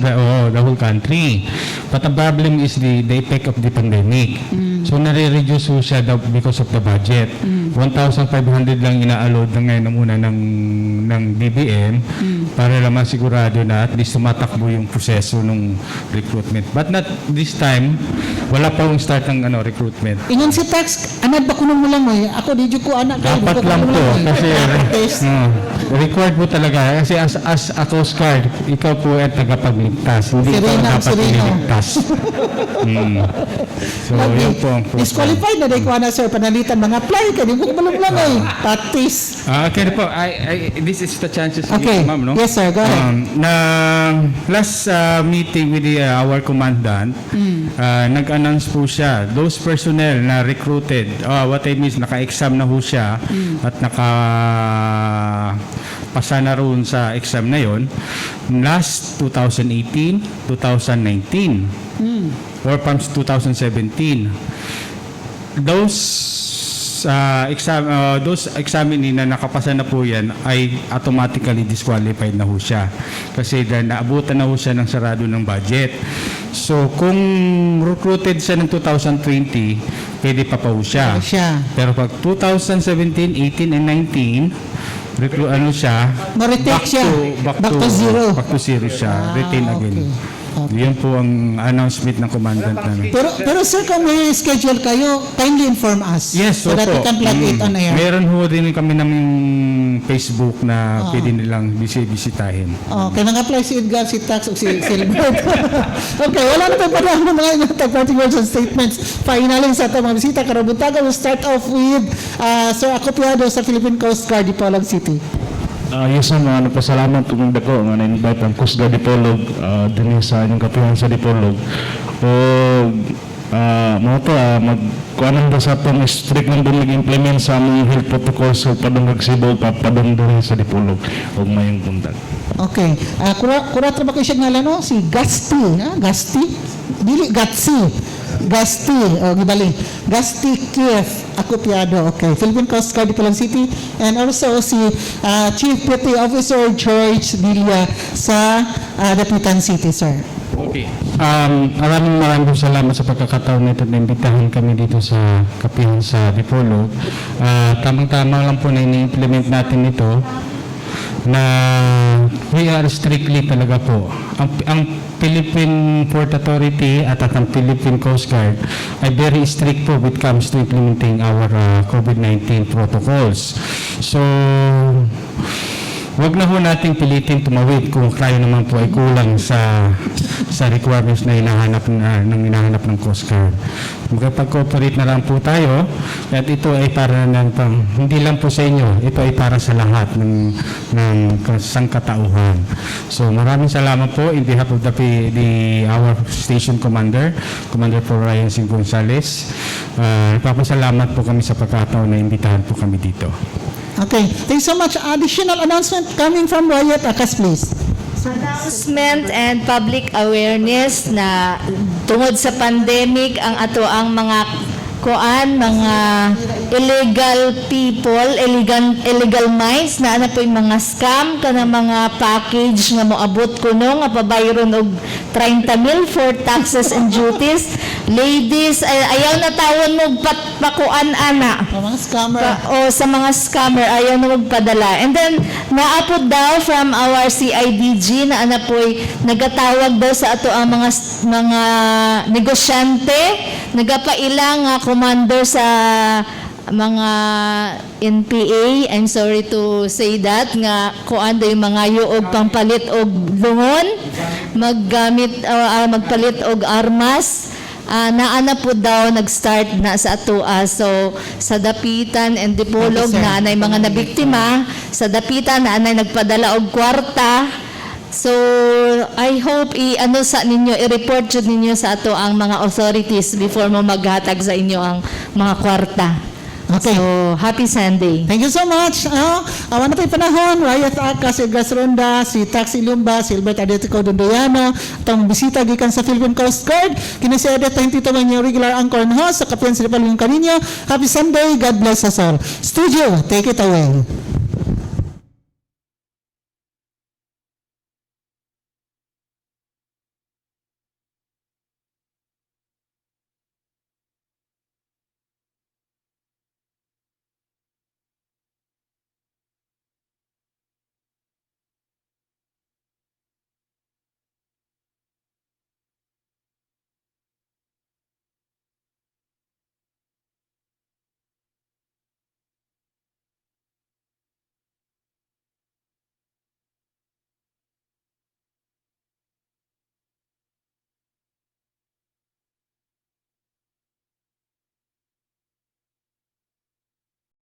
The whole country. But the problem is the effect of the pandemic. So nare-reduce po siya because of the budget. 1,500 lang ina-allowed na ngayon muna ng BBM para lang masigurado na at least tumatakbo yung proseso ng recruitment. But not this time, wala pa yung start ng recruitment. Ingon si Tax, anad ba kunong mo lang eh. Ako, di ko anak. Dapat lang po kasi required po talaga kasi as a Coast Guard, ikaw po ay tagapagligtas. Hindi ikaw dapat iligtas. So, yun po ang process. Disqualified na ko na sir, panalitan mga apply ka, di ko balong lang eh. Patis. Okay po, this is the chances Okay. ma'am, no? Yes sir, go ahead. Na last meeting with our commandant, nag-announce po siya, those personnel na recruited, what I mean is naka-exam na ho siya at pasa na roon sa exam na yon last 2018, 2019, or from 2017. Those examinee na nakapasa na po yan ay automatically disqualified na ho siya kasi naabutan na ho siya ng sarado ng budget. So kung recruited siya ng 2020, pwede pa po siya. Pero pag 2017, 18, and 19, Ma-retake siya. back to zero siya, retain again. Okay. Yun po ang announcement ng commandant namin. Pero sir, kung may schedule kayo, kindly inform us. Yes, so that we opo. can plug it on air. Meron ho din kami ng Facebook na pwede nilang bisitahin. Okay, nang-apply si Edgar, si Tax, o si Silbert. Okay, wala na tayo pala ng mga inatag parting words and statements. Finally, sa itong mga bisita, karabuntaga, we'll start off with Sir Acopiado sa Philippine Coast Guard, Dipolog City. Yes, ano pasalamat kung dako nga na-invite ang Coast Guard Dipolog din sa inyong kapihan sa Dipolog. O mo to magkuanan da sa atong strict lang doon nag-implement sa among health protocols sa padungag Cebu padung din sa Dipolog ug mayong bundag. Okay. Kurator ba kayo siya ngalan, no? Si Gasti. Gasti? Dili, Gasti. Gibali. Gasti Keith Acopiado. Okay. Philippine Coast Guard, Dipolog City. And also si Chief Petty Officer George Villa sa Dapitan City, sir. Okay. Maraming salamat sa pagkakataon nito na imbitahan kami dito sa kapihan sa Dipolog. Tamang-tama lang po na ini-implement natin ito na we are strictly talaga po. Ang Philippine Port Authority at ang Philippine Coast Guard ay very strict po when it comes to implementing our COVID-19 protocols. So, wag na ho nating pilitin tumawid kung tayo naman po ay kulang sa requirements na hinahanap ng Coast Guard. Magpag-cooperate na lang po tayo at ito ay para hindi lang po sa inyo, ito ay para sa lahat ng sangkatauhan. So maraming salamat po in behalf of our station commander, Commander Paul Ryan C. Gonzales. Nagpapasalamat po kami sa pagkataon na imbitahan po kami dito. Okay. Thanks so much. Additional announcement coming from Wyatt Akas, please. Announcement and public awareness na tungod sa pandemic ang ato ang mga mga illegal people, illegal minds na ano po yung mga scam kana mga package nga moabot kuno nga pabayron og 30,000 for taxes and duties. Ladies, ayaw na tawon mo pakuan ana. Mga scammer. Sa mga scammer ayaw na magpadala. And then naapod daw from our CIDG na ana po'y nagatawag daw sa ato ang mga negosyante, nagapailang nga commander sa mga NPA. I'm sorry to say that nga kuan daw yung mga yuog pangpalit og lungon, magpalit og armas. Naana po daw nag-start na sa atua. So sa Dapitan and Dipolog na anay mga nabiktima, sa Dapitan na anay nagpadala og kwarta. So I hope i-report jud ninyo sa ato ang mga authorities before mo maghatag sa inyo ang mga kwarta. Okay. So happy Sunday. Thank you so much. Awan na tayo panahon. Wyatt Akas, Edgar Ronda, si Taxi Lumba, si Albert Adetico Dondoyano, itong bisita gikan sa Philippine Coast Guard. Kini si Edet Tito man yung regular anchor and host sa Kapihan Siripal yung Kaninyo. Happy Sunday. God bless us all. Studio, take it away.